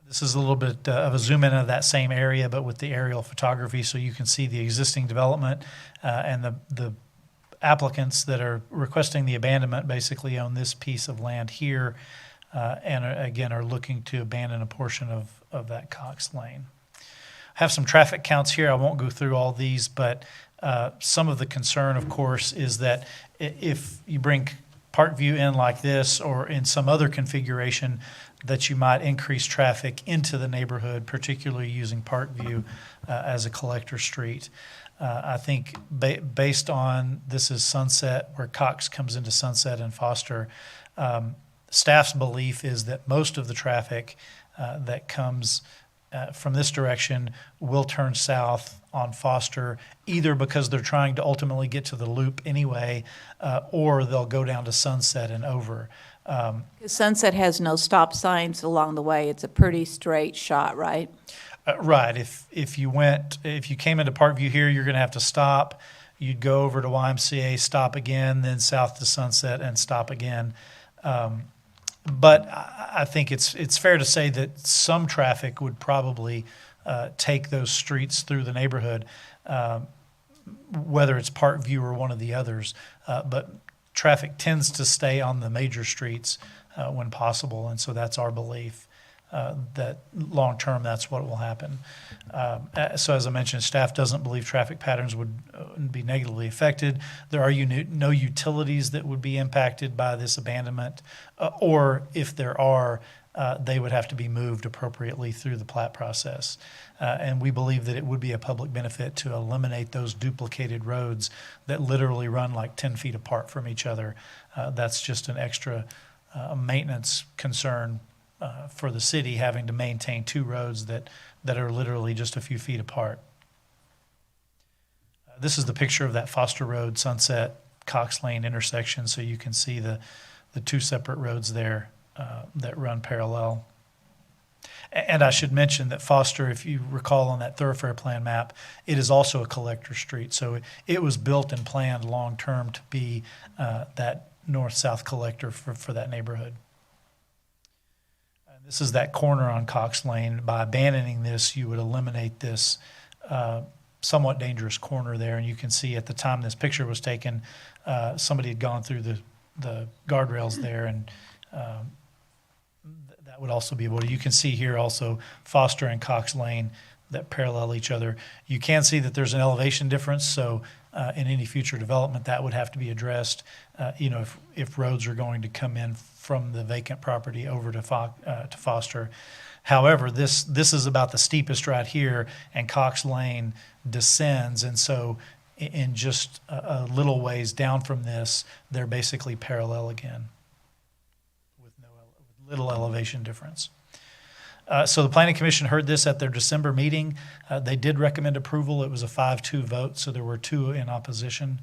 This is a little bit of a zoom in of that same area, but with the aerial photography, so you can see the existing development and the applicants that are requesting the abandonment basically own this piece of land here, and again are looking to abandon a portion of that Cox Lane. I have some traffic counts here. I won't go through all these, but some of the concern, of course, is that if you bring Parkview in like this or in some other configuration, that you might increase traffic into the neighborhood, particularly using Parkview as a collector street. I think based on, this is Sunset, where Cox comes into Sunset and Foster, staff's belief is that most of the traffic that comes from this direction will turn south on Foster, either because they're trying to ultimately get to the loop anyway, or they'll go down to Sunset and over. Sunset has no stop signs along the way. It's a pretty straight shot, right? Right. If you came into Parkview here, you're going to have to stop. You'd go over to YMCA, stop again, then south to Sunset and stop again. But I think it's fair to say that some traffic would probably take those streets through the neighborhood, whether it's Parkview or one of the others. But traffic tends to stay on the major streets when possible, and so that's our belief that long-term that's what will happen. So as I mentioned, staff doesn't believe traffic patterns would be negatively affected. There are no utilities that would be impacted by this abandonment, or if there are, they would have to be moved appropriately through the plat process. And we believe that it would be a public benefit to eliminate those duplicated roads that literally run like 10 feet apart from each other. That's just an extra maintenance concern for the city, having to maintain two roads that are literally just a few feet apart. This is the picture of that Foster Road, Sunset, Cox Lane intersection, so you can see the two separate roads there that run parallel. And I should mention that Foster, if you recall on that thoroughfare plan map, it is also a collector street. So it was built and planned long-term to be that north-south collector for that neighborhood. This is that corner on Cox Lane. By abandoning this, you would eliminate this somewhat dangerous corner there. And you can see at the time this picture was taken, somebody had gone through the guardrails there, and that would also be able to, you can see here also Foster and Cox Lane that parallel each other. You can see that there's an elevation difference, so in any future development, that would have to be addressed. If roads are going to come in from the vacant property over to Foster. However, this is about the steepest right here, and Cox Lane descends, and so in just a little ways down from this, they're basically parallel again with little elevation difference. So the Planning Commission heard this at their December meeting. They did recommend approval. It was a 5-2 vote, so there were 2 in opposition.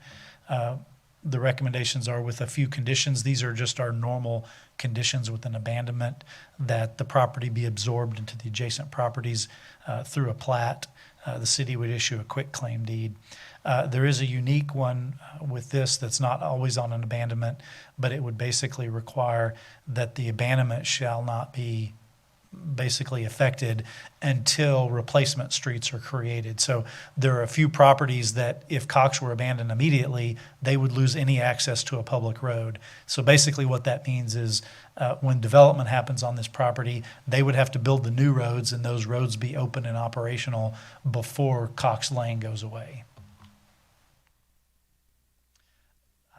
The recommendations are with a few conditions. These are just our normal conditions with an abandonment, that the property be absorbed into the adjacent properties through a plat. The city would issue a quitclaim deed. There is a unique one with this that's not always on an abandonment, but it would basically require that the abandonment shall not be basically affected until replacement streets are created. So there are a few properties that if Cox were abandoned immediately, they would lose any access to a public road. So basically what that means is when development happens on this property, they would have to build the new roads, and those roads be open and operational before Cox Lane goes away.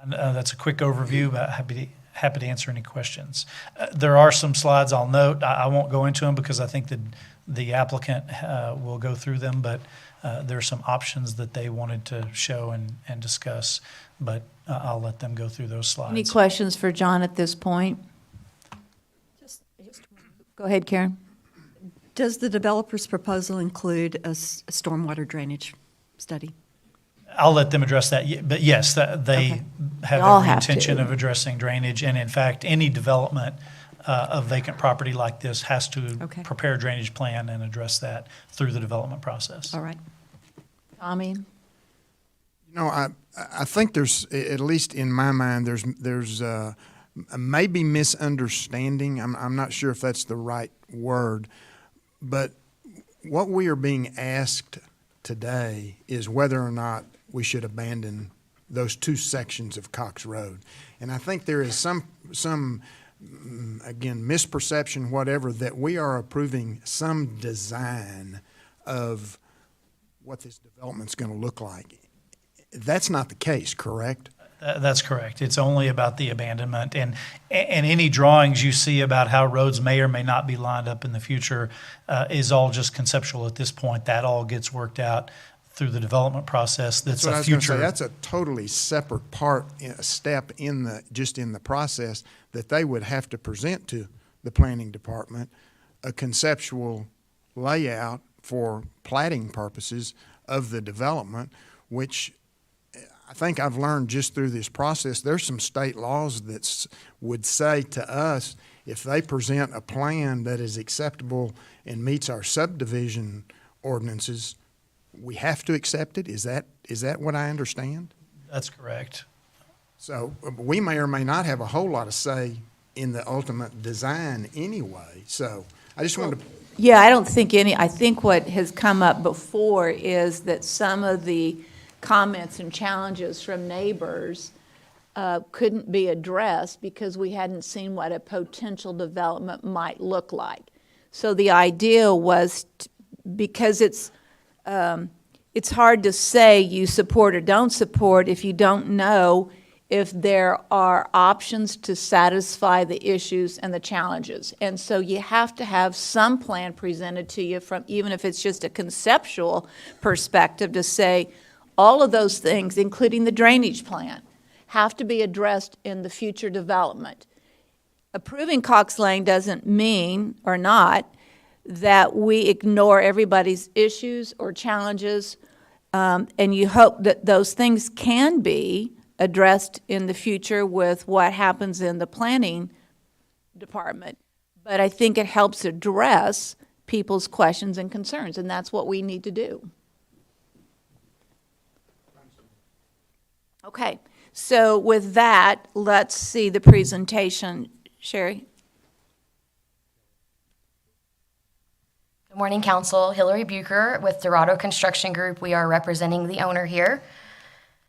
That's a quick overview, but happy to answer any questions. There are some slides I'll note. I won't go into them because I think the applicant will go through them, but there are some options that they wanted to show and discuss, but I'll let them go through those slides. Any questions for John at this point? Go ahead, Karen. Does the developer's proposal include a stormwater drainage study? I'll let them address that, but yes, they have all every have intention to. of addressing drainage, and in fact, any development of vacant property like this has to Okay. prepare a drainage plan and address that through the development process. All right. Tommy? I think there's, at least in my mind, there's maybe misunderstanding. I'm not sure if that's the right word, but what we are being asked today is whether or not we should abandon those 2 sections of Cox Road. And I think there is some again, misperception, whatever, that we are approving some design of what this development's going to look like. That's not the case, correct? That's correct. It's only about the abandonment, and any drawings you see about how roads may or may not be lined up in the future is all just conceptual at this point. That all gets worked out through the development process. That's what I a was gonna say. future. That's a totally separate part, a step in the process that they would have to present to the planning department, a conceptual layout for platting purposes of the development, which I think I've learned just through this process, there's some state laws that would say to us, if they present a plan that is acceptable and meets our subdivision ordinances, we have to accept it. Is that what I understand? That's correct. So we may or may not have a whole lot of say in the ultimate design anyway. So I just wanted to. Yeah, I don't think I think what has come up before is that some of the comments and challenges from neighbors couldn't be addressed because we hadn't seen what a potential development might look like. So the idea was, because it's hard to say you support or don't support if you don't know if there are options to satisfy the issues and the challenges. And so you have to have some plan presented to you from, even if it's just a conceptual perspective, to say all of those things, including the drainage plan, have to be addressed in the future development. Approving Cox Lane doesn't mean, or not, that we ignore everybody's issues or challenges, and you hope that those things can be addressed in the future with what happens in the planning department. But I think it helps address people's questions and concerns, and that's what we need to do. Okay, So with that, let's see the presentation. Sherry? Good morning, Council. Hillary Bucher with Dorado Construction Group. We are representing the owner here.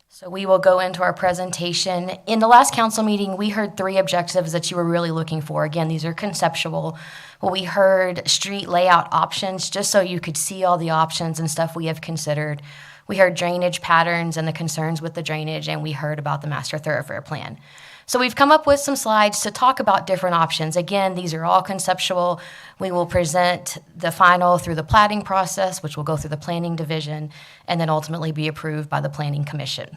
So we will go into our presentation. In the last council meeting, we heard 3 objectives that you were really looking for. Again, these are conceptual. Well, we heard street layout options, just so you could see all the options and stuff we have considered. We heard drainage patterns and the concerns with the drainage, and we heard about the master thoroughfare plan. So we've come up with some slides to talk about different options. Again, these are all conceptual. We will present the final through the platting process, which will go through the planning division, and then ultimately be approved by the planning commission.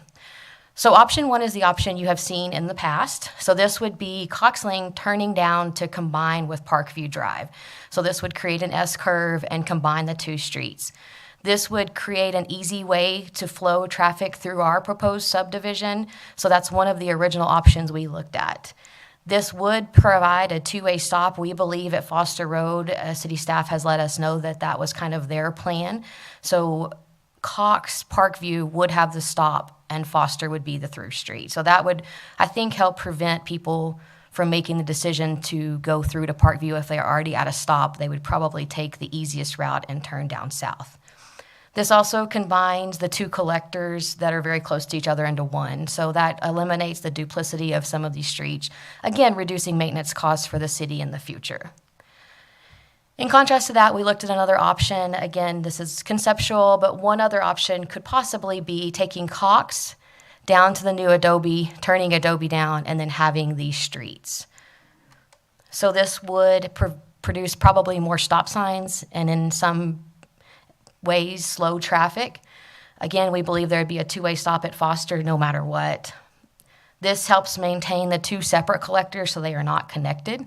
So option 1 is the option you have seen in the past. So this would be Cox Lane turning down to combine with Parkview Drive. So this would create an S-curve and combine the 2 streets. This would create an easy way to flow traffic through our proposed subdivision. So that's one of the original options we looked at. This would provide a 2-way stop. We believe at Foster Road, city staff has let us know that that was kind of their plan. So Cox Parkview would have the stop and Foster would be the through street. So that would, I think, help prevent people from making the decision to go through to Parkview. If they're already at a stop, they would probably take the easiest route and turn down south. This also combines the 2 collectors that are very close to each other into one. So that eliminates the duplicity of some of these streets, again, reducing maintenance costs for the city in the future. In contrast to that, we looked at another option. Again, this is conceptual, but one other option could possibly be taking Cox down to the new Adobe, turning Adobe down, and then having these streets. So this would produce probably more stop signs, and in some ways slow traffic. Again, we believe there'd be a 2-way stop at Foster no matter what. This helps maintain the 2 separate collectors so they are not connected.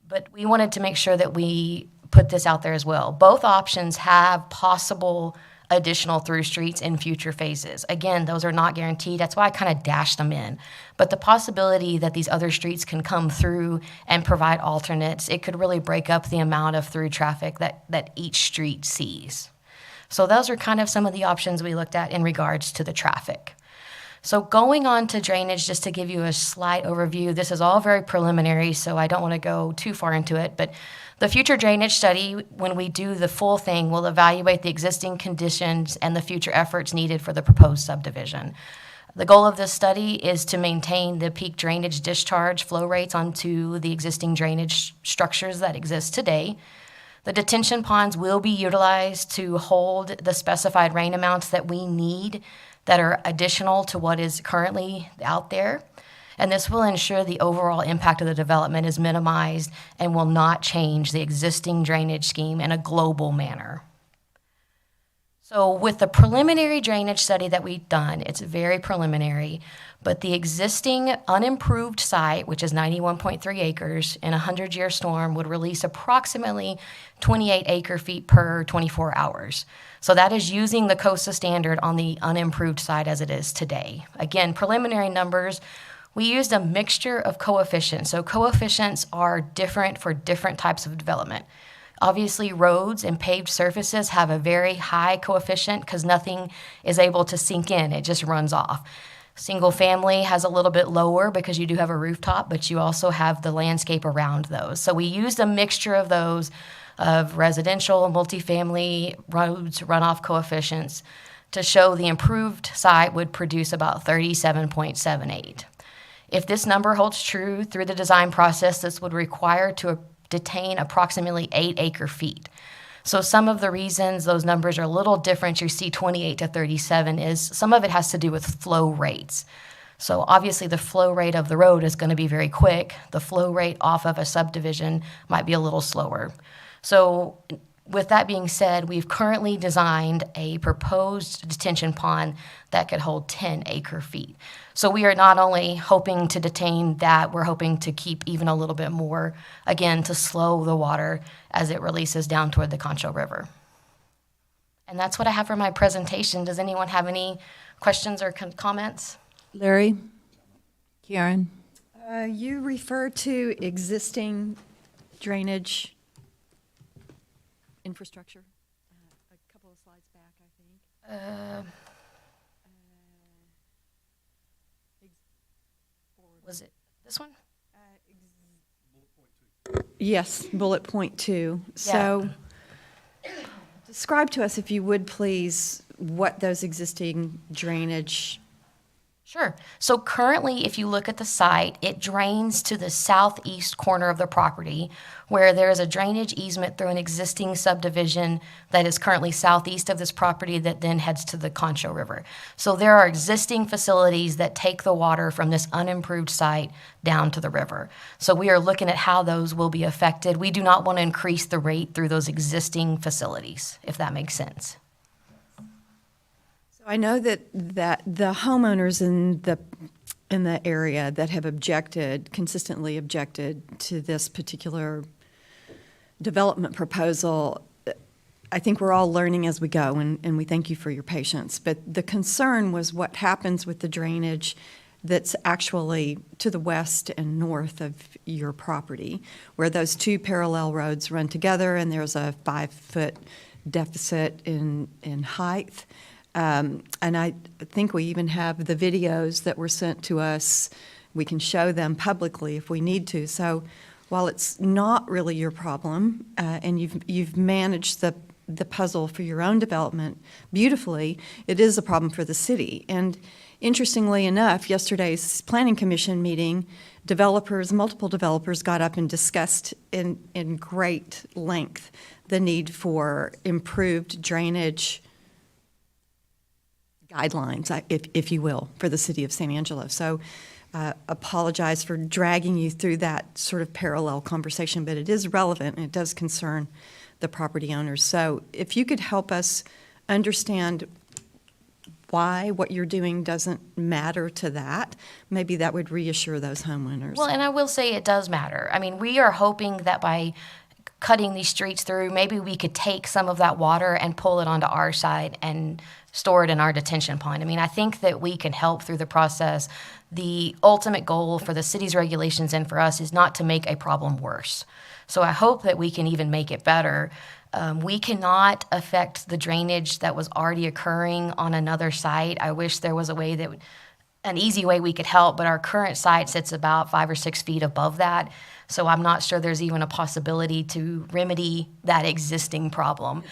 But we wanted to make sure that we put this out there as well. Both options have possible additional through streets in future phases. Again, those are not guaranteed. That's why I kind of dashed them in. But the possibility that these other streets can come through and provide alternates, it could really break up the amount of through traffic that each street sees. So those are kind of some of the options we looked at in regards to the traffic. So going on to drainage, just to give you a slight overview, this is all very preliminary, so I don't want to go too far into it, but the future drainage study, when we do the full thing, will evaluate the existing conditions and the future efforts needed for the proposed subdivision. The goal of this study is to maintain the peak drainage discharge flow rates onto the existing drainage structures that exist today. The detention ponds will be utilized to hold the specified rain amounts that we need that are additional to what is currently out there. And this will ensure the overall impact of the development is minimized and will not change the existing drainage scheme in a global manner. So with the preliminary drainage study that we've done, it's very preliminary, but the existing unimproved site, which is 91.3 acres in a 100-year storm, would release approximately 28 acre-feet per 24 hours. So that is using the COSA standard on the unimproved site as it is today. Again, preliminary numbers, we used a mixture of coefficients. So coefficients are different for different types of development. Obviously, roads and paved surfaces have a very high coefficient because nothing is able to sink in. It just runs off. Single family has a little bit lower because you do have a rooftop, but you also have the landscape around those. So we used a mixture of those, of residential, multifamily, roads, runoff coefficients to show the improved site would produce about 37.78. If this number holds true through the design process, this would require to detain approximately 8 acre-feet. So some of the reasons those numbers are a little different, you see 28 to 37, is some of it has to do with flow rates. So obviously the flow rate of the road is going to be very quick. The flow rate off of a subdivision might be a little slower. So with that being said, we've currently designed a proposed detention pond that could hold 10 acre-feet. So we are not only hoping to detain that, we're hoping to keep even a little bit more, again, to slow the water as it releases down toward the Concho River. And that's what I have for my presentation. Does anyone have any questions or comments? Larry? Karen? You refer to existing drainage infrastructure, a couple of slides back, I think. Was it this one? Yes, bullet point 2. So describe to us, if you would please, what those existing drainage. Sure. So currently, if you look at the site, it drains to the southeast corner of the property where there is a drainage easement through an existing subdivision that is currently southeast of this property that then heads to the Concho River. So there are existing facilities that take the water from this unimproved site down to the river. So we are looking at how those will be affected. We do not want to increase the rate through those existing facilities, if that makes sense. So I know that the homeowners in the area that have consistently objected to this particular development proposal, I think we're all learning as we go, and we thank you for your patience. But the concern was what happens with the drainage that's actually to the west and north of your property, where those two parallel roads run together, and there's a 5-foot deficit in height. And I think we even have the videos that were sent to us. We can show them publicly if we need to. So while it's not really your problem, and you've managed the puzzle for your own development beautifully, it is a problem for the city. And interestingly enough, yesterday's Planning Commission meeting, multiple developers got up and discussed in great length the need for improved drainage guidelines, if you will, for the city of San Angelo. So apologize for dragging you through that sort of parallel conversation, but it is relevant and it does concern the property owners. So if you could help us understand why what you're doing doesn't matter to that, maybe that would reassure those homeowners. Well, and I will say it does matter. I mean, we are hoping that by cutting these streets through, maybe we could take some of that water and pull it onto our side and store it in our detention pond. I mean, I think that we can help through the process. The ultimate goal for the city's regulations and for us is not to make a problem worse. So I hope that we can even make it better. We cannot affect the drainage that was already occurring on another site. I wish there was an easy way we could help, but our current site sits about 5 or 6 feet above that. So I'm not sure there's even a possibility to remedy that existing problem.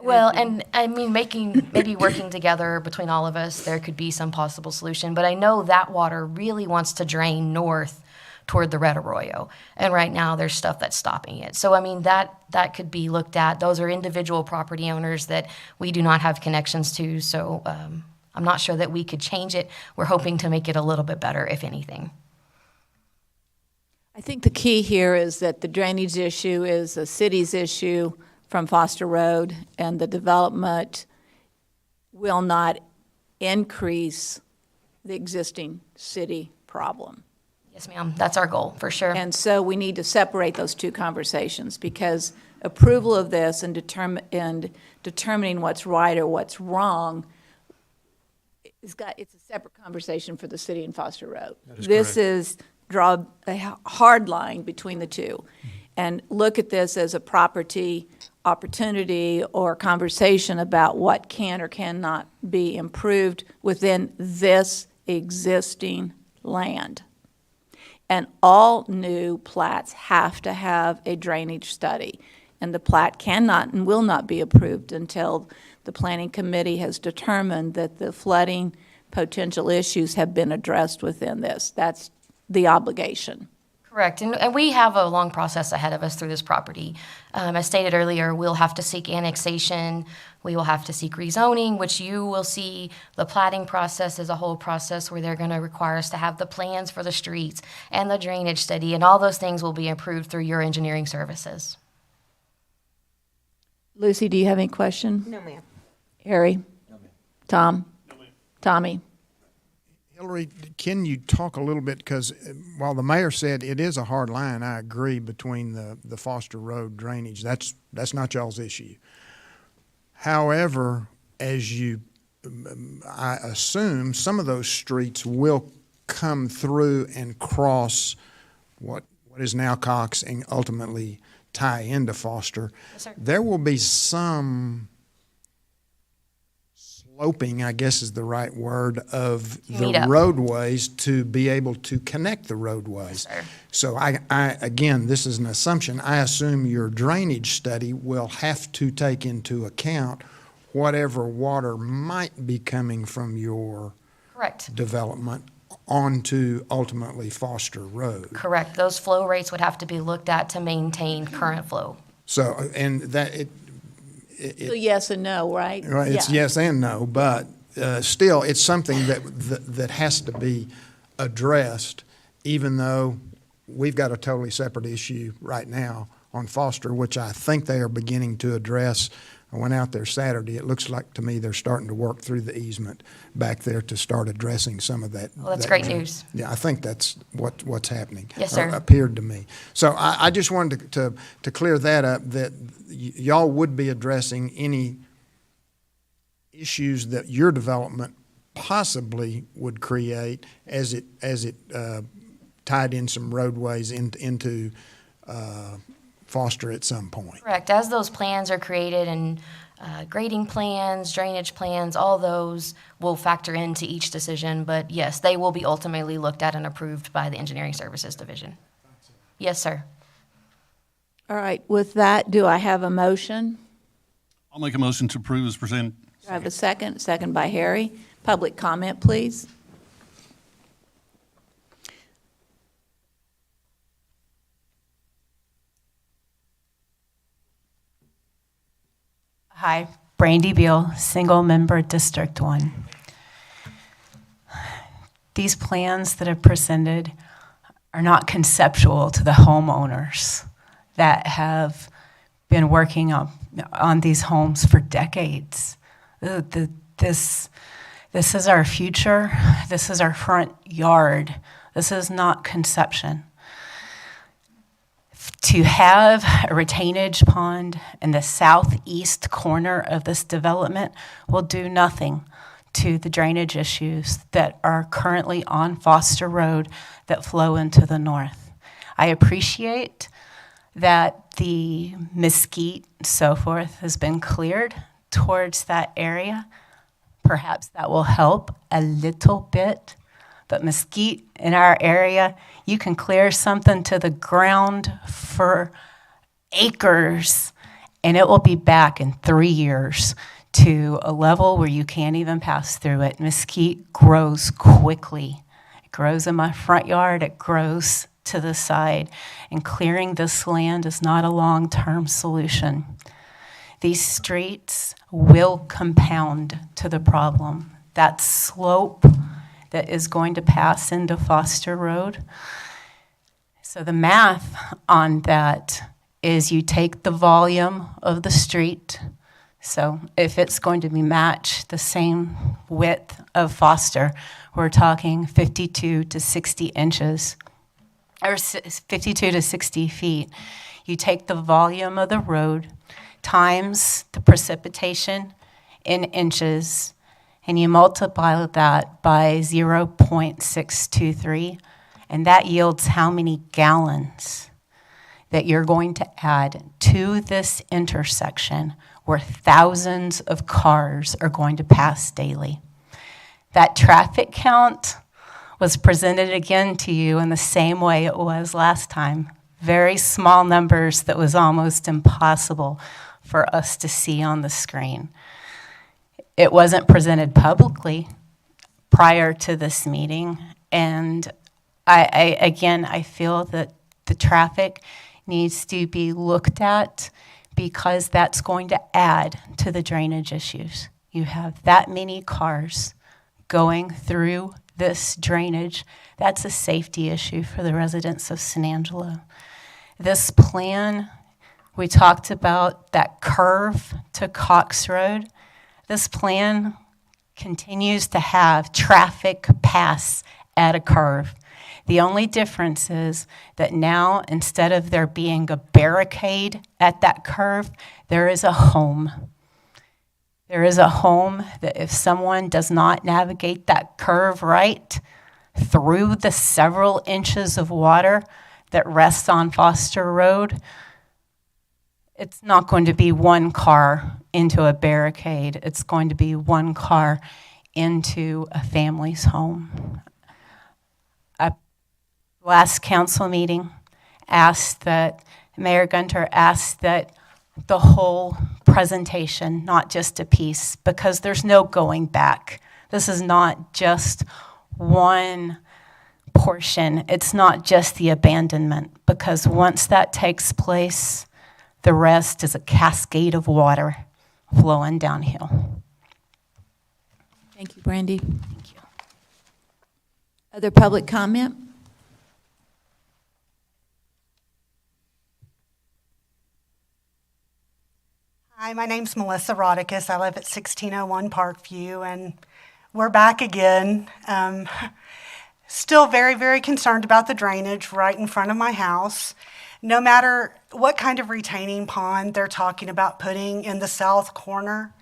Well, and I mean, maybe working together between all of us, there could be some possible solution. But I know that water really wants to drain north toward the Red Arroyo. And right now, there's stuff that's stopping it. So, I mean, that could be looked at. Those are individual property owners that we do not have connections to. So I'm not sure that we could change it. We're hoping to make it a little bit better, if anything. I think the key here is that the drainage issue is a city's issue from Foster Road, and the development will not increase the existing city problem. Yes, ma'am. That's our goal, for sure. And so we need to separate those two conversations, because approval of this and determining what's right or what's wrong it's a separate conversation for the city and Foster Road. This is draw a hard line between the two and look at this as a property opportunity or conversation about what can or cannot be improved within this existing land. And all new plats have to have a drainage study. And the plat cannot and will not be approved until the Planning Committee has determined that the flooding potential issues have been addressed within this. That's the obligation. Correct. And we have a long process ahead of us through this property. As stated earlier, we'll have to seek annexation. We will have to seek rezoning, which you will see the platting process is a whole process where they're going to require us to have the plans for the streets and the drainage study, and all those things will be approved through your engineering services. Lucy, do you have any question? No, ma'am. Harry? No, ma'am. Tom? No, ma'am. Tommy? Hillary, can you talk a little bit, because while the mayor said it is a hard line, I agree, between the Foster Road drainage. That's not y'all's issue. However, I assume some of those streets will come through and cross what is now Cox and ultimately tie into Foster. Yes, sir. There will be some sloping, I guess is the right word, of meet the up. roadways to be able to connect the roadways. Yes, sir. So again, this is an assumption. I assume your drainage study will have to take into account whatever water might be coming from your Correct. development onto ultimately Foster Road. Correct. Those flow rates would have to be looked at to maintain current flow. So, and that, So yes and no, right? well, it's Yeah. yes and no, but still, it's something that has to be addressed, even though we've got a totally separate issue right now on Foster, which I think they are beginning to address. I went out there Saturday. It looks like to me they're starting to work through the easement back there to start addressing some of that. Well, that's that great drain. news. Yeah, I think that's what's happening. Yes, or sir. appeared to me. So I just wanted to clear that up, that y'all would be addressing any issues that your development possibly would create as it tied in some roadways into Foster at some point. Correct. As those plans are created and grading plans, drainage plans, all those will factor into each decision. But yes, they will be ultimately looked at and approved by the Engineering Services Division. Yes, sir. All right, with that, do I have a motion? I'll make a motion to approve as presented. Do I have a second? Second by Harry. Public comment, please. Hi, Brandy Beal, single member District 1. These plans that are presented are not conceptual to the homeowners that have been working on these homes for decades. This is our future. This is our front yard. This is not conception. To have a retainage pond in the southeast corner of this development will do nothing to the drainage issues that are currently on Foster Road that flow into the north. I appreciate that the mesquite and so forth has been cleared towards that area. Perhaps that will help a little bit. But mesquite in our area, you can clear something to the ground for acres, and it will be back in 3 years to a level where you can't even pass through it. Mesquite grows quickly. It grows in my front yard. It grows to the side. And clearing this land is not a long-term solution. These streets will compound to the problem. That slope that is going to pass into Foster Road. So the math on that is you take the volume of the street. So if it's going to be matched the same width of Foster, we're talking 52 to 60 inches, or 52 to 60 feet. You take the volume of the road times the precipitation in inches, and you multiply that by 0.623, and that yields how many gallons that you're going to add to this intersection where thousands of cars are going to pass daily. That traffic count was presented again to you in the same way it was last time. Very small numbers that was almost impossible for us to see on the screen. It wasn't presented publicly prior to this meeting, and I feel that the traffic needs to be looked at because that's going to add to the drainage issues. You have that many cars going through this drainage. That's a safety issue for the residents of San Angelo. This plan, we talked about that curve to Cox Road. This plan continues to have traffic pass at a curve. The only difference is that now, instead of there being a barricade at that curve, there is a home. There is a home that if someone does not navigate that curve right through the several inches of water that rests on Foster Road, it's not going to be one car into a barricade. It's going to be one car into a family's home. Last council meeting Mayor Gunter asked that the whole presentation, not just a piece, because there's no going back. This is not just one portion. It's not just the abandonment, because once that takes place, the rest is a cascade of water flowing downhill. Thank you, Brandy. Thank you. Other public comment? Hi, my name's Melissa Rodicus. I live at 1601 Parkview, and we're back again. Still very, very concerned about the drainage right in front of my house. No matter what kind of retaining pond they're talking about putting in the south corner,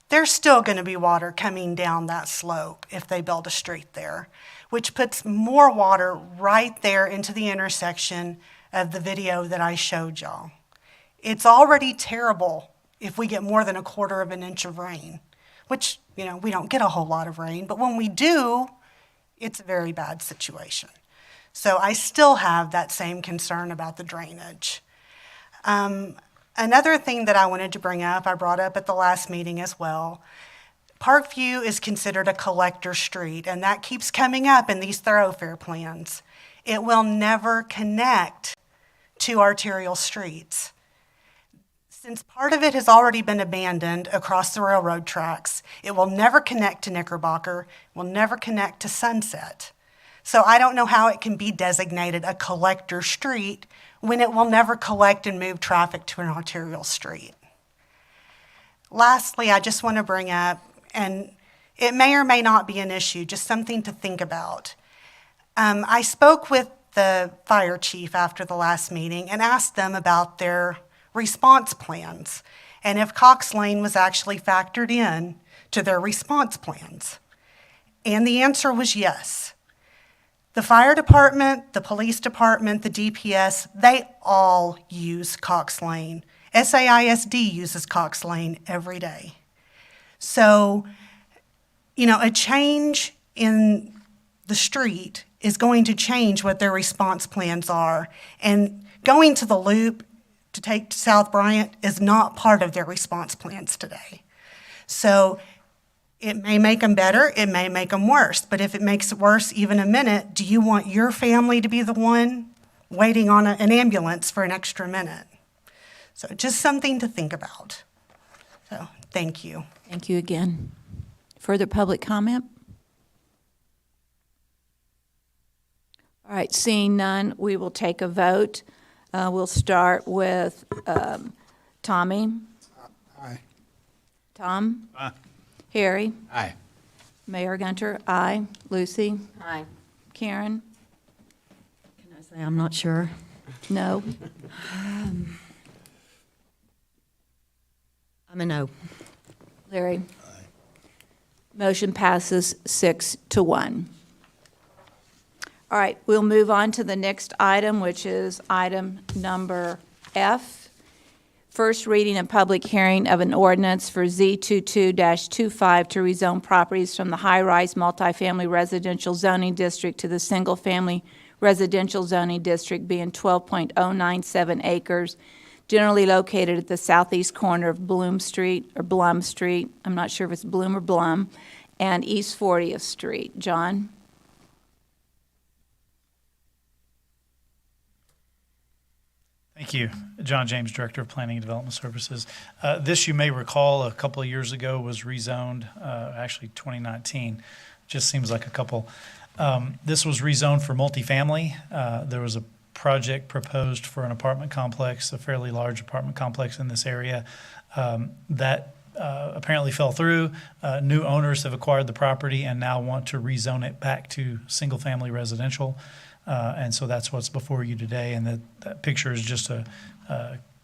there's still going to be water coming down that slope if they build a street there, which puts more water right there into the intersection of the video that I showed y'all. It's already terrible if we get more than 1/4 of an inch of rain, which, you know, we don't get a whole lot of rain, but when we do, it's a very bad situation. So I still have that same concern about the drainage. Another thing that I wanted to bring up, I brought up at the last meeting as well. Parkview is considered a collector street, and that keeps coming up in these thoroughfare plans. It will never connect to arterial streets. Since part of it has already been abandoned across the railroad tracks, it will never connect to Knickerbocker, will never connect to Sunset. So I don't know how it can be designated a collector street when it will never collect and move traffic to an arterial street. Lastly, I just want to bring up, and it may or may not be an issue, just something to think about. I spoke with the fire chief after the last meeting and asked them about their response plans and if Cox Lane was actually factored in to their response plans. And the answer was yes. The fire department, the police department, the DPS, they all use Cox Lane. SAISD uses Cox Lane every day. So, you know, a change in the street is going to change what their response plans are. And going to the loop to take to South Bryant is not part of their response plans today. So it may make them better, it may make them worse, but if it makes it worse even a minute, do you want your family to be the one waiting on an ambulance for an extra minute? So just something to think about. So thank you. Thank you again. Further public comment? All right, seeing none, we will take a vote. We'll start with Tommy. Aye. Tom? Aye. Harry? Aye. Mayor Gunter? Aye. Lucy? Aye. Karen? Can I say I'm not sure? No. I'm a no. Larry? Motion passes 6-1. All right, we'll move on to the next item, which is item number F. First reading and public hearing of an ordinance for Z22-25 to rezone properties from the high-rise multifamily residential zoning district to the single-family residential zoning district being 12.097 acres, generally located at the southeast corner of Blum Street, I'm not sure if it's Bloom or Blum, and East 40th Street. John? Thank you. John James, Director of Planning and Development Services. This, you may recall, a couple of years ago was rezoned, actually 2019. Just seems like a couple. This was rezoned for multifamily. There was a project proposed for an apartment complex, a fairly large apartment complex in this area. That apparently fell through. New owners have acquired the property and now want to rezone it back to single-family residential. And so that's what's before you today, and that picture is just a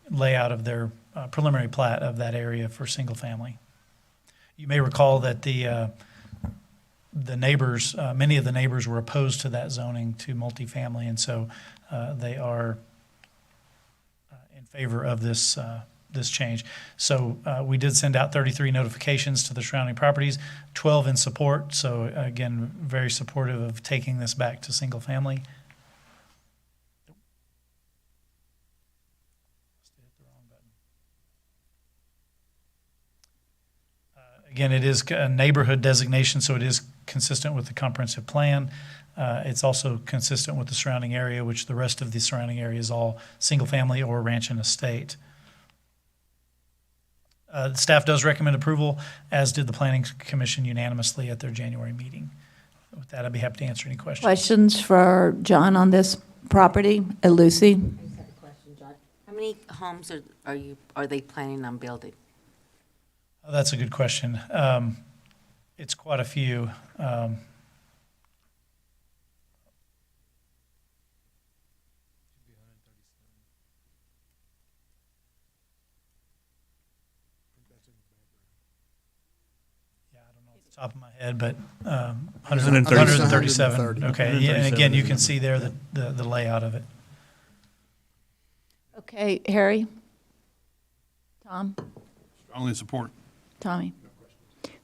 layout of their preliminary plat of that area for single family. You may recall that the neighbors, many of the neighbors were opposed to that zoning to multifamily, and so they are in favor of this this change. So we did send out 33 notifications to the surrounding properties, 12 in support. So again, very supportive of taking this back to single family. Again, it is a neighborhood designation, so it is consistent with the comprehensive plan. It's also consistent with the surrounding area, which the rest of the surrounding area is all single-family or ranch and estate. The staff does recommend approval, as did the Planning Commission unanimously at their January meeting. With that, I'd be happy to answer any questions. Questions for John on this property? Lucy? How many homes are they planning on building? Oh, that's a good question. It's quite a few. Top of my head, but 137. Okay, yeah, and again, you can see there the layout of it. Okay, Harry? Tom? Strongly support. Tommy?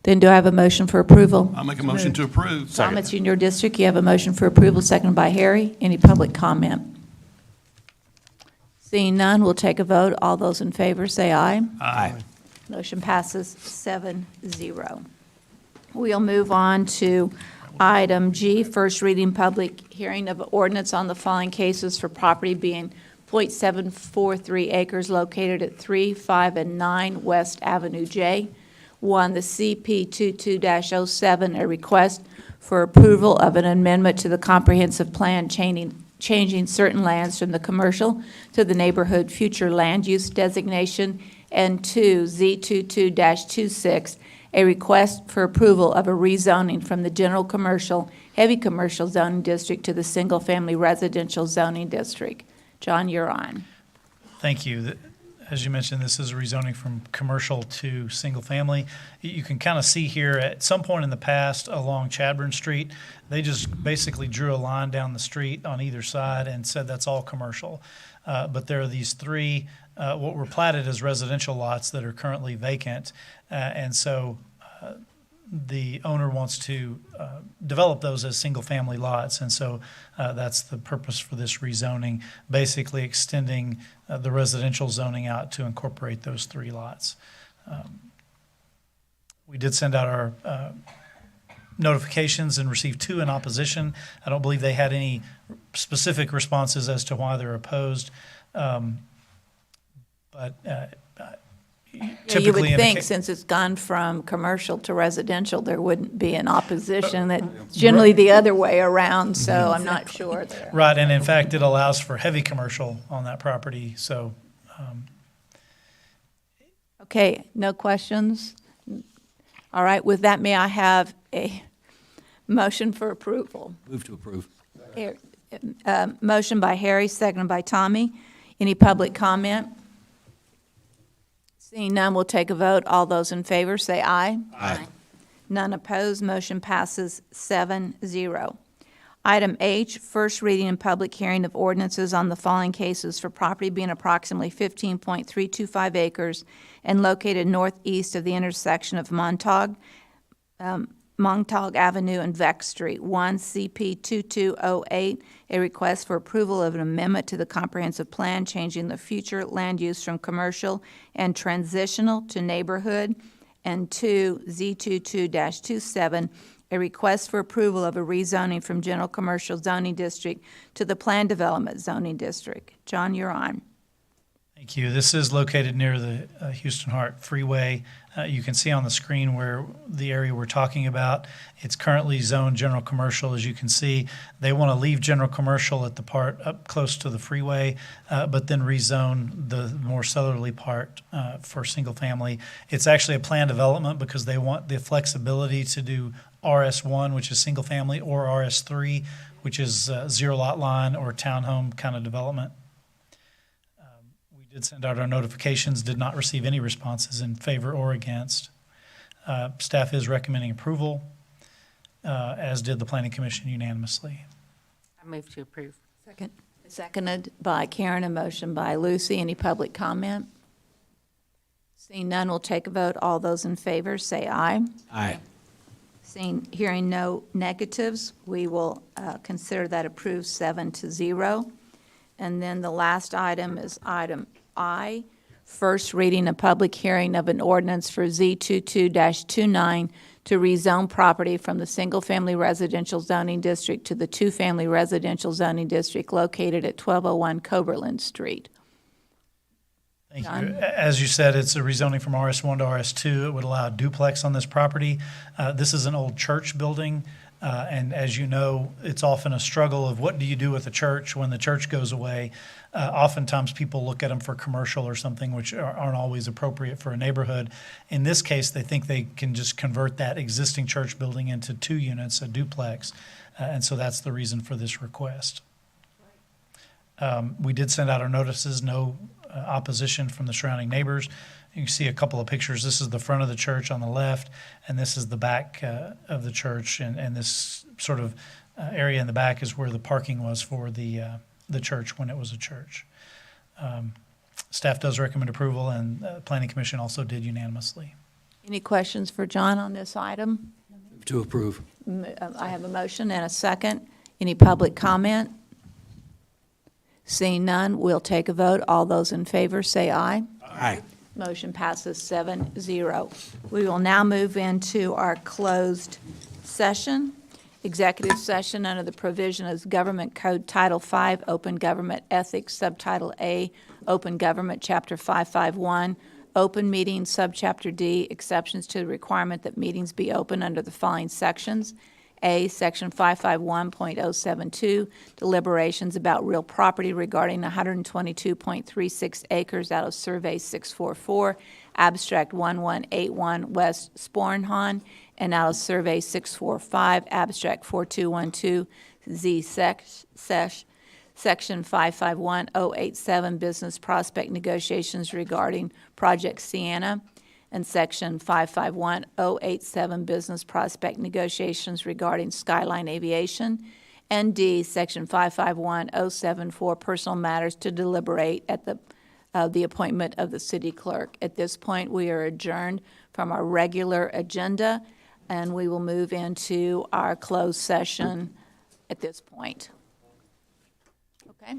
Then do I have a motion for approval? I'll make a motion to approve. Tom, it's in your district. You have a motion for approval, seconded by Harry. Any public comment? Seeing none, we'll take a vote. All those in favor say aye. Aye. Motion passes 7-0. We'll move on to item G, first reading public hearing of ordinance on the following cases for property being .743 acres located at 3, 5, and 9 West Avenue J. 1, the CP 22-07, a request for approval of an amendment to the comprehensive plan changing certain lands from the commercial to the neighborhood future land use designation, and 2, Z22-26, a request for approval of a rezoning from the general commercial, heavy commercial zoning district to the single-family residential zoning district. John, you're on. Thank you. As you mentioned, this is a rezoning from commercial to single-family. You can kind of see here, at some point in the past along Chadburn Street, they just basically drew a line down the street on either side and said that's all commercial. But there are these three, what were platted as residential lots that are currently vacant. And so the owner wants to develop those as single-family lots. And so that's the purpose for this rezoning, basically extending the residential zoning out to incorporate those three lots. We did send out our notifications and received 2 in opposition. I don't believe they had any specific responses as to why they're opposed. But you would think since it's gone from commercial to residential, there wouldn't be an opposition. That's generally the other way around, so I'm not sure there. Right, and in fact, it allows for heavy commercial on that property, so. Okay, no questions? All right, with that, may I have a motion for approval? Move to approve. Motion by Harry, seconded by Tommy. Any public comment? Seeing none, we'll take a vote. All those in favor say aye. Aye. None opposed. Motion passes 7-0. Item H, first reading and public hearing of ordinances on the following cases for property being approximately 15.325 acres and located northeast of the intersection of Montauk Avenue and Vex Street. 1, CP 2208, a request for approval of an amendment to the comprehensive plan changing the future land use from commercial and transitional to neighborhood. And 2, Z22-27, a request for approval of a rezoning from general commercial zoning district to the planned development zoning district. John, you're on. Thank you. This is located near the Houston Hart Freeway. You can see on the screen where the area we're talking about. It's currently zoned general commercial, as you can see. They want to leave general commercial at the part up close to the freeway, but then rezone the more southerly part for single family. It's actually a planned development because they want the flexibility to do RS1, which is single family, or RS3, which is zero lot line or townhome kind of development. Did send out our notifications, did not receive any responses in favor or against. Staff is recommending approval, as did the Planning Commission unanimously. I move to approve. Seconded by Karen, a motion by Lucy. Any public comment? Seeing none, we'll take a vote. All those in favor, say aye. Aye. Hearing no negatives, we will consider that approved 7-0. And then the last item is item I, first reading a public hearing of an ordinance for Z22-29 to rezone property from the single-family residential zoning district to the two-family residential zoning district located at 1201 Coberland Street. Thank John? you. As you said, it's a rezoning from RS1 to RS2. It would allow a duplex on this property. This is an old church building, and as you know, it's often a struggle of what do you do with a church when the church goes away. Oftentimes, people look at them for commercial or something, which aren't always appropriate for a neighborhood. In this case, they think they can just convert that existing church building into 2 units, a duplex, and so that's the reason for this request. We did send out our notices, no opposition from the surrounding neighbors. You can see a couple of pictures. This is the front of the church on the left, and this is the back of the church, and this sort of area in the back is where the parking was for the church when it was a church. Staff does recommend approval, and Planning Commission also did unanimously. Any questions for John on this item? To approve. I have a motion and a second. Any public comment? Seeing none, we'll take a vote. All those in favor, say aye. Aye. Motion passes 7-0. We will now move into our closed session. Executive session under the provision of Government Code Title V, Open Government Ethics, Subtitle A, Open Government, Chapter 551, Open Meetings, Subchapter D, exceptions to the requirement that meetings be open under the following sections. A, Section 551.072, deliberations about real property regarding 122.36 acres out of Survey 644, Abstract 1181 West Spornhahn, and out of Survey 645, Abstract 4212 Z Section 551087, Business Prospect Negotiations regarding Project Sienna, and Section 551087, Business Prospect Negotiations regarding Skyline Aviation, and D, Section 551074, Personal Matters to deliberate at the appointment of the city clerk. At this point, we are adjourned from our regular agenda, and we will move into our closed session at this point. Okay?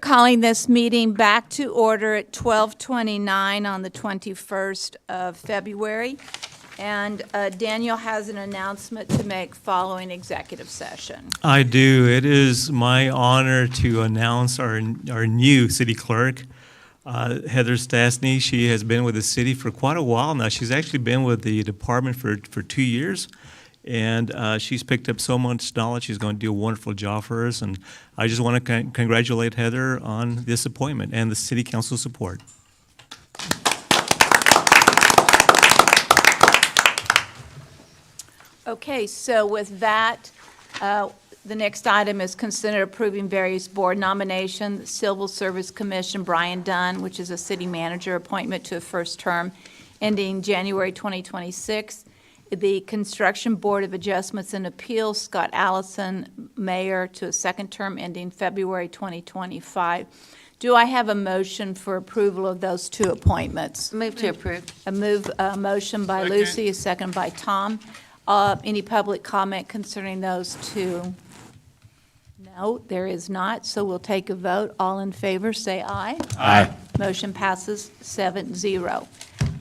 calling this meeting back to order at 12:29 on the 21st of February. And Daniel has an announcement to make following executive session. I do. It is my honor to announce our new city clerk, Heather Stastny. She has been with the city for quite a while now. She's actually been with the department for 2 years, and she's picked up so much knowledge. She's going to do a wonderful job for us, and I just want to congratulate Heather on this appointment and the city council support. Okay, so with that, the next item is consider approving various board nominations. Civil Service Commission, Brian Dunn, which is a city manager appointment to a first term ending January 2026. The Construction Board of Adjustments and Appeals, Scott Allison, mayor, to a second term ending February 2025. Do I have a motion for approval of those two appointments? Move to approve. A motion by Lucy, a second by Tom. Any public comment concerning those two? No, there is not, so we'll take a vote. All in favor, say aye. Aye. Motion passes 7-0.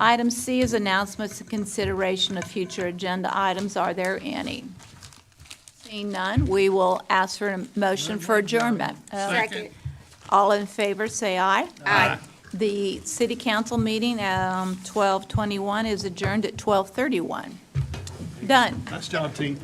Item C is announcements and consideration of future agenda items. Are there any? Seeing none, we will ask for a motion for adjournment. Second. All in favor, say aye. Aye. The city council meeting, 12:21, is adjourned at 12:31. Done. Nice job, team.